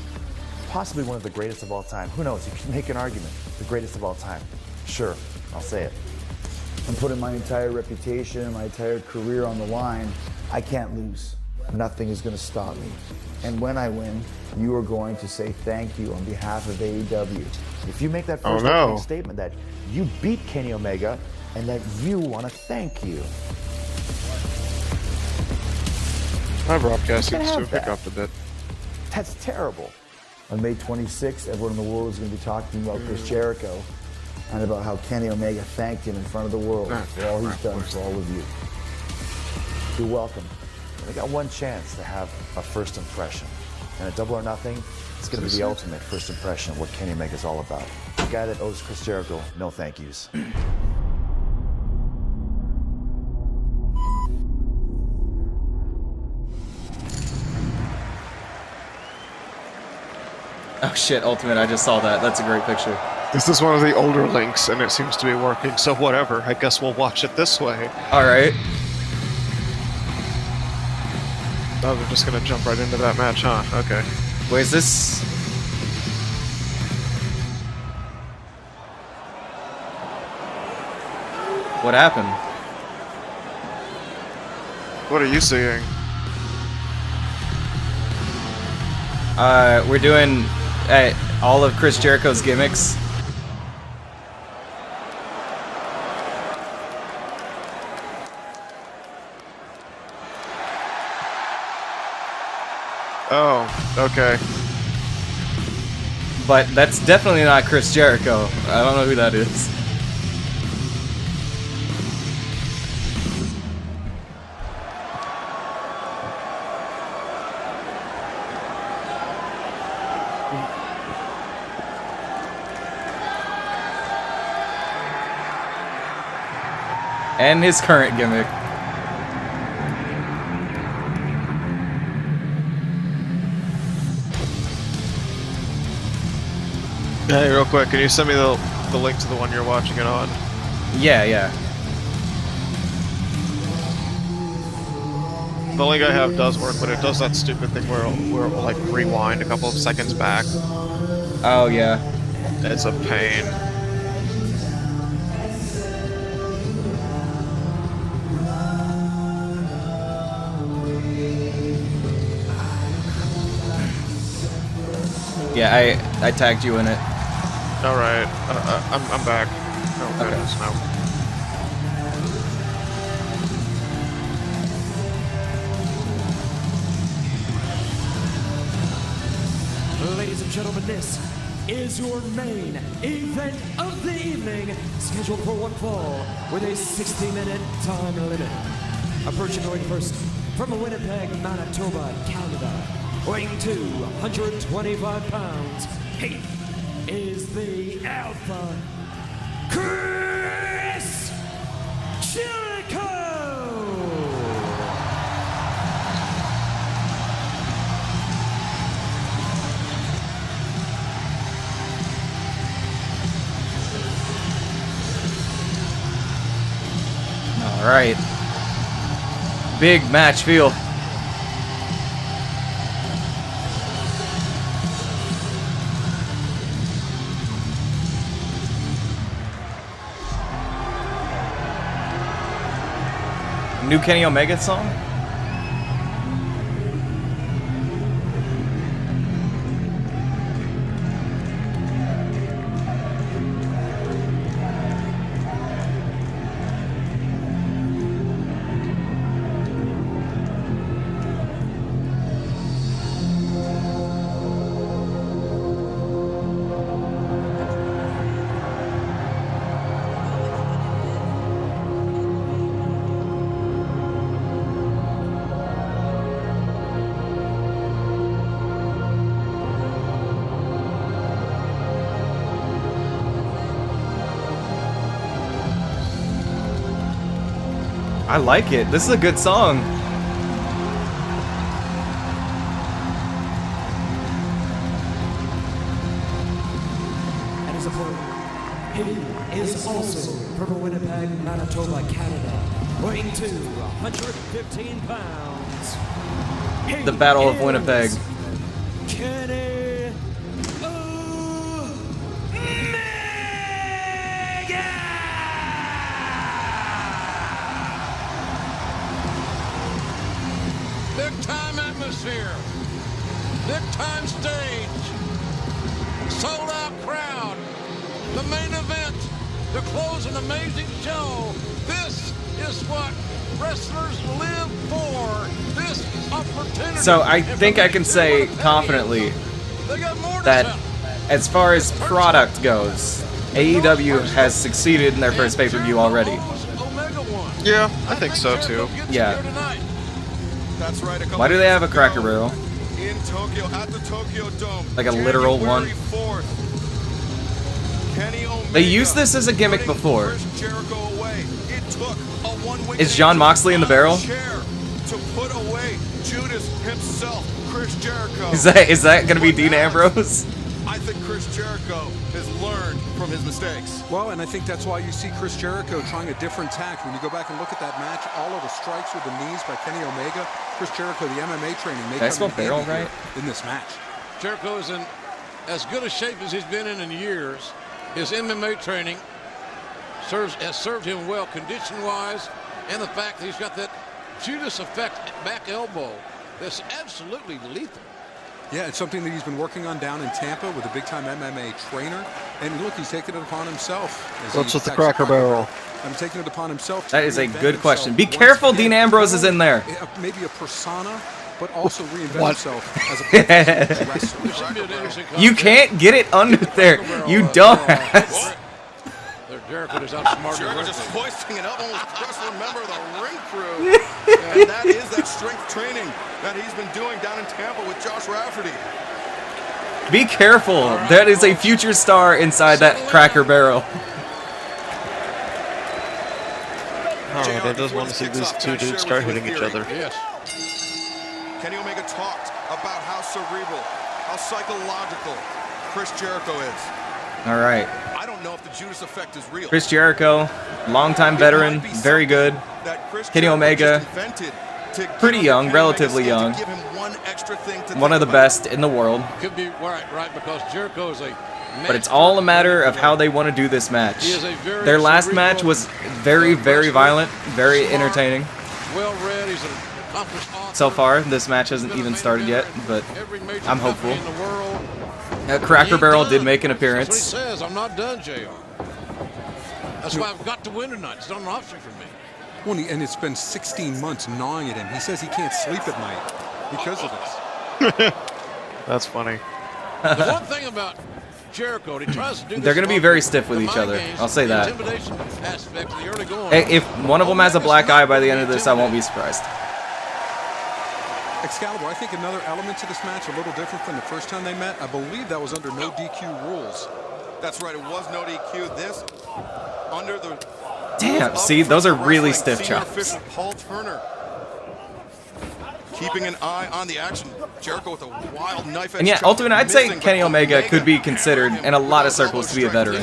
Possibly one of the greatest of all time. Who knows? You can make an argument. The greatest of all time. Sure, I'll say it. I'm putting my entire reputation, my entire career on the line. I can't lose. Nothing is going to stop me. And when I win, you are going to say thank you on behalf of AEW. If you make that first opening statement that you beat Kenny Omega and that you want to thank you. My broadcasting seems to have picked up a bit. That's terrible. On May 26th, everyone in the world is going to be talking about Chris Jericho and about how Kenny Omega thanked him in front of the world for all he's done for all of you. You're welcome. And I got one chance to have a first impression. And at Double or Nothing, it's going to be the ultimate first impression of what Kenny Omega's all about. The guy that owes Chris Jericho no thank yous. Oh shit, Ultimate, I just saw that. That's a great picture. This is one of the older links, and it seems to be working, so whatever. I guess we'll watch it this way. Alright. Oh, they're just gonna jump right into that match, huh? Okay. Where's this? What happened? What are you seeing? We're doing all of Chris Jericho's gimmicks. Oh, okay. But that's definitely not Chris Jericho. I don't know who that is. And his current gimmick. Hey, real quick, can you send me the link to the one you're watching it on? Yeah, yeah. The link I have does work, but it does that stupid thing where it'll like rewind a couple of seconds back. Oh, yeah. It's a pain. Yeah, I tagged you in it. All right, I'm back. Oh goodness, no. Ladies and gentlemen, this is your main event of the evening, scheduled for one fall with a 60-minute time limit. Approaching ring first from Winnipeg, Manitoba, Canada, weighing 225 pounds, he is the Alpha Chris Jericho! All right. Big match feel. New Kenny Omega song? I like it. This is a good song. And his opponent, he is also from Winnipeg, Manitoba, Canada, weighing 215 pounds. He The Battle of Winnipeg. Kenny Omega! Big time atmosphere. Big time stage. Sold out crowd. The main event. To close an amazing show. This is what wrestlers live for. This opportunity. So I think I can say confidently that as far as product goes, AEW has succeeded in their first pay-per-view already. Yeah, I think so too. Yeah. That's right. Why do they have a Cracker Barrel? In Tokyo, at the Tokyo Dome. Like a literal one? January 4th, Kenny Omega They used this as a gimmick before. Chris Jericho away. It took a one-week Is John Moxley in the barrel? chair to put away Judas himself, Chris Jericho. Is that gonna be Dean Ambrose? I think Chris Jericho has learned from his mistakes. Well, and I think that's why you see Chris Jericho trying a different tack. When you go back and look at that match, all of the strikes with the knees by Kenny Omega, Chris Jericho, the MMA training, may Did I come spell in barrel handy right? here in this match. Jericho is in as good a shape as he's been in years. His MMA training has served him well condition-wise, and the fact that he's got that Judas effect back elbow that's absolutely lethal. Yeah, it's something that he's been working on down in Tampa with a big-time MMA trainer. And look, he's taken it upon himself. What's with the Cracker Barrel? I'm taking it upon himself. That is a good question. Be careful, Dean Ambrose is in there. Maybe a persona, but also reinvent himself as a professional wrestler. You can't get it under there. You dumbass. Jericho just outsmarted Jericho just hoisting an up, almost wrestling member of the ring crew. And that is that strength training that he's been doing down in Tampa with Josh Rafferty. Be careful. That is a future star inside that Cracker Barrel. Oh, I just want to see these two dudes start hitting each other. Yes. Kenny Omega talked about how cerebral, how psychological Chris Jericho is. All right. I don't know if the Judas effect is real. Chris Jericho, longtime veteran, very good. Kenny Omega, pretty young, relatively young. One of the best in the world. Could be right, because Jericho is a. But it's all a matter of how they want to do this match. Their last match was very, very violent, very entertaining. Well read. He's an accomplished author. So far, this match hasn't even started yet, but I'm hopeful. Cracker Barrel did make an appearance. That's what he says. I'm not done, JR. That's why I've got to win tonight. It's not an option for me. Well, and it's been 16 months gnawing at him. He says he can't sleep at night because of this. That's funny. The one thing about Jericho, he tries to do this. They're going to be very stiff with each other. I'll say that. Intimidation aspect of the early going. Hey, if one of them has a black eye by the end of this, I won't be surprised. Excalibur, I think another element to this match, a little different from the first time they met. I believe that was under no DQ rules. That's right, it was no DQ. This under the. Damn, see, those are really stiff chops. Paul Turner keeping an eye on the action. Jericho with a wild knife edge. And yeah, ultimately, I'd say Kenny Omega could be considered in a lot of circles to be a veteran.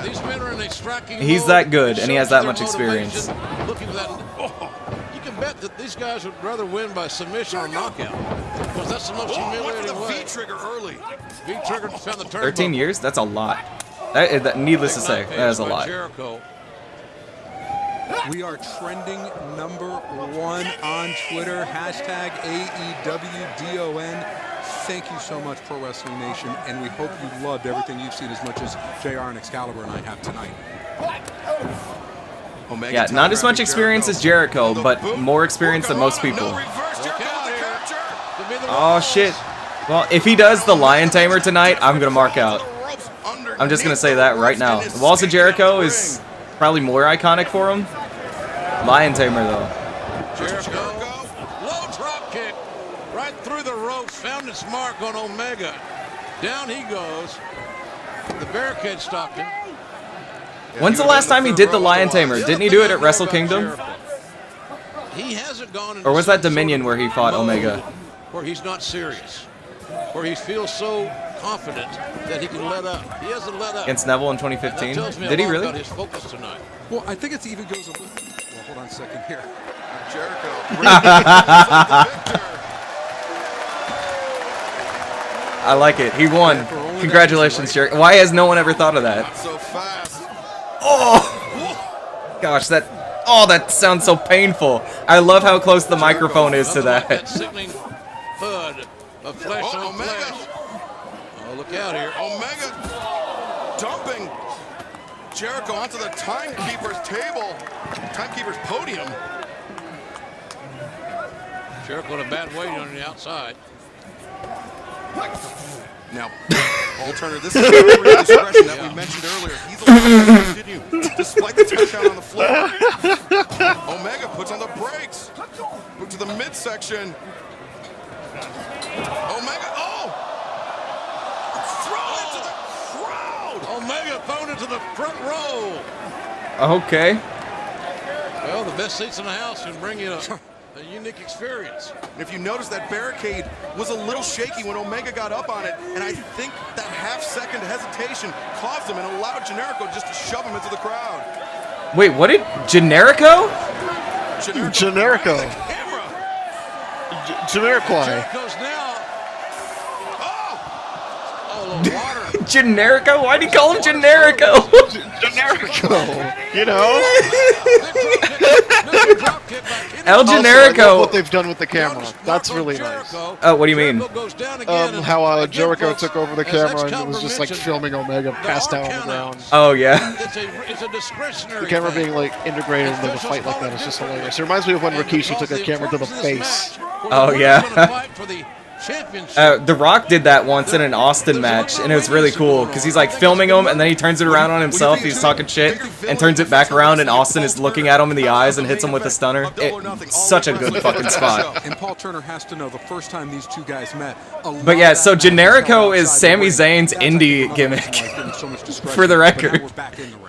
These men are in a striking He's mode. that good, and he has that Shows much experience. motivation. Looking for that. You can bet that these guys would rather win by submission or knockout, because that's the most humiliating way. V-trigger early. V-trigger found the turn. 13 years? That's a lot. Needless to say, that is a lot. Jericho. We are trending #1 on Twitter. Hashtag AEWDON. Thank you so much, Pro Wrestling Nation, and we hope you loved everything you've seen as much as JR and Excalibur and I have tonight. Yeah, not as much experience as Jericho, but more experience than most people. Oh, shit. Well, if he does the Lion Tamer tonight, I'm going to mark out. I'm just going to say that right now. The Walls of Jericho is probably more iconic for him. Lion Tamer, though. Jericho, low drop kick, right through the ropes, found its mark on Omega. Down he goes. The barricade stopped him. When's the last time he did the Lion Tamer? Didn't he do it at Wrestle Kingdom? He hasn't gone. Or was that Dominion where he fought Omega? Where he's not serious, where he feels so confident that he can let up. He hasn't let up. Against Neville in 2015? Did he really? About his focus tonight. Well, I think it even goes a little. Well, hold on a second here. Jericho. I like it. He won. Congratulations, Jericho. Why has no one ever thought of that? Not so fast. Oh! Gosh, that... Oh, that sounds so painful. I love how close the microphone is to That that. sickening thud of flesh on flesh. Oh, look out here. Omega dumping Jericho onto the timekeeper's table, timekeeper's podium. Jericho in a bad way on the outside. Now, Paul Turner, this is the real discretion that we mentioned earlier. He's allowed to continue despite the 10 count on the floor. Omega puts on the brakes. Move to the midsection. Omega, thrown into the crowd. Omega thrown into the front row. Okay. Well, the best seats in the house can bring you a unique experience. And if you notice, that barricade was a little shaky when Omega got up on it, and I think that half-second hesitation caused him and allowed Generico just to shove him into the crowd. Wait, what did Generico? Generico. Generico. Jericho's now. Oh, the water. Generico? Why'd he call him Generico? Generico. You know? El Also, I love Generico. what they've done with the camera. That's really nice. Oh, what do you mean? How Jericho took over the camera and was just like filming Omega passed out on the ground. Oh, yeah. It's a discretionary The camera thing. being like integrated into the fight like that is just hilarious. It reminds me of when Rikishi took a camera to the face. Oh, yeah. The Rock did that once in an Austin match, and it was really cool, because he's like filming him, and then he turns it around on himself, he's talking shit, and turns it back around, and Austin is looking at him in the eyes and hits him with a stunner. Such a good fucking spot. And Paul Turner has to know the first time these two guys met. But yeah, so Generico is Sami Zayn's indie gimmick, for the record.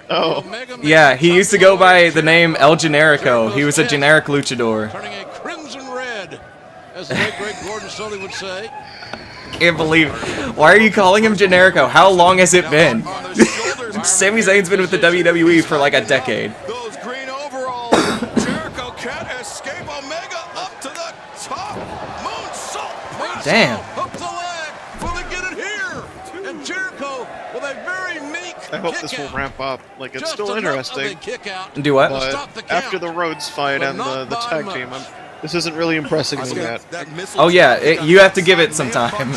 Oh. Yeah, he used to go by the name El Generico. He was a generic luchador. Turning a crimson red, as the late great Gordon Sully would say. Can't believe it. Why are you calling him Generico? How long has it been? Sami Zayn's been with the WWE for like a decade. Those green overalls. Jericho can't escape. Omega up to the top. Moonsault. Damn. Up the leg. Will they get it here? And Jericho with a very meek I hope this will ramp up. Like, it's still interesting. Do what? But after the Rhodes fight and the tag team, this isn't really impressing me yet. Oh yeah, you have to give it some time.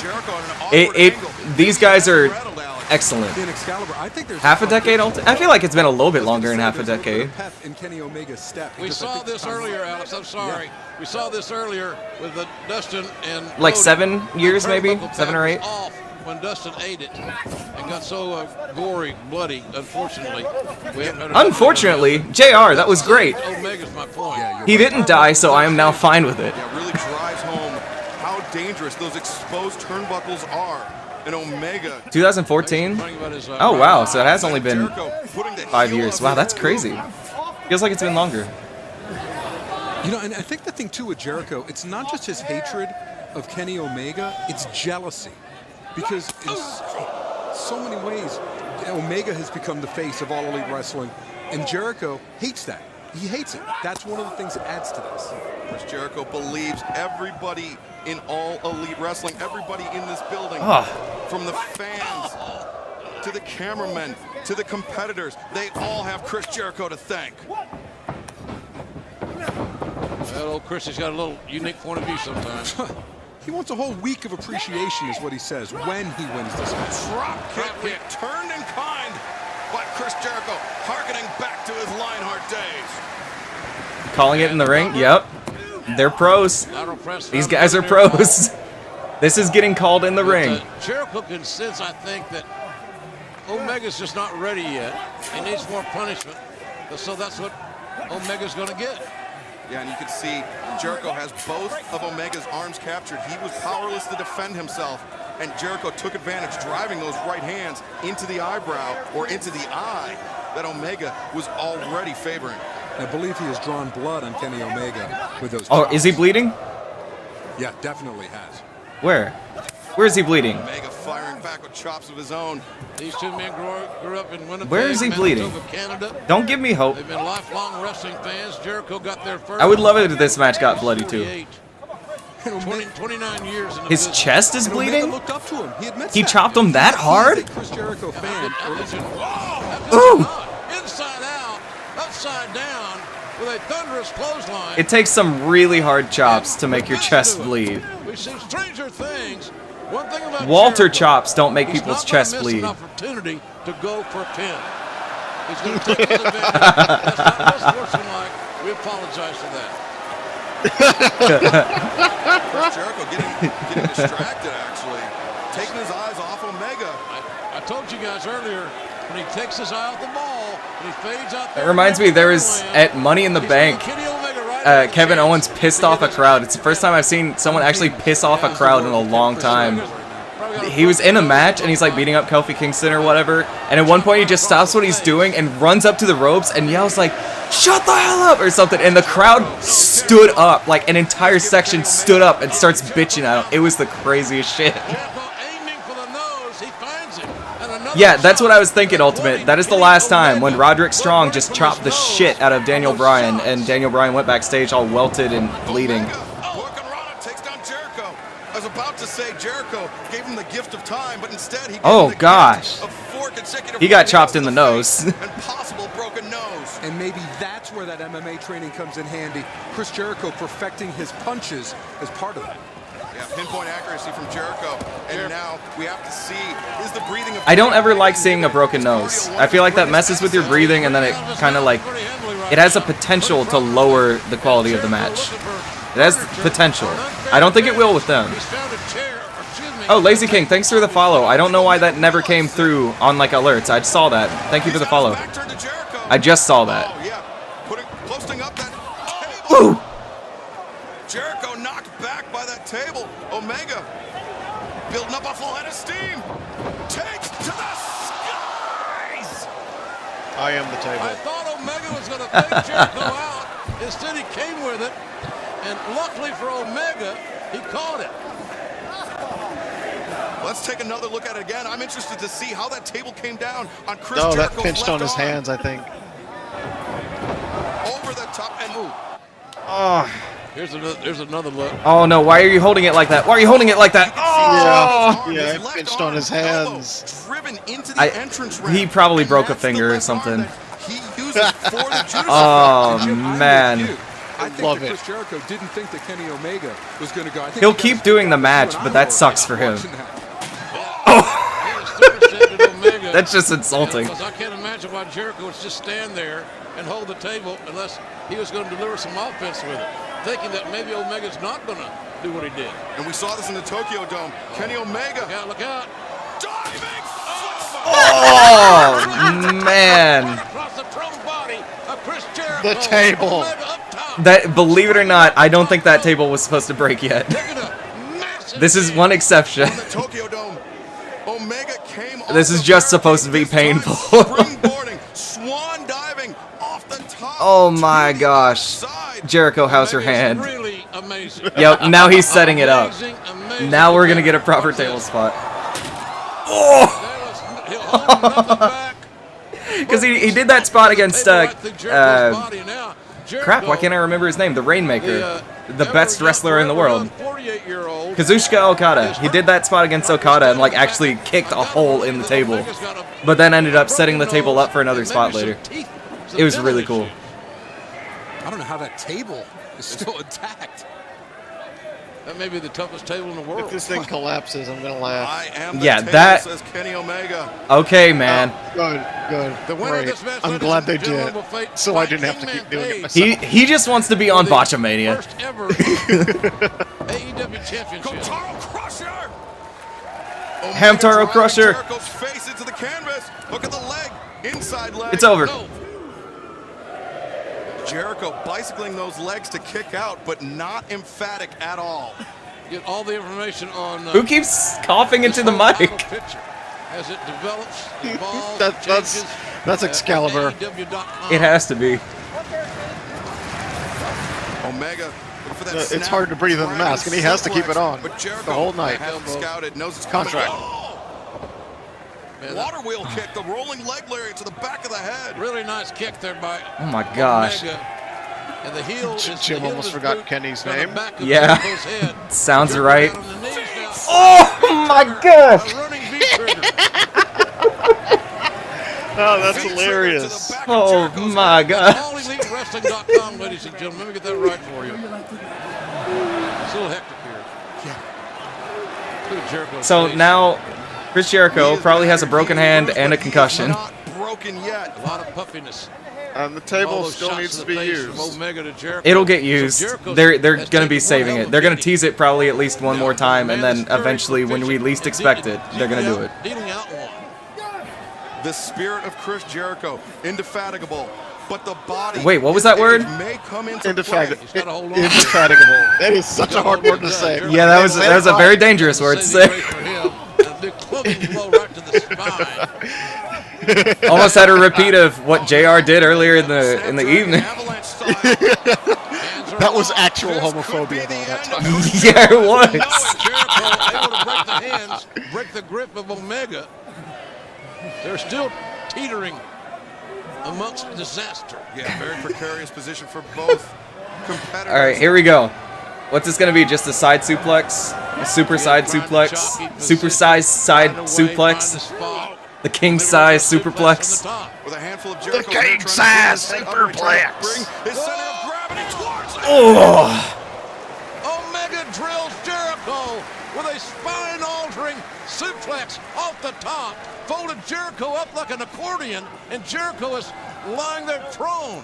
These guys are excellent. Half a decade? I feel like it's been a little bit longer than half a decade. We saw this earlier, Alex. I'm sorry. We saw this earlier with the Dustin and Like 7 years, maybe 7 or 8. Off when Dustin ate it and got so gory, bloody. Unfortunately, we haven't heard Unfortunately, JR, that was great. Omega's my point. He didn't die, so I am now fine with it. Yeah, really drives home how dangerous those exposed turnbuckles are. And Omega. 2014? Oh wow, so it has only been 5 years. Wow, that's crazy. Feels like it's been longer. You know, and I think the thing too with Jericho, it's not just his hatred of Kenny Omega, it's jealousy. Because in so many ways, Omega has become the face of All Elite Wrestling, and Jericho hates that. He hates it. That's one of the things that adds to this. Chris Jericho believes everybody in All Elite Wrestling, everybody in this building, from the fans to the cameramen to the competitors, they all have Chris Jericho to thank. Well, old Chris has got a little unique point of view sometimes. He wants a whole week of appreciation is what he says when he wins this match. Drop kick returned in kind by Chris Jericho, harkening back to his Lionheart days. Calling it in the ring? Yep. They're pros. These guys are pros. This is getting called in the ring. Jericho can sense, I think, that Omega's just not ready yet. He needs more punishment. So that's what Omega's going to get. Yeah, and you can see Jericho has both of Omega's arms captured. He was powerless to defend himself, and Jericho took advantage, driving those right hands into the eyebrow or into the eye that Omega was already favoring. I believe he has drawn blood on Kenny Omega with those. Oh, is he bleeding? Yeah, definitely has. Where? Where is he bleeding? Omega firing back with chops of his own. These two men grew up in Winnipeg, Where is he bleeding? Canada. Don't give me hope. They've been lifelong wrestling fans. Jericho got their first. I would love it if this match got bloody too. 29 years in the His business. chest is bleeding? Looked up to him. He admits He that. chopped him that hard? He's a Chris Jericho fan. Ooh! Ooh! Inside out, upside down, with a thunderous clothesline. It takes some really hard chops to make your chest bleed. We've seen stranger things. One thing about Walter Jericho, chops don't make he's people's not gonna chest miss bleed. an opportunity to go for a pin. He's going to take his advantage. That's not most sportsmanlike. We apologize for that. Chris Jericho getting distracted, actually. Taking his eyes off Omega. I told you guys earlier, when he takes his eye off the ball, and he fades out there. It reminds me, there was at Money in the Bank, Kevin Owens pissed off a crowd. It's the first time I've seen someone actually piss off a crowd in a long time. He was in a match and he's like beating up Kofi Kingston or whatever, and at one point he just stops what he's doing and runs up to the ropes and yells like, "Shut the hell up!" or something, and the crowd stood up, like an entire section stood up and starts bitching at him. It was the craziest shit. Yeah, that's what I was thinking, Ultimate. That is the last time when Roderick Strong just chopped the shit out of Daniel Bryan, and Daniel Bryan went backstage all welted and bleeding. I was about to say Jericho gave him the gift of time, but instead he gave Oh him the gosh, gift of 4 consecutive he got chopped in the nose. and possible broken nose. And maybe that's where that MMA training comes in handy. Chris Jericho perfecting his punches as part of that. Yeah, pinpoint accuracy from Jericho. And now we have to see, is the breathing of... I don't ever like seeing a broken nose. I feel like that messes with your breathing, and then it kind of like, it has a potential to lower the quality of the match. It has potential. I don't think it will with them. Oh, Lazy King, thanks for the follow. I don't know why that never came through on like alerts. I saw that. Thank you for the follow. I just saw that. Posting up that Ooh. Jericho knocked back by that table. Omega building up a full head of steam. Takes to the skies. I am the table. I thought Omega was going to take Jericho out. Instead, he came with it. And luckily for Omega, he caught it. Let's take another look at it again. I'm interested to see how that table came down on Chris No, that Jericho's pinched on left his arm. hands, I think. Over the top and ooh. Oh. Here's another look. Oh no, why are you holding it like that? Why are you holding it like that? Oh! Yeah, it pinched on his hands. Driven into the entrance ramp. He probably broke a finger or something. He uses for the Judas Oh effect. man. I think Love that it. Chris Jericho didn't think that Kenny Omega was going to go. I think He'll he got keep his doing the back match, to an but that hour sucks for him. watching that. That's just insulting. Because I can't imagine why Jericho would just stand there and hold the table unless he was going to deliver some offense with it, thinking that maybe Omega's not going to do what he did. And we saw this in the Tokyo Dome. Kenny Omega. Look out. Diving. Oh man. Across the prone body of Chris Jericho. The table. That, believe it or not, I don't think that table was supposed to break yet. This is one exception. Tokyo Dome. Omega came This is just supposed to be painful. springboarding, swan diving off the top. Oh my gosh. Jericho has her hand. Really amazing. Yep, now he's setting it up. Now we're gonna get a proper table spot. Oh! Because he did that spot against crap, why can't I remember his name? The Rainmaker. The best wrestler in the world. Kazuchika Okada. He did that spot against Okada and like actually kicked a hole in the table. But then ended up setting the table up for another spot later. It was really cool. I don't know how that table is still intact. That may be the toughest table in the world. If this thing collapses, I'm gonna laugh. I am the Yeah, table, that- says Kenny Omega. Okay, man. Good. The winner of Great. this match, I'm ladies glad and they gentlemen, did, will fight so I didn't have to keep doing it myself. He just wants to be on Botchamania. First ever AEW championship. Hamtaro Crusher. Hamtaro Crusher. Jericho's face into the canvas. Look at the leg. Inside leg. It's over. No. Jericho bicycling those legs to kick out, but not emphatic at all. Get all the information on Who keeps coughing into the mic? as it develops, evolves, that's Excalibur. It has to be. Omega. For that It's snap, hard to breathe in the mask, and he has to keep it on but Jericho the whole night. has him scouted, knows it's Contract. coming. Oh! Water wheel kick, the rolling leg lariat to the back of the head. Really nice kick there by Oh my gosh. Omega. And the heel is, Jim almost forgot Kenny's name. Yeah. Jericho's head. Sounds right. On the knees now. Oh my gosh. A running V trigger. Oh, that's hilarious. Oh my god. AllEliteWrestling.com, ladies and gentlemen. Let me get that right for you. It's a little hectic here. Look at Jericho's So face. now Chris Jericho probably has a broken hand and a concussion. Not broken yet. A lot of puffiness. And the All table those still shots needs to to the be face used. from Omega to Jericho. It'll get So used. Jericho's They're has gonna be taken saving one it. hell They're of a gonna tease it probably at least one more time, and then Man is very eventually, when we proficient least in expect it, they're gonna do it. Dealing out one. The spirit of Chris Jericho, indefatigable, but the body. Wait, what was that word? May come into Indefatigable. play. Indefatigable. That is such a hard word to say. Yeah, that was a very dangerous word to say. Almost had a repeat of what JR did earlier in the evening. That was actual homophobia though that time. Yeah, it was. Jericho able to break the hands, break the grip of Omega. They're still teetering amongst disaster. Yeah, very precarious position for both competitors. All right, here we go. What's this gonna be? Just a side suplex, a super side suplex, super size side suplex, the king size superplex. With a handful of The Jericho king size superplex. Bring his center of gravity towards it. Oh, Omega drills Jericho with a spine-altering suplex off the top. Folded Jericho up like an accordion, and Jericho is lying there prone.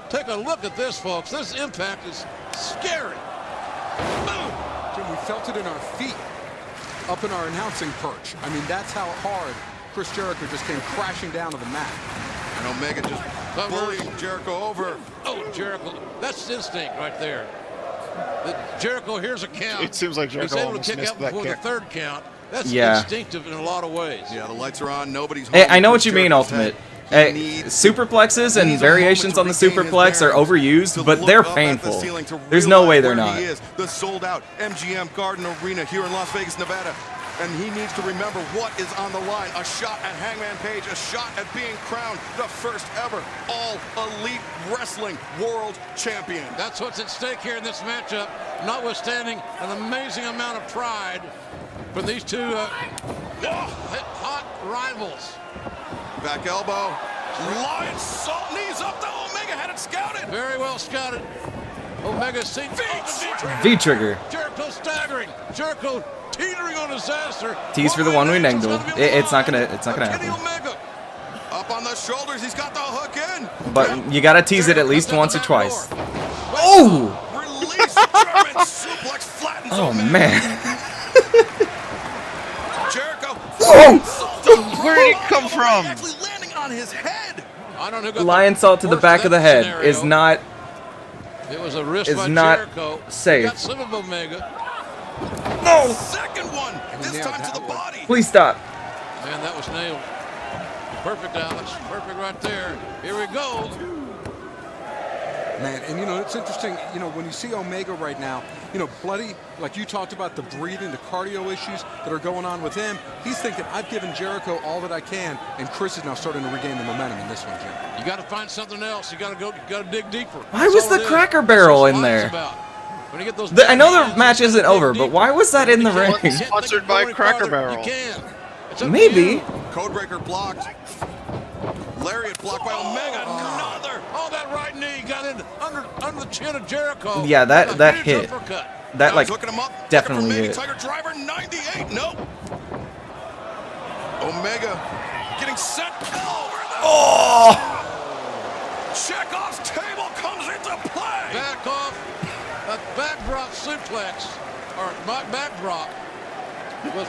Take a look at this, folks. This impact is scary. Boom! Jim, we felt it in our feet, up in our announcing perch. I mean, that's how hard Chris Jericho just came crashing down to the mat. And Omega just bullying Jericho over. Oh, Jericho. That's instinct right there. Jericho here's a count. It seems like Jericho He's able almost to kick missed out that before kick. the third count. That's Yeah. instinctive in a lot of ways. Yeah, the lights are on. Nobody's home. hey, I know what you mean, Jericho's Ultimate. head. Hey, needs- superplexes and needs a variations on moment the to regain his superplex are bearings, overused, to but look they're up at the painful. ceiling, to There's no realize way they're where not. He is, the sold-out MGM Garden Arena here in Las Vegas, Nevada. And he needs to remember what is on the line. A shot at Hangman Page, a shot at being crowned the first ever All-Elite Wrestling World Champion. That's what's at stake here in this matchup, notwithstanding an amazing amount of pride for these two hot rivals. Back elbow. Lion salt knees up to Omega. Had it scouted. Very well scouted. Omega seen V-trigger. Jericho staggering. Jericho teetering on disaster. Tease for the one wing angle. It's not gonna happen. Omega. Up on the shoulders. He's got the hook in. But you gotta tease it at least once or twice. Oh! Release German suplex flattens Oh Omega. man. Jericho. Oh! Where did it come from? Actually landing on his head. I don't know who got Lion salt to the worst back of the that head scenario. is not It was a wrist is by not Jericho. safe. Got some of Omega. No! Second one. This time to the body. Please stop. Man, that was nailed. Perfect, Alex. Perfect right there. Here we go. Man, and you know, it's interesting, you know, when you see Omega right now, you know, bloody, like you talked about the breathing, the cardio issues that are going on with him, he's thinking, I've given Jericho all that I can, and Chris is now starting to regain the momentum in this one, Jim. You got to find something else. You got to go. You got to dig deeper. Why That's was all the it is. Cracker That's Barrel what in life's there? about. When you get those I know the hands, match you isn't gotta dig over, but deeper. why was that in the You can't ring? think Sponsored you by can go any Cracker farther. Barrel. You can. It's up to Maybe. you. Codebreaker blocked. Lariat blocked by Omega. Another. Oh, that right knee got in under the chin of Jericho. Yeah, that A huge hit. uppercut. That Now like he's hooking him up. definitely Looking hit. for Tiger Driver 98. Nope. Omega getting sent over the. Oh! Chekhov's table comes into play. Back off. A backdrop suplex. Or backdrop. Was,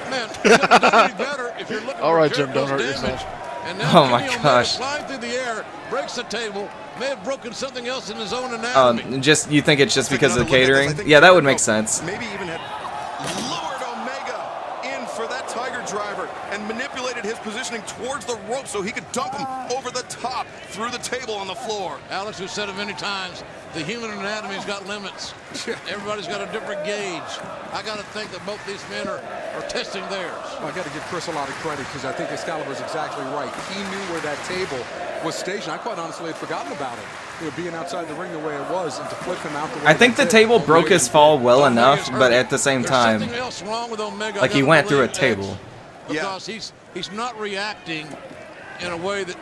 man, you could have done any better if you're looking All for right, Jim, Jericho's don't hurt damage. yourself. And now Oh, my Kenny Omega gosh. flying through the air, breaks the table, may have broken something else in his own anatomy. Just you think it's just Take because of the another look at this. I catering? think Yeah, that would make Jericho sense. Maybe even had lured Omega in for that Tiger Driver and manipulated his positioning towards the rope so he could dump him over the top through the table on the floor. Alex, we've said it many times, the human anatomy's got limits. Everybody's got a different gauge. I got to think that both these men are testing theirs. Well, I got to give Chris a lot of credit because I think Excalibur's exactly right. He knew where that table was stationed. I quite honestly had forgotten about it. You know, being outside the ring the way it was, and to flip him out the way I think the he did. table broke his fall well Omega's enough, hurt. but at the same There's time, something else wrong with Omega. like I he gotta went through a believe, table. Edge, because he's not reacting in a way that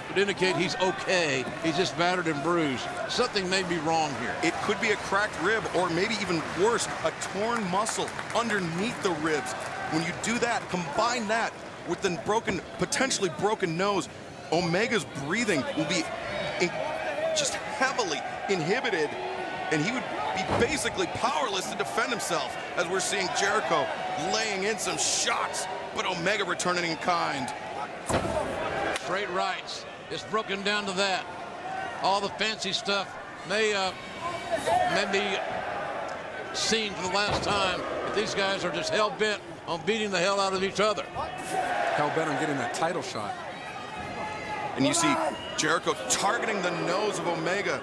would indicate he's okay. He's just battered and bruised. Something may be wrong here. It could be a cracked rib, or maybe even worse, a torn muscle underneath the ribs. When you do that, combine that with the potentially broken nose, Omega's breathing will be just heavily inhibited, and he would be basically powerless to defend himself, as we're seeing Jericho laying in some shots, but Omega returning in kind. Straight rights. It's broken down to that. All the fancy stuff may be seen for the last time, but these guys are just hell-bent on beating the hell out of each other. Hell-bent on getting that title shot. And you see Jericho targeting the nose of Omega.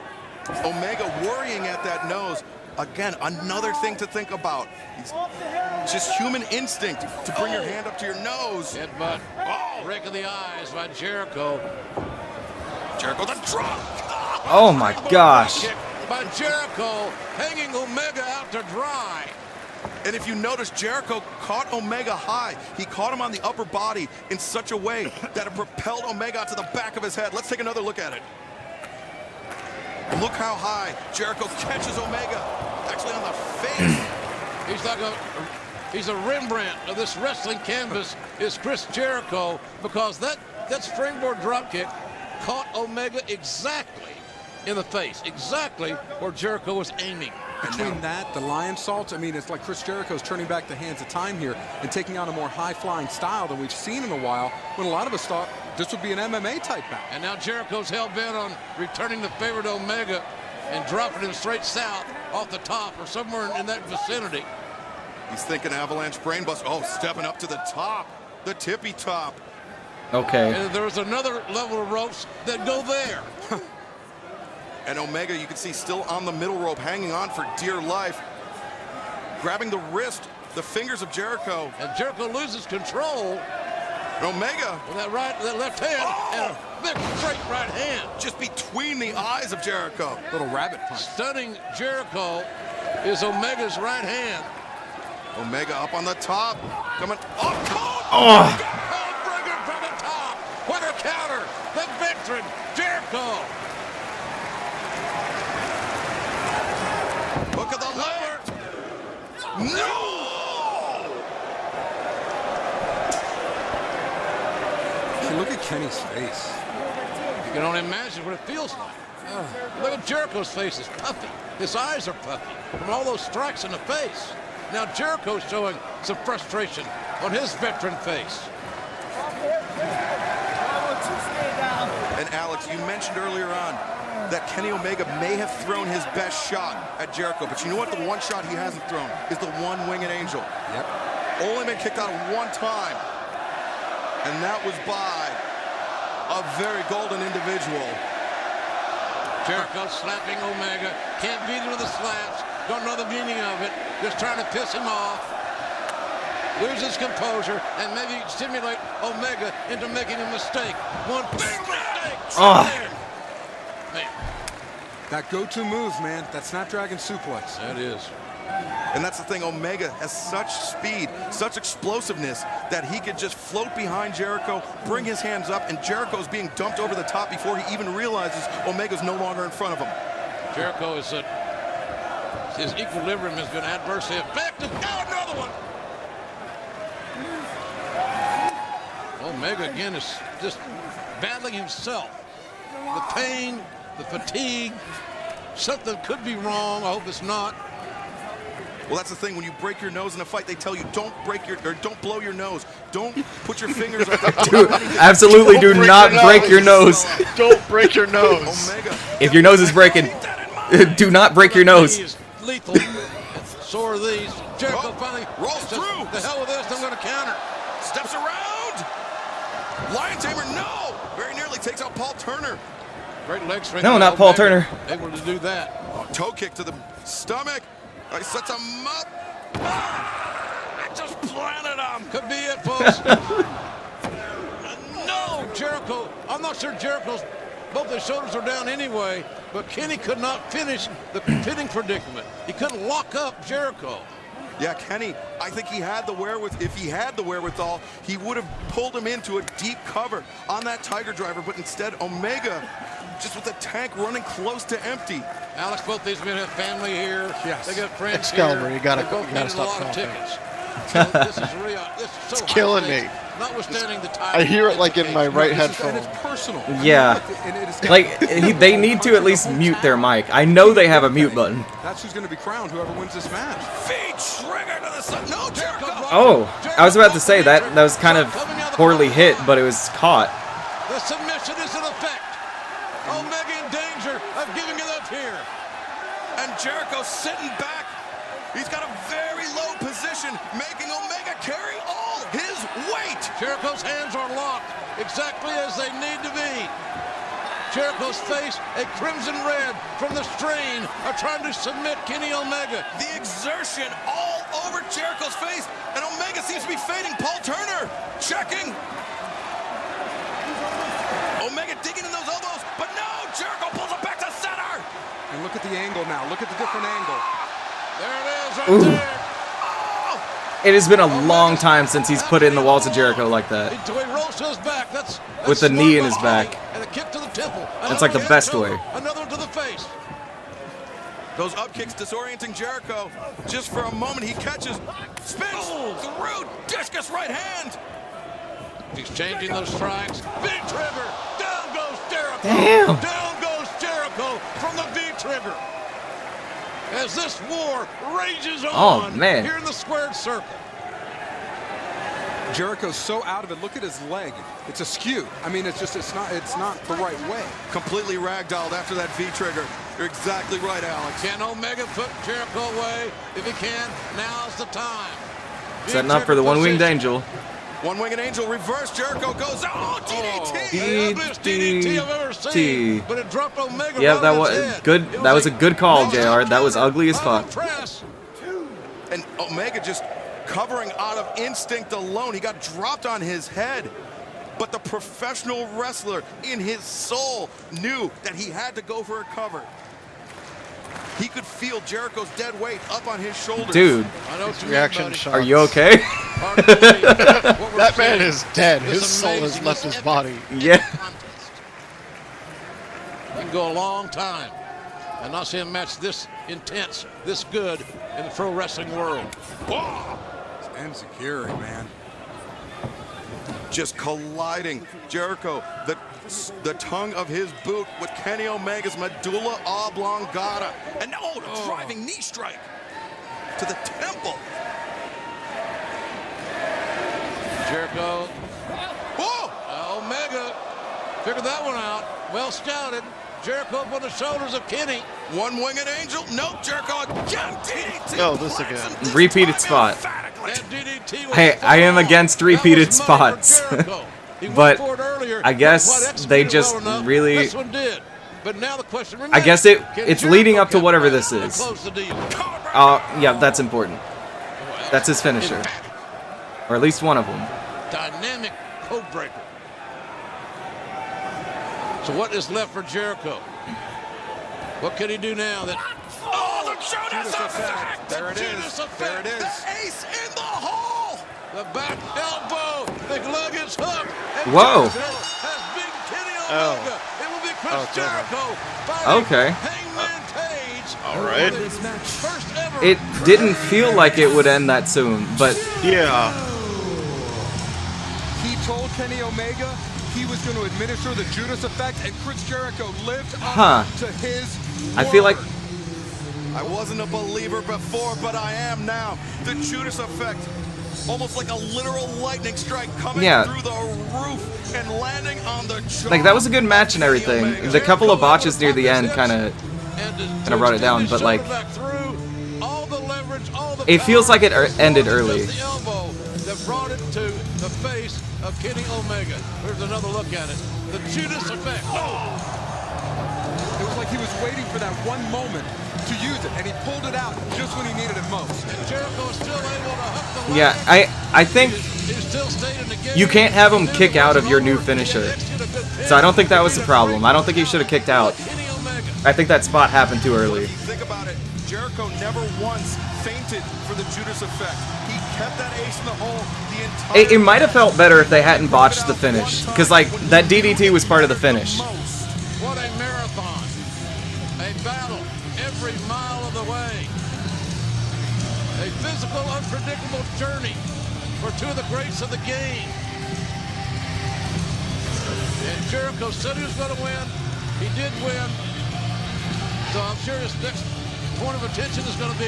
Omega worrying at that nose. Again, another thing to think about. It's just human instinct to bring your hand up to your nose. Headbutt. Oh! Rake of the eyes by Jericho. Jericho the drop. Oh my gosh. Kick by Jericho, hanging Omega out to dry. And if you notice, Jericho caught Omega high. He caught him on the upper body in such a way that it propelled Omega to the back of his head. Let's take another look at it. Look how high Jericho catches Omega, actually on the face. He's a Rembrandt of this wrestling canvas is Chris Jericho, because that springboard dropkick caught Omega exactly in the face, exactly where Jericho was aiming. Between that, the lion salt, I mean, it's like Chris Jericho's turning back the hands of time here and taking on a more high-flying style than we've seen in a while, when a lot of us thought this would be an MMA-type bout. And now Jericho's hell-bent on returning the favor to Omega and dropping him straight south off the top or somewhere in that vicinity. He's thinking avalanche brainbuster. Oh, stepping up to the top, the tippy top. Okay. And there was another level of ropes that go there. And Omega, you can see, still on the middle rope, hanging on for dear life. Grabbing the wrist, the fingers of Jericho. And Jericho loses control. And Omega. With that left hand, and a big straight right hand. Just between the eyes of Jericho. Little rabbit punch. Stunning Jericho is Omega's right hand. Omega up on the top. Coming up. Oh. Breaker from the top. What a counter. The veteran, Jericho. Look at the left. No! Look at Kenny's face. You can only imagine what it feels like. Look at Jericho's face is puffy. His eyes are puffy from all those strikes in the face. Now Jericho's showing some frustration on his veteran face. And Alex, you mentioned earlier on that Kenny Omega may have thrown his best shot at Jericho, but you know what? The one shot he hasn't thrown is the one winged angel. Yep. Only been kicked out one time, and that was by a very golden individual. Jericho slapping Omega. Can't beat him with the slaps. Don't know the meaning of it. Just trying to piss him off. Loses composure and maybe stimulate Omega into making a mistake. One big mistake. Man. That go-to move, man. That Snapdragon suplex. That is. And that's the thing, Omega has such speed, such explosiveness, that he could just float behind Jericho, bring his hands up, and Jericho's being dumped over the top before he even realizes Omega's no longer in front of him. Jericho is his equilibrium has been adversely affected. Now another one. Omega again is just battling himself. The pain, the fatigue, something could be wrong. I hope it's not. Well, that's the thing. When you break your nose in a fight, they tell you don't blow your nose. Don't put your fingers up. Absolutely do not break your nose. Don't break your nose. Omega. If your nose is breaking, do not break your nose. He is lethal. So are these. Jericho finally rolls through. The hell with this. I'm going to counter. Steps around. Lion Tamer, no. Very nearly takes out Paul Turner. Great leg strength. No, not Paul Turner. Able to do that. Oh, toe kick to the stomach. He sets him up. I just planted him. Could be it, folks. No, Jericho. I'm not sure Jericho's both his shoulders are down anyway, but Kenny could not finish the pinning predicament. He couldn't lock up Jericho. Yeah, Kenny, I think he had the wherewithal. If he had the wherewithal, he would have pulled him into a deep cover on that Tiger Driver, but instead Omega, just with the tank running close to empty. Alex, both these men have family here. Yes. They got friends Excalibur, here. you gotta They both stop needed a lot of coughing. tickets. So this is real. This is so It's killing high me. stakes, notwithstanding the time. I hear it like in my right And headphone. it's personal. Yeah. Like, they need to at least mute their mic. I know they have a mute button. That's who's going to be crowned, whoever wins this match. Feet trigger to the sun. No, Jericho. Oh, I was about to say that was kind of poorly hit, but it was caught. The submission is in effect. Omega in danger of giving it up here. And Jericho sitting back. He's got a very low position, making Omega carry all his weight. Jericho's hands are locked exactly as they need to be. Jericho's face a crimson red from the strain of trying to submit Kenny Omega. The exertion all over Jericho's face, and Omega seems to be fading. Paul Turner checking. Omega digging in those elbows, but no, Jericho pulls it back to center. And look at the angle now. Look at the different angle. There it is right Ooh. there. It has been a long time since he's put in the walls of Jericho like that. He rolls to his back. That's With the knee in his back. And a kick to the temple. It's like the best way. Another one to the face. Those up kicks disorienting Jericho. Just for a moment, he catches, spins through, discus right hand. He's changing those strikes. Big trigger. Down goes Jericho. Damn. Down goes Jericho from the big trigger. As this war rages on man. here in the squared circle. Jericho's so out of it. Look at his leg. It's askew. I mean, it's not the right way. Completely ragdolled after that V-trigger. You're exactly right, Alex. Can Omega put Jericho away? If he can, now's the time. Setting up for the one-winged angel. One-winged angel reverse. Jericho goes, oh, DDT. The ugliest DDT I've ever seen. But it dropped Omega Yeah, right that on was his head. good. That was a good call, JR. That was ugly as fuck. And Omega just covering out of instinct alone. He got dropped on his head. But the professional wrestler in his soul knew that he had to go for a cover. He could feel Jericho's dead weight up on his shoulders. Dude, I know what you Reaction mean, shots. are you okay? That man is dead. His soul has left his body. Yeah. You can go a long time and not see a match this intense, this good in the pro wrestling world. Whoa! And Security, man. Just colliding. Jericho, the tongue of his boot with Kenny Omega's medulla oblongata. And the driving knee strike to the temple. Jericho. Whoa! Omega figured that one out. Well scouted. Jericho up on the shoulders of Kenny. One-winged angel. Nope, Jericho again. DDT. No, this again. Repeated spot. That DDT was Hey, I am against repeated spots. But I guess they just really. This one did. But now the question remains, I guess it's leading up to whatever this is. close the deal. Yeah, that's important. That's his finisher. Or at least one of them. Dynamic code breaker. So what is left for Jericho? What can he do now? That Oh, the Judas effect! There it Judas is. effect. There it is. The ace in the hole! the back elbow, the leg is hooked. And Whoa. Jericho has beat Kenny Omega. It will be Chris Jericho Okay. Hangman Page. All right. First ever. It didn't feel like it would end that soon, but Yeah. He told Kenny Omega he was going to administer the Judas effect, and Chris Jericho lived Huh. up to his I feel like I wasn't a believer before, but I am now. The Judas effect, almost like a literal lightning strike coming through the roof and landing on the jaw. like that was a good match and everything. The couple of botches near the end kind of brought it down, but like it feels like it ended early. The elbow that brought it to the face of Kenny Omega. Here's another look at it. The Judas effect. It was like he was waiting for that one moment to use it, and he pulled it out just when he needed it most. And Jericho is still able to hook the Yeah, I think you can't have him kick out of your new finisher. So I don't think that was the problem. I don't think he should have kicked out. I think that spot happened too early. Think about it. Jericho never once fainted for the Judas effect. He kept that ace in the hole the entire It might have felt better if they hadn't botched the finish, because like that DDT was part of the finish. What a marathon. A battle every mile of the way. A physical, unpredictable journey for two of the greats of the game. And Jericho said he was going to win. He did win. So I'm sure his next point of attention is going to be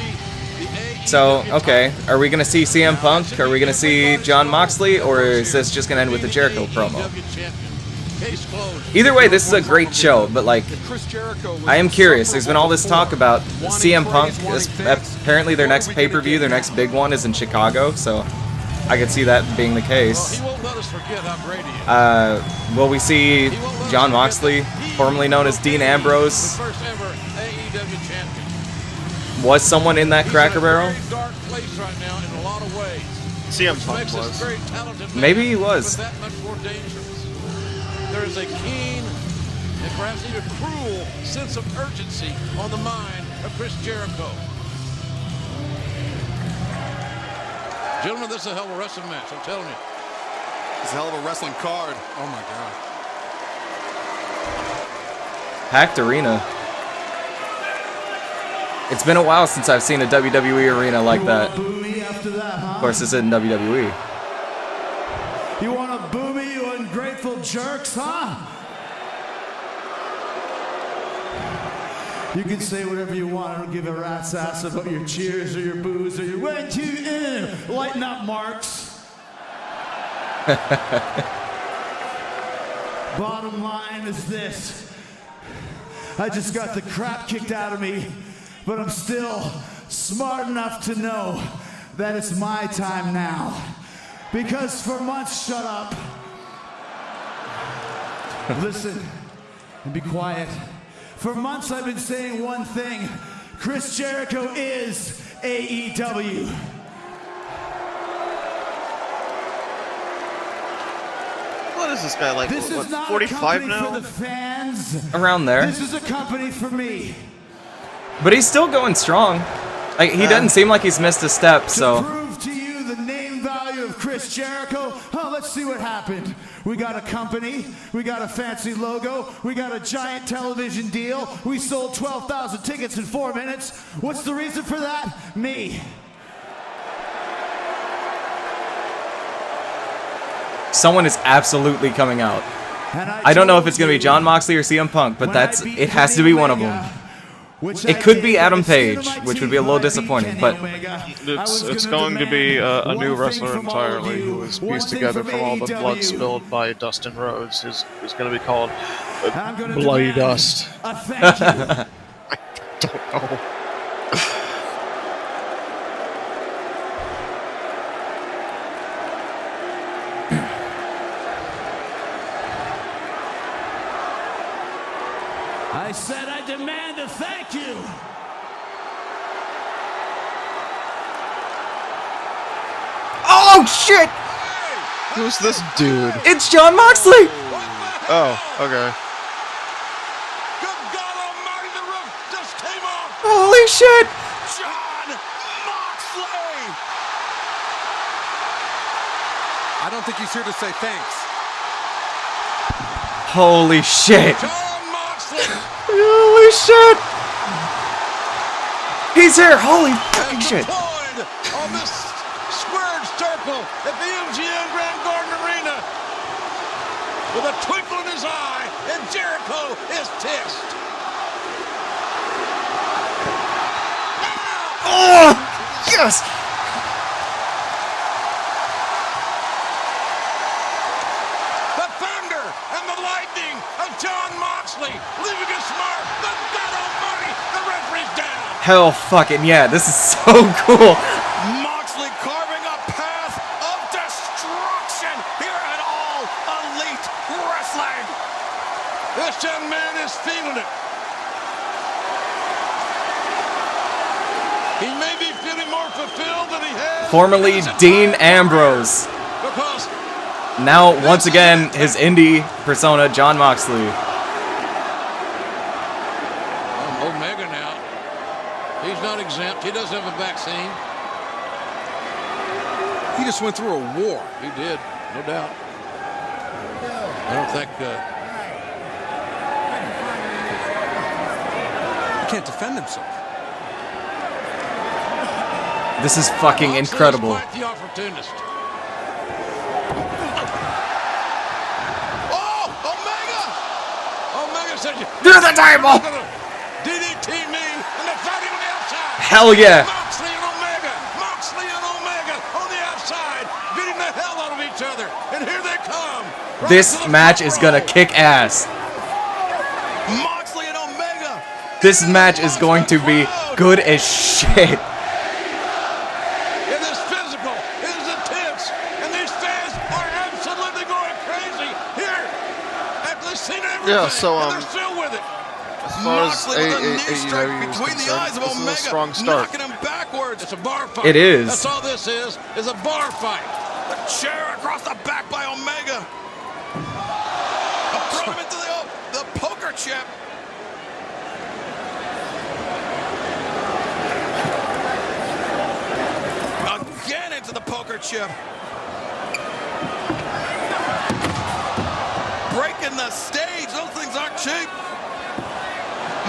the AEW. So, okay, are we going to see CM Punk? Are we going to see Jon Moxley? Or is this just going to end with the Jericho promo? Either way, this is a great show, but like, I am curious. There's been all this talk about CM Punk. Apparently their next pay-per-view, their next big one is in Chicago, so I could see that being the case. Will we see Jon Moxley, formerly known as Dean Ambrose? Was someone in that Cracker Barrel? CM Punk was. Maybe he was. There is a keen and perhaps even cruel sense of urgency on the mind of Chris Jericho. Gentlemen, this is a hell of a wrestling match, I'm telling you. It's a hell of a wrestling card. Oh my God. Packed arena. It's been a while since I've seen a WWE arena like that. Of course, this isn't WWE. You want to boo me, you ungrateful jerks, huh? You can say whatever you want. I don't give a rat's ass about your cheers or your boos or your when to lighten up, marks. Bottom line is this. I just got the crap kicked out of me, but I'm still smart enough to know that it's my time now. Because for months, shut up. Listen and be quiet. For months I've been saying one thing. Chris Jericho is AEW. What is this guy like? This What, is not 45 a now? company for the fans. Around there. This is a company for me. But he's still going strong. Like, he doesn't seem like he's missed a step, so. Prove to you the name value of Chris Jericho. Oh, let's see what happened. We got a company, we got a fancy logo, we got a giant television deal, we sold 12,000 tickets in 4 minutes. What's the reason for that? Me. Someone is absolutely coming out. I don't know if it's going to be Jon Moxley or CM Punk, but it has to be one of them. It could be Adam Page, which would be a little disappointing, but it's going to be a new wrestler entirely who is pieced together from all the blood spilled by Dustin Rhodes. Who's going to be called Bloody Dust. I don't know. I said I demand a thank you. Oh shit! Who's this dude? It's Jon Moxley! Oh, okay. Holy shit! Jon Moxley! I don't think he's here to say thanks. Holy shit! Holy shit! He's here! Holy fucking shit! On this squared circle at the MGM Grand Garden Arena, with a twinkle in his eye, and Jericho is pissed. Oh! Yes! The thunder and the lightning of Jon Moxley leaving his mark. The God Almighty, the referee's down. Hell fucking yeah, this is so cool! Moxley carving a path of destruction here at All Elite Wrestling. This young man is feeling it. He may be feeling more fulfilled than he has. Formerly Dean Ambrose. Because Now, once again, his indie persona, Jon Moxley. Omega now. He's not exempt. He does have a vaccine. He just went through a war. He did, no doubt. I don't think He can't defend himself. This is fucking incredible. quite the opportunist. Oh, Omega! Omega said, Do the table! DDT me, and they're fighting on the outside. Hell yeah. Moxley and Omega on the outside, beating the hell out of each other. And here they come. This match is gonna kick ass. Moxley and Omega. This match is going to be good as shit. It is physical. It is intense. And these fans are absolutely going crazy here. After they've seen everything. Yeah, so, and they're still with it. As far as Moxley with a knee strike AEW is between the eyes of concerned, this is a Omega, strong start. knocking him backwards. It's a bar fight. It is. That's all this is a bar fight. A chair across the back by Omega. Throw him into the poker chip. Again into the poker chip. Breaking the stage. Those things aren't cheap.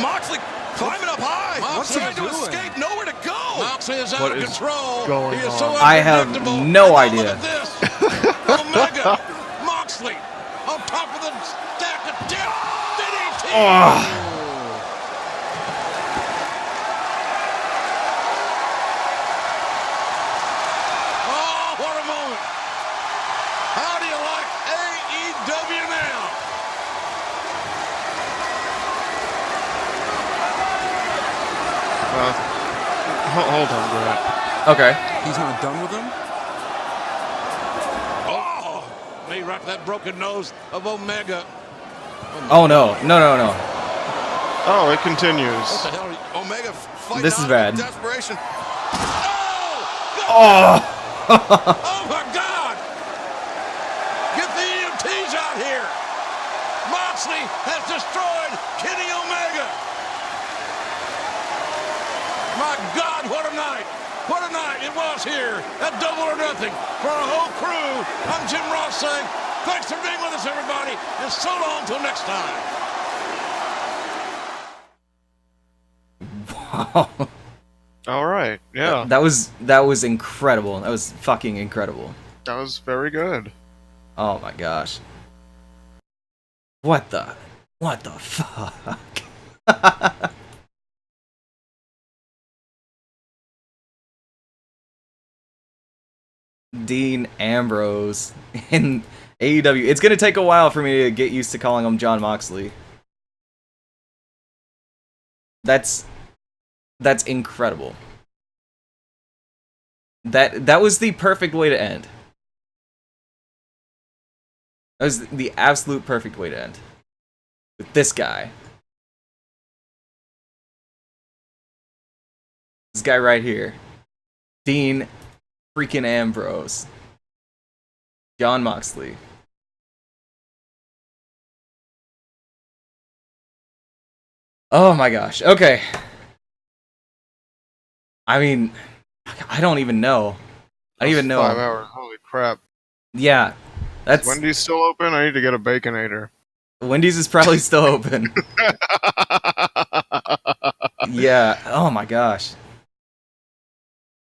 Moxley climbing up high. Moxley trying to doing? escape. Nowhere to go. Moxley is out What of is control. going He is so on? I have unpredictable. no And idea. Look at this. Omega, Moxley, on top of the stack of DDT. Oh, what a moment. How do you like AEW now? Hold on, Brett. Okay. He's not done with him? Oh, me right to that broken nose of Omega. Oh no. No, no, no. Oh, it continues. What the hell are you? Omega fighting This is out bad. in desperation. Oh! Oh my God! Get the EMTs out here! Moxley has destroyed Kenny Omega! My God, what a night! What a night it was here at Double or Nothing for our whole crew. I'm Jim Ross saying, thanks for being with us, everybody, and so long till next time. Wow. All right, yeah. That was incredible. That was fucking incredible. That was very good. Oh my gosh. What the fuck? Dean Ambrose in AEW. It's gonna take a while for me to get used to calling him John Moxley. That's incredible. That was the perfect way to end. That was the absolute perfect way to end. With this guy. This guy right here. Dean freaking Ambrose. John Moxley. Oh my gosh. Okay. I mean, I don't even know. I don't even know. 5 hours. Holy crap. Yeah. That's Wendy's still open? I need to get a Baconator. Wendy's is probably still open. Yeah. Oh my gosh.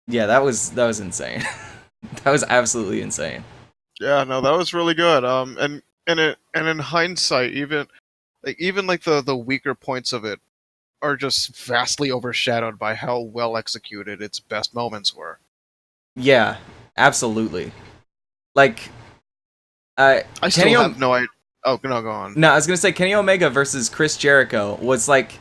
Yeah, that was insane. That was absolutely insane. Yeah, no, that was really good. And in hindsight, even the weaker points of it are just vastly overshadowed by how well executed its best moments were. Yeah, absolutely. Like, I still Kenny have no idea. Oh, no, go on. No, I was gonna say Kenny Omega versus Chris Jericho was like,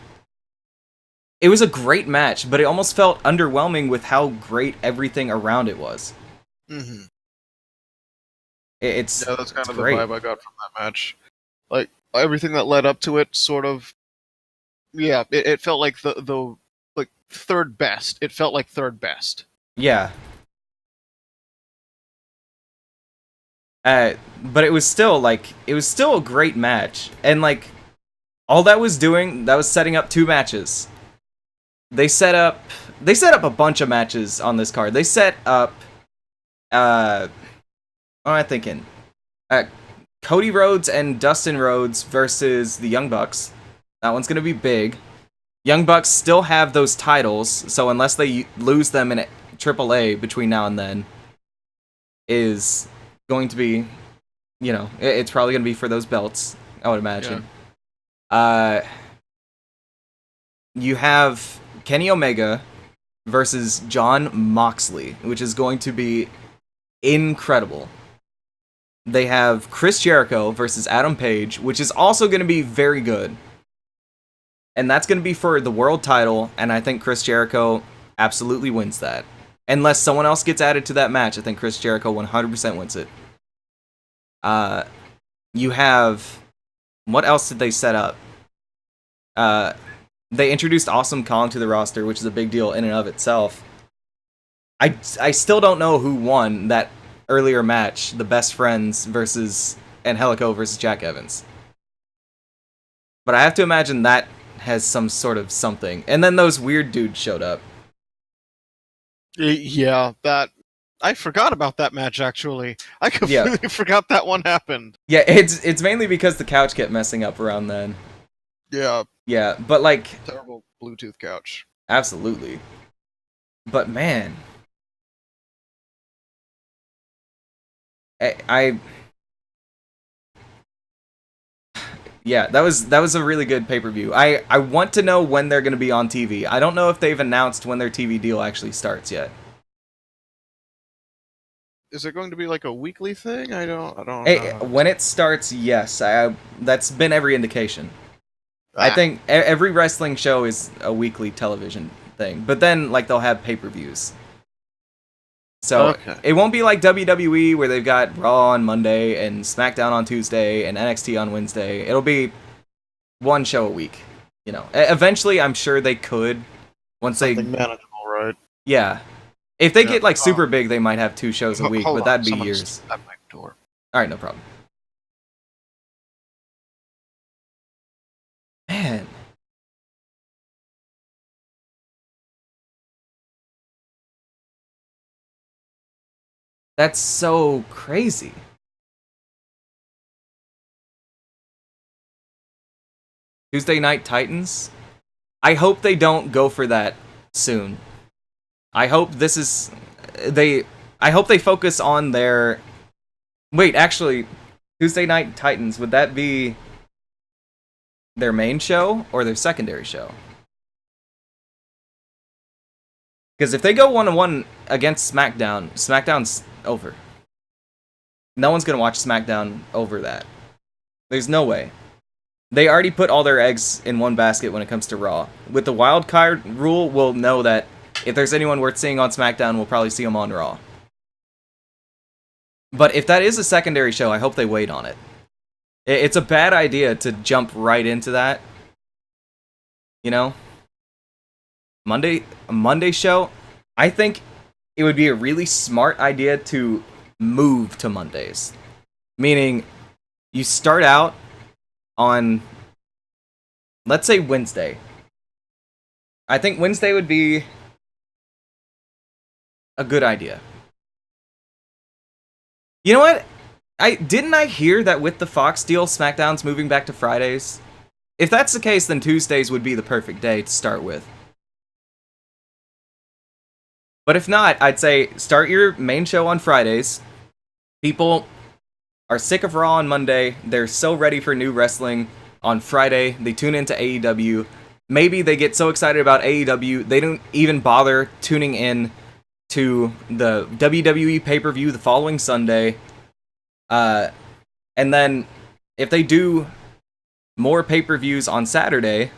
it was a great match, but it almost felt underwhelming with how great everything around it was. Mm-hmm. It's Yeah, that's kind of the great. vibe I got from that match. Like, everything that led up to it sort of... Yeah, it felt like the like third best. It felt like third best. Yeah. But it was still a great match, and like all that was doing, that was setting up two matches. they set up a bunch of matches on this card. They set up what am I thinking? Cody Rhodes and Dustin Rhodes versus the Young Bucks. That one's gonna be big. Young Bucks still have those titles, so unless they lose them in AAA between now and then, is going to be, you know, it's probably gonna be for those belts, I would imagine. Yeah. You have Kenny Omega versus Jon Moxley, which is going to be incredible. They have Chris Jericho versus Adam Page, which is also going to be very good. And that's going to be for the world title, and I think Chris Jericho absolutely wins that. Unless someone else gets added to that match, I think Chris Jericho 100% wins it. You have... What else did they set up? They introduced Awesome Kong to the roster, which is a big deal in and of itself. I still don't know who won that earlier match, the Best Friends versus Angelico versus Jack Evans. But I have to imagine that has some sort of something. And then those weird dudes showed up. Yeah, I forgot about that match, actually. I completely forgot that one happened. Yeah, it's mainly because the couch kept messing up around then. Yeah. Yeah, but like... Terrible Bluetooth couch. Absolutely. But man... Yeah, that was a really good pay-per-view. I want to know when they're going to be on TV. I don't know if they've announced when their TV deal actually starts yet. Is it going to be like a weekly thing? I don't know. When it starts, yes. That's been every indication. I think every wrestling show is a weekly television thing. But then like they'll have pay-per-views. So it won't be like WWE where they've got Raw on Monday and SmackDown on Tuesday and NXT on Wednesday. It'll be one show a week. You know, eventually I'm sure they could once something manageable, right? Yeah, if they get like super big, they might have 2 shows a week, but that'd be years. At my door. All right, no problem. Man. That's so crazy. Tuesday Night Titans? I hope they don't go for that soon. I hope this is... I hope they focus on their... Wait, actually, Tuesday Night Titans, would that be their main show or their secondary show? Because if they go 1-1 against SmackDown, SmackDown's over. No one's going to watch SmackDown over that. There's no way. They already put all their eggs in one basket when it comes to Raw. With the wild card rule, we'll know that if there's anyone worth seeing on SmackDown, we'll probably see them on Raw. But if that is a secondary show, I hope they wait on it. It's a bad idea to jump right into that. You know? A Monday show, I think it would be a really smart idea to move to Mondays. Meaning, you start out on, let's say, Wednesday. I think Wednesday would be a good idea. You know what? Didn't I hear that with the Fox deal, SmackDown's moving back to Fridays? If that's the case, then Tuesdays would be the perfect day to start with. But if not, I'd say start your main show on Fridays. People are sick of Raw on Monday. They're so ready for new wrestling on Friday. They tune into AEW. Maybe they get so excited about AEW, they don't even bother tuning in to the WWE pay-per-view the following Sunday. And then if they do more pay-per-views on Saturday,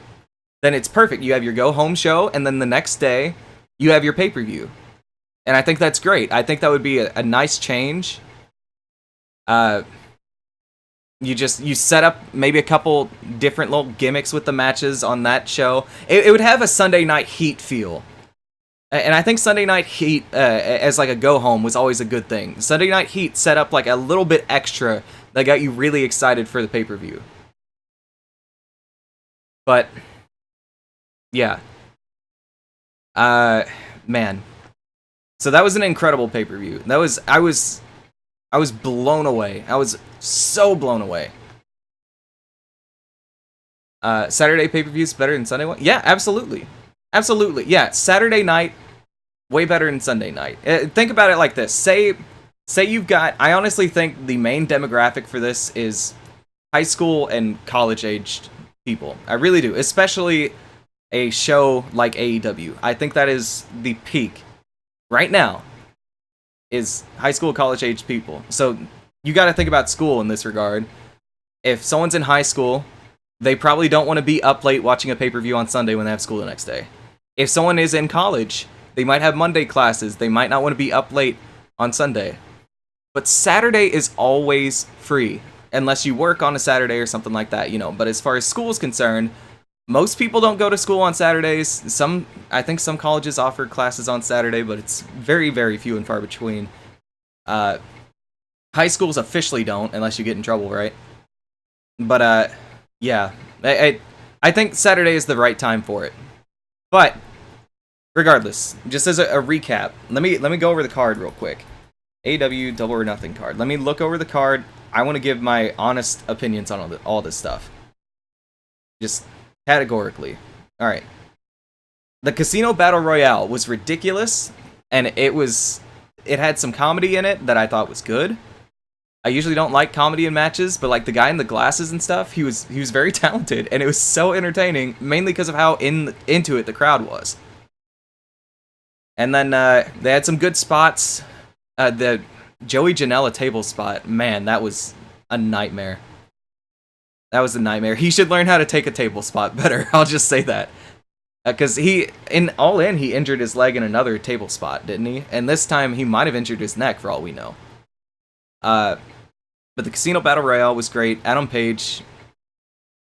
then it's perfect. You have your go-home show, and then the next day, you have your pay-per-view. And I think that's great. I think that would be a nice change. You set up maybe a couple different little gimmicks with the matches on that show. It would have a Sunday Night Heat feel. And I think Sunday Night Heat as like a go-home was always a good thing. Sunday Night Heat set up like a little bit extra that got you really excited for the pay-per-view. But, yeah. Man. So that was an incredible pay-per-view. I was blown away. I was so blown away. Saturday pay-per-views better than Sunday one? Yeah, absolutely. Absolutely. Yeah, Saturday night way better than Sunday night. Think about it like this. Say you've got, I honestly think the main demographic for this is high school and college-aged people. I really do, especially a show like AEW. I think that is the peak right now is high school, college-aged people. So you got to think about school in this regard. If someone's in high school, they probably don't want to be up late watching a pay-per-view on Sunday when they have school the next day. If someone is in college, they might have Monday classes. They might not want to be up late on Sunday. But Saturday is always free, unless you work on a Saturday or something like that, you know. But as far as school is concerned, most people don't go to school on Saturdays. I think some colleges offer classes on Saturday, but it's very, very few and far between. High schools officially don't, unless you get in trouble, right? But, yeah. I think Saturday is the right time for it. But, regardless, just as a recap, let me go over the card real quick. AEW Double or Nothing card. Let me look over the card. I want to give my honest opinions on all this stuff. Just categorically. Alright. The Casino Battle Royale was ridiculous, and it had some comedy in it that I thought was good. I usually don't like comedy in matches, but like the guy in the glasses and stuff, he was very talented, and it was so entertaining, mainly because of how into it the crowd was. And then they had some good spots. The Joey Janela table spot, man, that was a nightmare. That was a nightmare. He should learn how to take a table spot better. I'll just say that. Because he injured his leg in another table spot, didn't he? And this time he might have injured his neck for all we know. But the Casino Battle Royale was great. Adam Page,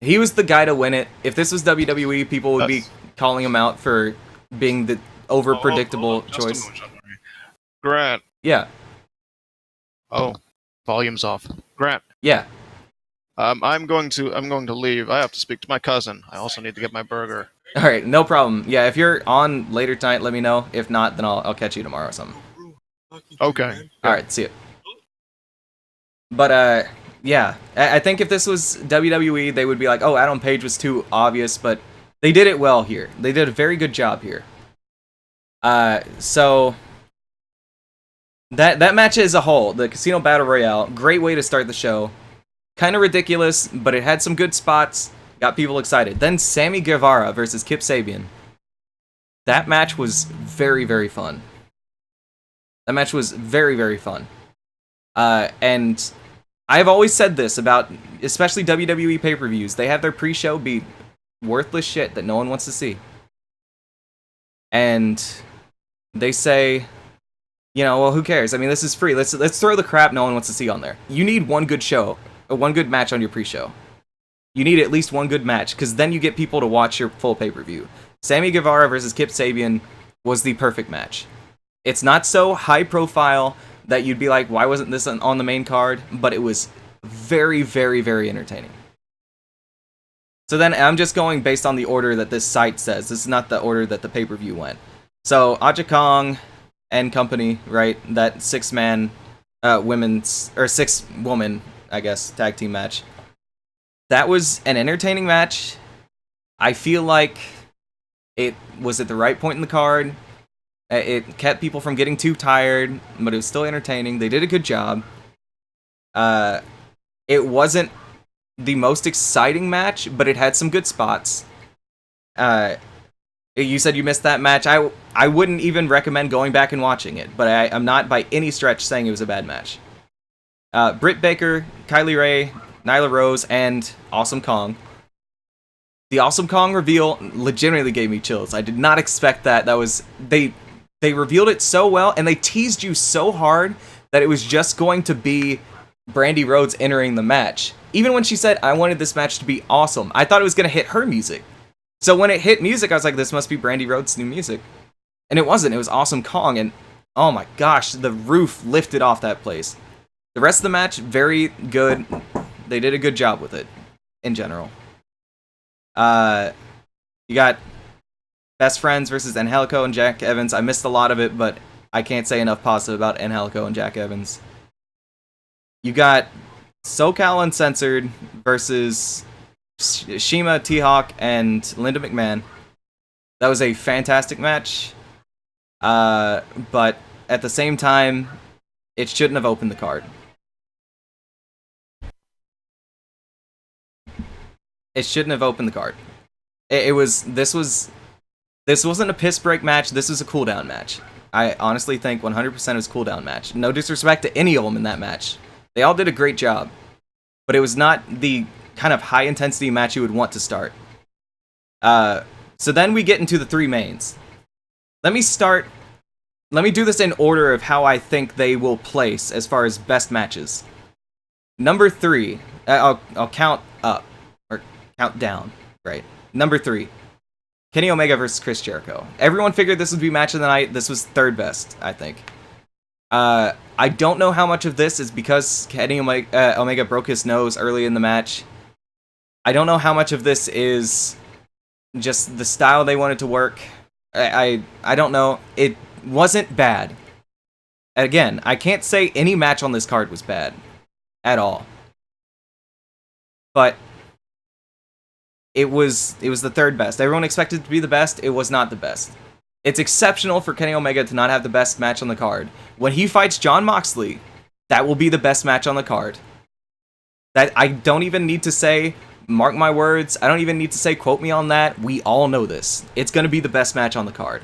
he was the guy to win it. If this was WWE, people would be calling him out for being the over-predictable choice. Grant. Yeah. Oh, volume's off. Grant. Yeah. I'm going to leave. I have to speak to my cousin. I also need to get my burger. All right, no problem. Yeah, if you're on later tonight, let me know. If not, then I'll catch you tomorrow or something. Okay. All right, see you. But yeah, I think if this was WWE, they would be like, "Oh, Adam Page was too obvious," but they did it well here. They did a very good job here. So that match as a whole, the Casino Battle Royale, great way to start the show. Kind of ridiculous, but it had some good spots, got people excited. Then Sammy Guevara versus Kip Sabian. That match was very, very fun. That match was very, very fun. And I've always said this about, especially WWE pay-per-views, they have their pre-show be worthless shit that no one wants to see. And they say, you know, well, who cares? I mean, this is free. Let's throw the crap no one wants to see on there. You need one good show, or one good match on your pre-show. You need at least one good match, because then you get people to watch your full pay-per-view. Sammy Guevara versus Kip Sabian was the perfect match. It's not so high-profile that you'd be like, why wasn't this on the main card? But it was very, very, very entertaining. So then I'm just going based on the order that this site says. This is not the order that the pay-per-view went. So Aja Kong and company, right? That six-woman, I guess, tag team match. That was an entertaining match. I feel like it was at the right point in the card. It kept people from getting too tired, but it was still entertaining. They did a good job. It wasn't the most exciting match, but it had some good spots. You said you missed that match. I wouldn't even recommend going back and watching it, but I'm not by any stretch saying it was a bad match. Britt Baker, Kylie Ray, Nyla Rose, and Awesome Kong. The Awesome Kong reveal legitimately gave me chills. I did not expect that. They revealed it so well, and they teased you so hard that it was just going to be Brandy Rhodes entering the match. Even when she said, I wanted this match to be awesome, I thought it was going to hit her music. So when it hit music, I was like, this must be Brandy Rhodes' new music. And it wasn't. It was Awesome Kong, and oh my gosh, the roof lifted off that place. The rest of the match, very good. They did a good job with it, in general. You got Best Friends versus Angelico and Jack Evans. I missed a lot of it, but I can't say enough positive about Angelico and Jack Evans. You got SoCal Uncensored versus Shima, T-Hawk, and Linda McMahon. That was a fantastic match. But at the same time, it shouldn't have opened the card. It shouldn't have opened the card. This wasn't a piss break match. This was a cooldown match. I honestly think 100% it was a cooldown match. No disrespect to any of them in that match. They all did a great job. But it was not the kind of high intensity match you would want to start. So then we get into the three mains. Let me do this in order of how I think they will place as far as best matches. Number 3, I'll count up, or count down, right? Number 3, Kenny Omega versus Chris Jericho. Everyone figured this would be match of the night. This was third best, I think. I don't know how much of this is because Kenny Omega broke his nose early in the match. I don't know how much of this is just the style they wanted to work. I don't know. It wasn't bad. Again, I can't say any match on this card was bad at all. But it was the third best. Everyone expected it to be the best. It was not the best. It's exceptional for Kenny Omega to not have the best match on the card. When he fights Jon Moxley, that will be the best match on the card. That I don't even need to say, mark my words. I don't even need to say, quote me on that. We all know this. It's going to be the best match on the card.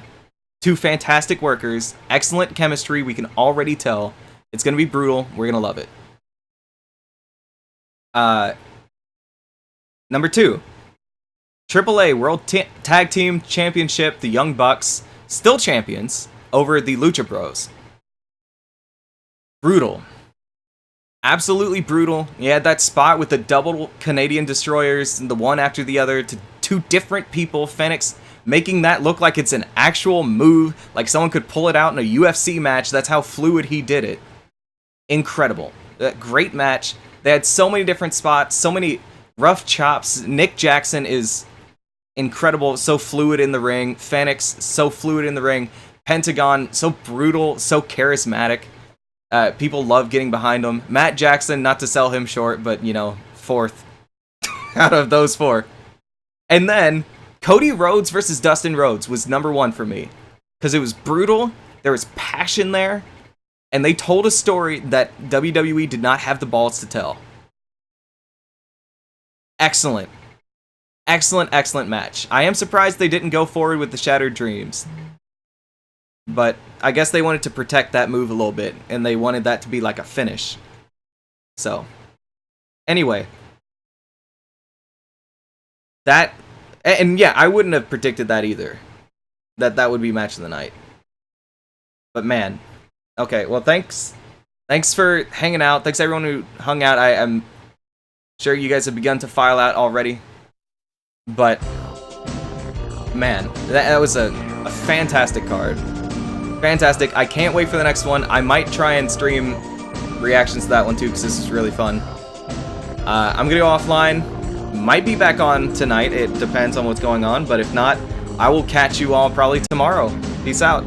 Two fantastic workers, excellent chemistry. We can already tell. It's going to be brutal. We're going to love it. Number 2. AAA World Tag Team Championship. The Young Bucks, still champions, over the Lucha Bros. Brutal. Absolutely brutal. You had that spot with the double Canadian Destroyers, the one after the other, to two different people. Fenix making that look like it's an actual move, like someone could pull it out in a UFC match. That's how fluid he did it. Incredible. Great match. They had so many different spots, so many rough chops. Nick Jackson is incredible, so fluid in the ring. Fenix, so fluid in the ring. Pentagon, so brutal, so charismatic. People love getting behind him. Matt Jackson, not to sell him short, but, you know, fourth out of those four. And then Cody Rhodes versus Dustin Rhodes was number 1 for me. Because it was brutal, there was passion there, and they told a story that WWE did not have the balls to tell. Excellent. Excellent, excellent match. I am surprised they didn't go forward with the Shattered Dreams. But I guess they wanted to protect that move a little bit, and they wanted that to be like a finish. So, anyway. That, and yeah, I wouldn't have predicted that either. That would be match of the night. But man. Okay, well thanks. Thanks for hanging out. Thanks everyone who hung out. I'm sure you guys have begun to file out already. But, man, that was a fantastic card. Fantastic. I can't wait for the next one. I might try and stream reactions to that one too, because this is really fun. I'm going to go offline. Might be back on tonight. It depends on what's going on. But if not, I will catch you all probably tomorrow. Peace out.